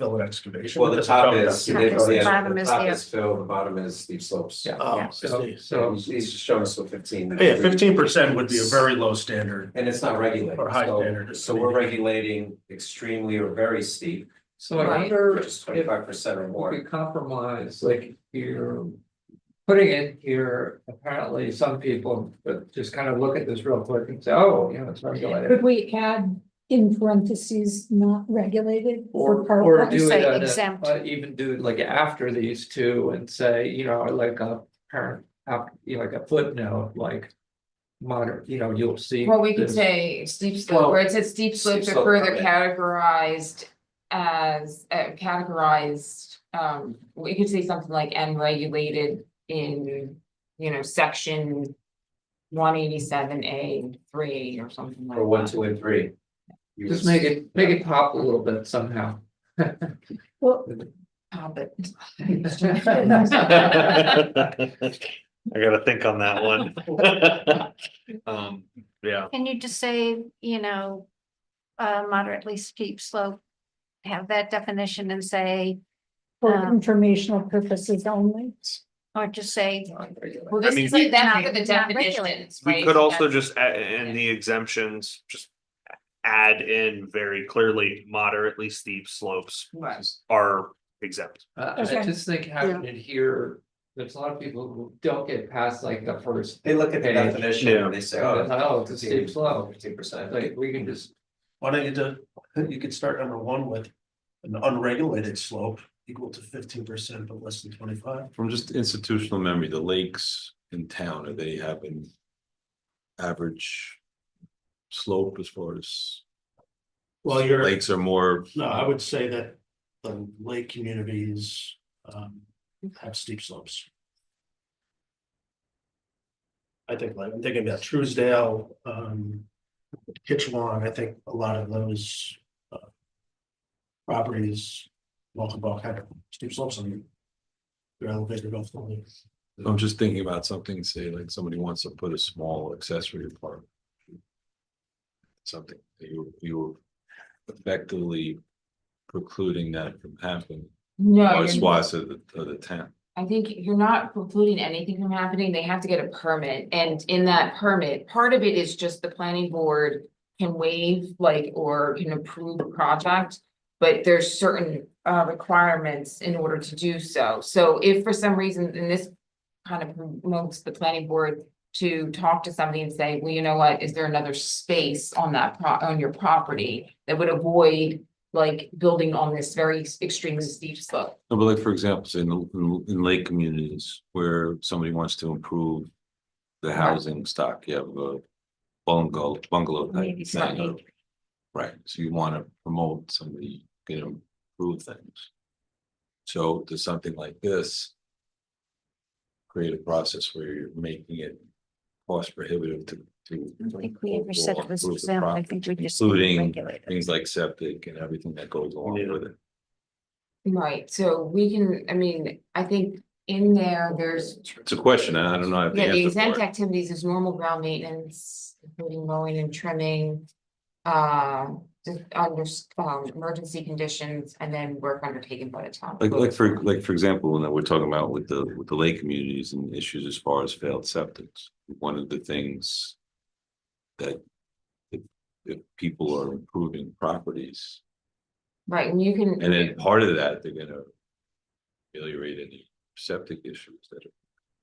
fill and excavation. Well, the Does it top cover is, that? Top is the bottom the is top the- is fill, the bottom is steep slopes. Yeah. Oh, I So, see. so, He's just showing us what 15. Yeah, 15% would be a very low standard. And it's not regulated. Or high So- standard. So we're regulating extremely or very steep, so I Right. wonder which is if 25% or we more. compromise, like you're putting in here, apparently some people, but just kind of look at this real quick and say, oh, it's regulated. Could we add in parentheses, not regulated? for part Or one? do Say it at exempt. even do it like after these two and say, like a parent, like a footnote, like. Moderate, you'll see. well, we could this. say steep slope, Well, where it says steep slopes steep are slope further permit. categorized as, we could say something like and regulated in, section 187A3 or something like For 1, that. 2, and 3. Just make it pop a little bit somehow. Well, Pop it. I gotta think on that one. Yeah. Can you just say, moderately steep slope? Have that definition and say, for Um, informational purposes only. or just say, Well, this mean, is like we- that not- for the not regulated. definitions, We right? could also That's- just add in the exemptions, just add in very clearly moderately steep slopes Right. are exempt. I Okay. just think having it here, there's a lot of people who don't get past like the first. They look at the Page. definition Yeah. and they say, Oh, oh. it's a steep slope. 15%. Like, we can just, Why don't you could start number 1 with an unregulated slope equal to 15%, but less than 25. from just institutional memory, the lakes in town, are they having average slope as far as Well, lakes are more, no, I would say that the lake communities have steep slopes. I think like, I'm thinking about Truesdale, Kitchewan, I think a lot of those properties, Walkenbach had steep slopes on them. They're elevated off the lake. I'm just thinking about something, say like somebody wants to put a small accessory apartment. Something that you effectively precluding that from happening. No, Or you're- swaths of the town. I think you're not precluding anything from happening. They have to get a permit. And in that permit, part of it is just the planning board can waive or can approve a project. But there's certain requirements in order to do so. So if for some reason, and this kind of promotes the planning board to talk to somebody and say, well, you know what, is there another space on that on your property that would avoid like building on this very extremely steep slope. No, but like, for example, say in lake communities where somebody wants to improve the housing stock, you have a bungalow type Maybe it's not thing, or- me. right, so you want to promote somebody can improve things. So does something like this create a process where you're making it cost prohibitive to I don't think we ever said it was improve the exempt. I property, think we just including regulated. things like septic and everything that goes along with it? Right, so we can, I mean, I think in there, there's. It's a question, and I don't know. I have the Yeah, the answer exempt for it. activities is normal ground maintenance, including mowing and trimming. Just under, emergency conditions and then work undertaken by the town. Like for example, when we're talking about with the lake communities and issues as far as failed septics, one of the things that if people are improving properties, Right, and you can. and then part of that, they're gonna ameliorate any septic issues that are.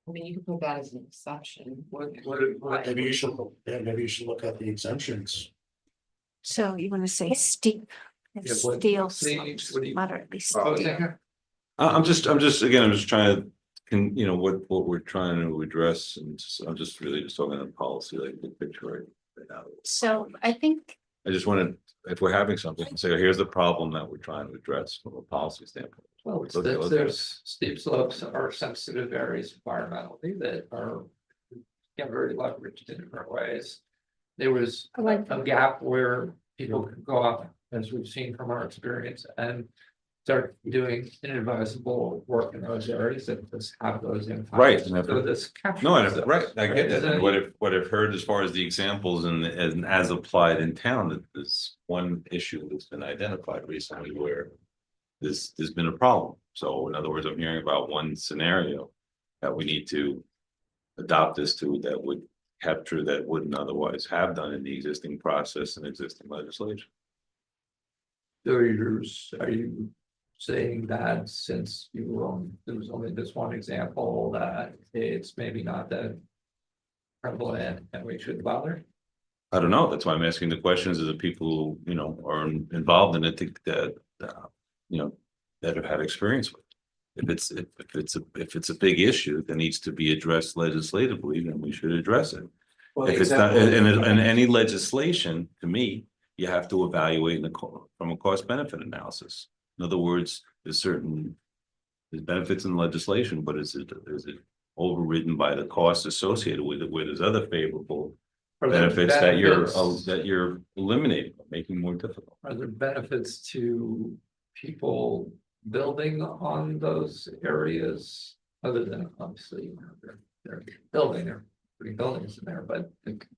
I mean, you can put that as an exception. Maybe you should, maybe you should look at the exemptions. So you want to say steep, Yeah, what- steel see, slopes, what do you- moderately Oh, steep. yeah. I'm just trying to, what we're trying to address, and I'm just really just talking on policy, like the picture right now. So I think I just wanted, if we're having something, say, here's the problem that we're trying to address from a policy standpoint. Well, it's Okay, that okay. there's steep slopes are sensitive areas environmentally that are. Get very leveraged in different ways. There was I like a gap where people could go up, as we've seen from our experience, and. Start doing inadvisable work in those areas that just have those impacts. Right, and So this captures. No, those, right, I get that, Isn't and it? what I've heard as far as the examples and as applied in town, that there's one issue that's been identified recently where. There's been a problem, so in other words, I'm hearing about one scenario that we need to. Adopt this to that would capture that wouldn't otherwise have done in the existing process and existing legislation. So are you saying that since you were on, there was only this one example that it's maybe not that prevalent and we should bother? I don't know, that's why I'm asking the questions of the people who, are involved in it that, that have had experience with. If it's a big issue that needs to be addressed legislatively, then we should address it. Well, If it's not, in any legislation, to me, you have to evaluate from a cost benefit analysis. In other words, there's benefits in legislation, but is it overridden by the costs associated with it, where there's other favorable Are there benefits that benefits- you're eliminating, making more difficult? Are there benefits to people building on those areas? Other than obviously, they're building, they're putting buildings in there, but like.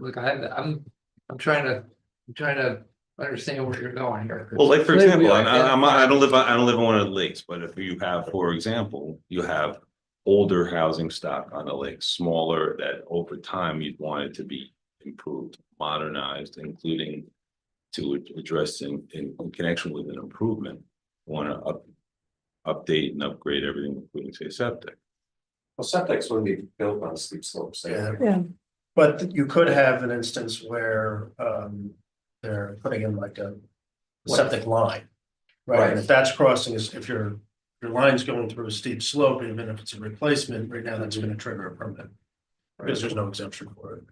Look, I'm trying to understand where you're going here. Well, like for Clearly, example, we I don't live on one of the lakes, but if you have, for example, you have older housing stock on the lake, smaller, that over time you'd want it to be improved, modernized, including to address in connection with an improvement, want to update and upgrade everything, including say septic. Well, septics wouldn't be built on steep slopes. Yeah. Yeah, But you could have an instance where they're putting in like a septic line. Right, and if that's crossing, if your line's going through a steep slope, even if it's a replacement, right now that's gonna trigger a permit. Because there's no exemption for it.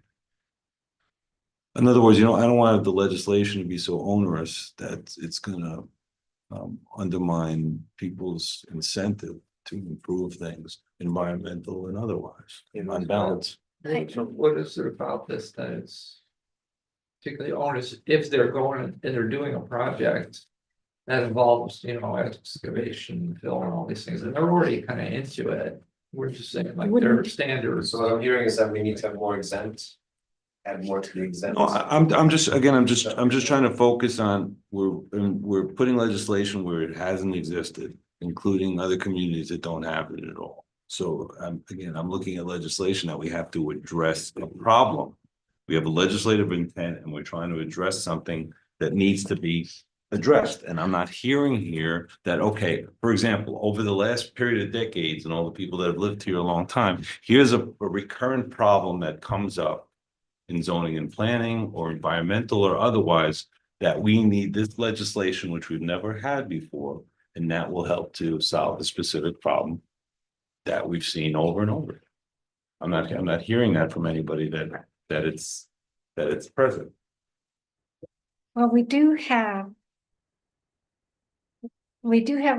In other words, I don't want the legislation to be so onerous that it's gonna undermine people's incentive to improve things, environmental and otherwise, on balance. So what is it about this that it's particularly onerous if they're going and they're doing a project that involves, excavation, fill and all these things, and they're already kind of into it. We're just saying like their standards. So what I'm hearing is that we need to have more exempt. Add more to the exempt. No, I'm just trying to focus on, we're putting legislation where it hasn't existed, including other communities that don't have it at all. So I'm looking at legislation that we have to address a problem. We have a legislative intent and we're trying to address something that needs to be addressed. And I'm not hearing here that, okay, for example, over the last period of decades and all the people that have lived here a long time, here's a recurrent problem that comes up in zoning and planning or environmental or otherwise, that we need this legislation, which we've never had before, and that will help to solve the specific problem that we've seen over and over. I'm not hearing that from anybody that it's present. Well, we do have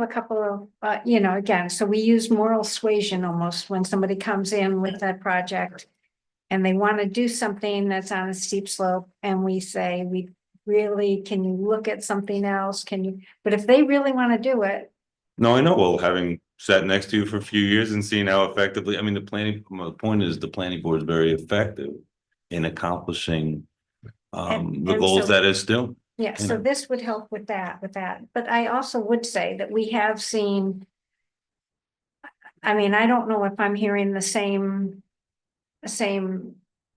a couple of, again, so we use moral suasion almost when somebody comes in with that project. And they want to do something that's on a steep slope and we say, can you look at something else? But if they really want to do it. No, I know. Well, having sat next to you for a few years and seeing how effectively, I mean, the point is the planning board is very effective in accomplishing the goals that it's doing. Yeah, so this would help with that, but I also would say that we have seen. I mean, I don't know if I'm hearing the same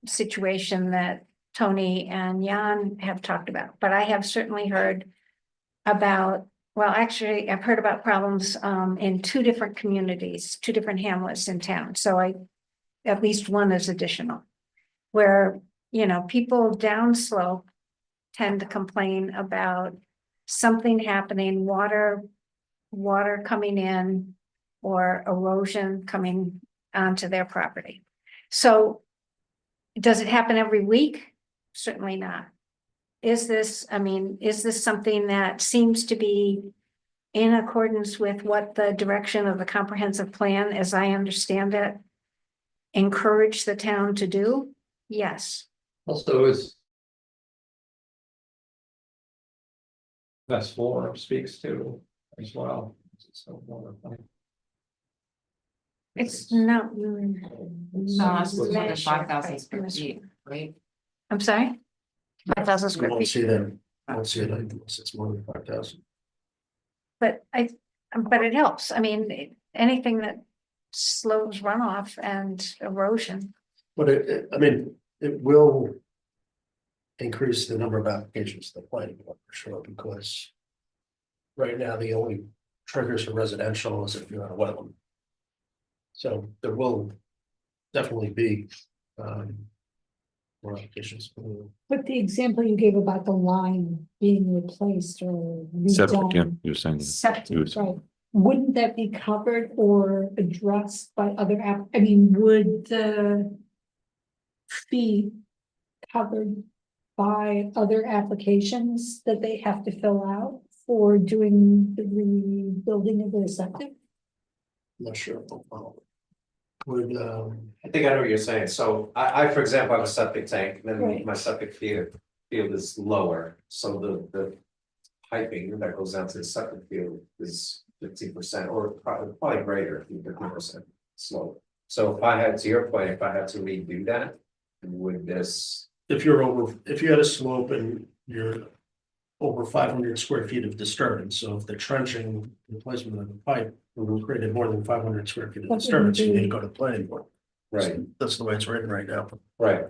situation that Tony and Jan have talked about, but I have certainly heard about, well, actually, I've heard about problems in two different communities, two different hamlets in town, so at least one is additional. Where, people downslope tend to complain about something happening, water coming in or erosion coming onto their property. So does it happen every week? Certainly not. Is this something that seems to be in accordance with what the direction of the comprehensive plan, as I understand it, encourage the town to do? Yes. Also, is best forum speaks to as well. So, It's not. It's more than 5,000 square feet, right? I'm sorry? 5,000 You square won't feet, see them, you won't see it unless it's more than 5,000. but it helps. I mean, anything that slows runoff and erosion. But it will increase the number of applications to the planning board for sure, because right now the only triggers for residential is if you're on a wetland. So there will definitely be more applications. But the example you gave about the line being replaced or Septic, yeah, redone, you're saying. septic, right? Wouldn't that be covered or addressed by other would the be covered by other applications that they have to fill out for doing the rebuilding of their septic? I'm not sure. Would I think I know what you're saying. So I, for example, have a septic tank, and then Right. my septic field is lower. So the piping that goes down to the septic field is 15% or probably greater, 50% slope. So if I had, to your point, if I had to redo that, would this? if you had a slope and you're over 500 square feet of disturbance, so if the trenching replacement of the pipe created more than 500 square feet of That disturbance, you wouldn't need be- to go to the planning board. Right, That's the way it's written right now. right.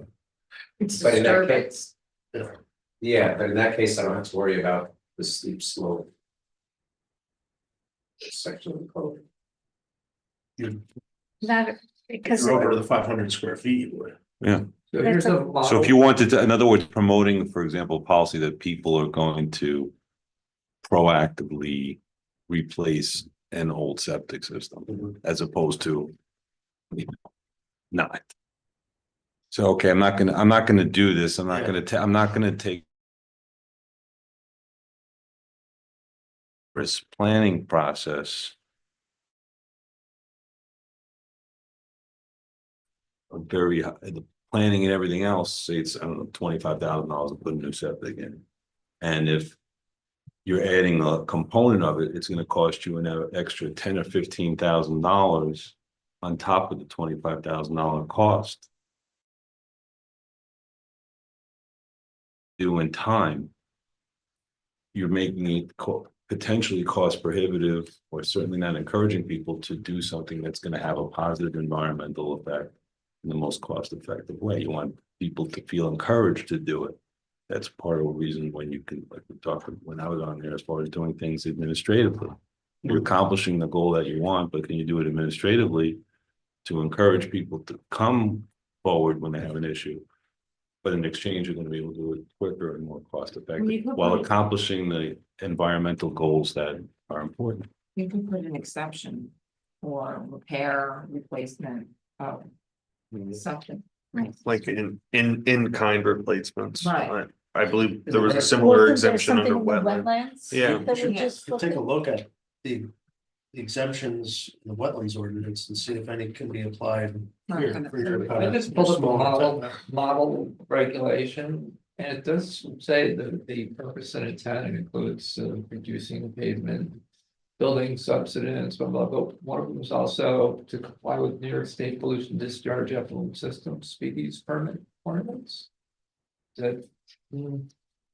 It's But in that disturbance. case, yeah, but in that case, I don't have to worry about the steep slope section of the code. Not If because. you're over the 500 square feet, you would. Yeah. So here's a model. So if you wanted to, in other words, promoting, for example, policy that people are going to proactively replace an old septic system as opposed to not. So, okay, I'm not gonna do this. I'm not gonna take this planning process. Very high, the planning and everything else, say it's, I don't know, $25,000 to put a new septic in. And if you're adding a component of it, it's gonna cost you an extra $10,000 or $15,000 on top of the $25,000 cost. Due in time, you're making it potentially cost prohibitive, or certainly not encouraging people to do something that's gonna have a positive environmental effect in the most cost-effective way. You want people to feel encouraged to do it. That's part of the reason when you can, like we talked when I was on there, as far as doing things administratively. You're accomplishing the goal that you want, but can you do it administratively to encourage people to come forward when they have an issue? But in exchange, you're gonna be able to do it quicker and more cost You effective, could while put- accomplishing the environmental goals that are important. You can put an exception for repair, replacement of something. Like in kind replacements. Right. I believe there was a similar exemption under wetland. Wetlands. Yeah. That we Yeah. just We'll looked take a at? look at the exemptions in the wetlands ordinance and see if any can be applied here. for your kind I of just pulled up a smaller model regulation, and it does say that the purpose and intent includes reducing pavement. Building subsidence, blah, blah, blah, one of them is also to comply with New York State pollution discharge effluent system speedies permit ordinance. Is that?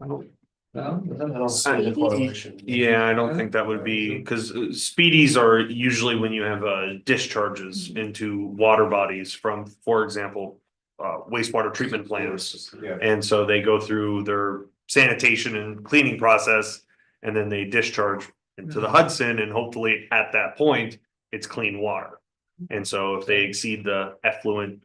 I don't, no? I don't see the correlation. Yeah, I don't think that would be, because speedies are usually when you have discharges into water bodies from, for example. Wastewater treatment plants, Yeah. and so they go through their sanitation and cleaning process. And then they discharge into the Hudson, and hopefully at that point, it's clean water. And so if they exceed the effluent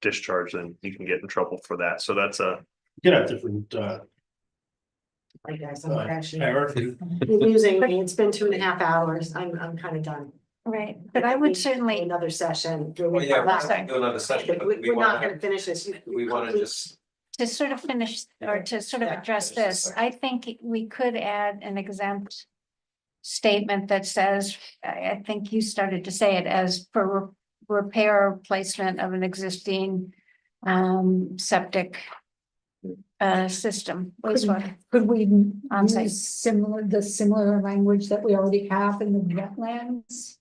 discharge, then you can get in trouble for that, so that's a. You could have different, I guess, I'm actually, hierarchy. you're losing me, it's been 2.5 hours, I'm kind of done. Right, but I would We- certainly, Another session. Well, yeah, we're Last gonna time. do another session, but we We're not wanna, gonna finish this. we wanna just, to sort of finish, or to sort of Yeah, address finish this, this I think we could add an exempt statement that says, I think you started to say it as for repair or replacement of an existing septic system, wastewater. Could we On-site. use similar language that we already have in the wetlands?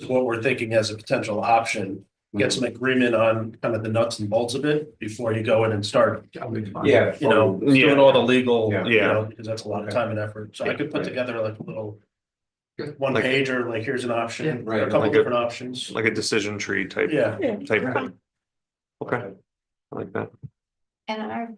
what we're thinking as a potential option. Get some agreement on kind of the nuts and bolts of it before you go in and start, Yeah. you know, doing all the legal, Yeah. you know, because that's a lot of time and effort. So I could put together like a little one Like- page or like, here's an option, Right, or a couple like a- different options. Like a decision tree type. Yeah. Type thing. Okay, I like that. And are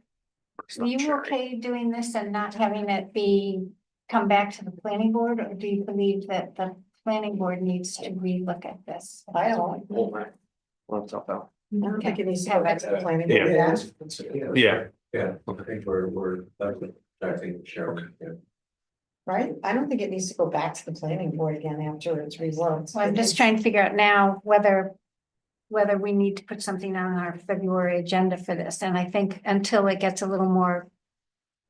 you okay doing this and not having it come back to the planning board, or do you believe that the planning board needs to relook at this? I don't. Well, it's up out. I don't think it needs to go back to the planning. board. Yeah. Yeah, I think we're, I think, sure, yeah. Right? I don't think it needs to go back to the planning board again after it's reworked. So I'm just trying to figure out now whether we need to put something on our February agenda for this, and I think until it gets a little more.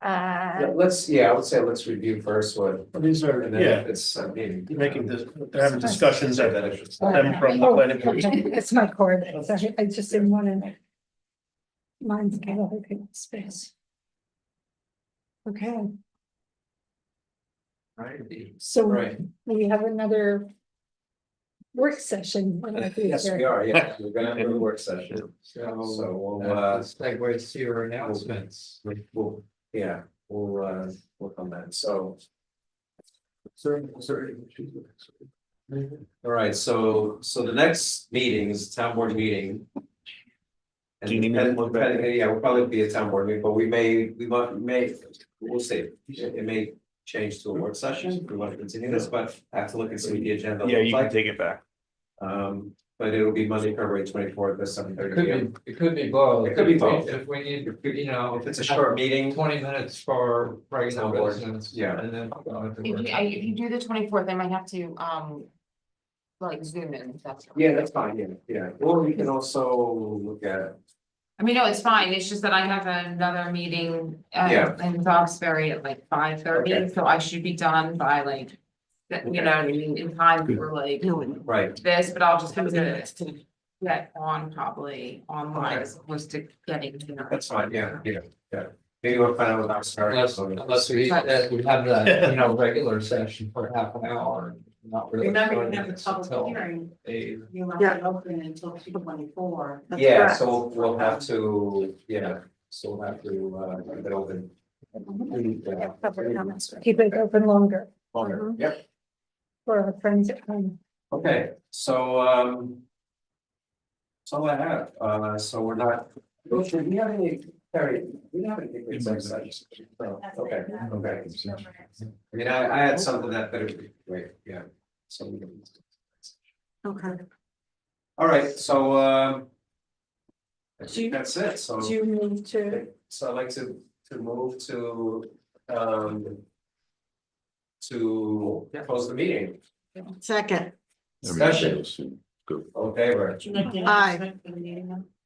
Yeah, I would say let's review first what, These are, and then yeah, if it's, I mean. making this, they're having discussions Say that that it's. stem from the Oh, planning board. it's my cord, sorry, I just didn't want to. Mine's kind of okay space. Okay, Right. so Right. we have another work session. Yes, we are, yeah, we're gonna have a work session, so we'll, Segues to your announcements. we'll, yeah, we'll work on that, so. All right, so the next meeting is town board meeting. And Do you need me to look back? yeah, we'll probably be a town board meeting, but we may, we'll see, it may change to a work session, we want to continue this, but I have to look and see what the agenda Yeah, looks you can like. take it back. But it'll be Monday, February 24th at 7:30 It could be both. It could be both. If we need, you know. If it's a short meeting, 20 minutes for regular Town board, business. yeah. And then. If you do the 24th, I might have to, like Zoom in, if that's. yeah, that's fine, yeah, or we can also look at, I mean, no, it's fine, it's just that I have another meeting, Yeah. in Doxbury at like 5:30, Okay. so I should be done by like. You know, what I mean, in time for like right, this, but I'll just have to get on probably online as opposed to getting to. that's fine, yeah. Maybe we'll find out what our start. Unless we have that, you know, regular session for half an hour. Not really. Remember, you starting have the this public until hearing. 8. You Yeah. have to open until 2:24. That's Yeah, correct. so we'll have to, so we'll have to, keep it open. Yeah, public comments. Keep it open longer Longer, yep, for our friends at home. okay, so, that's all I have, so we're not, do we have any, Terry, we don't have any executive sessions? No, okay. I mean, I had something that would be great, yeah. So we can. Okay. All right, so, I Do you- think that's it, so. Do you need to, So I'd like to move to close the meeting. Second, Discussion, Good. all in favor? Aye.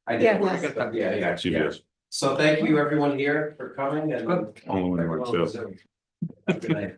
I Yeah. did, yeah. CBS. So thank you, everyone here for coming and. Only one, everyone on too. Zoom. Have a good night.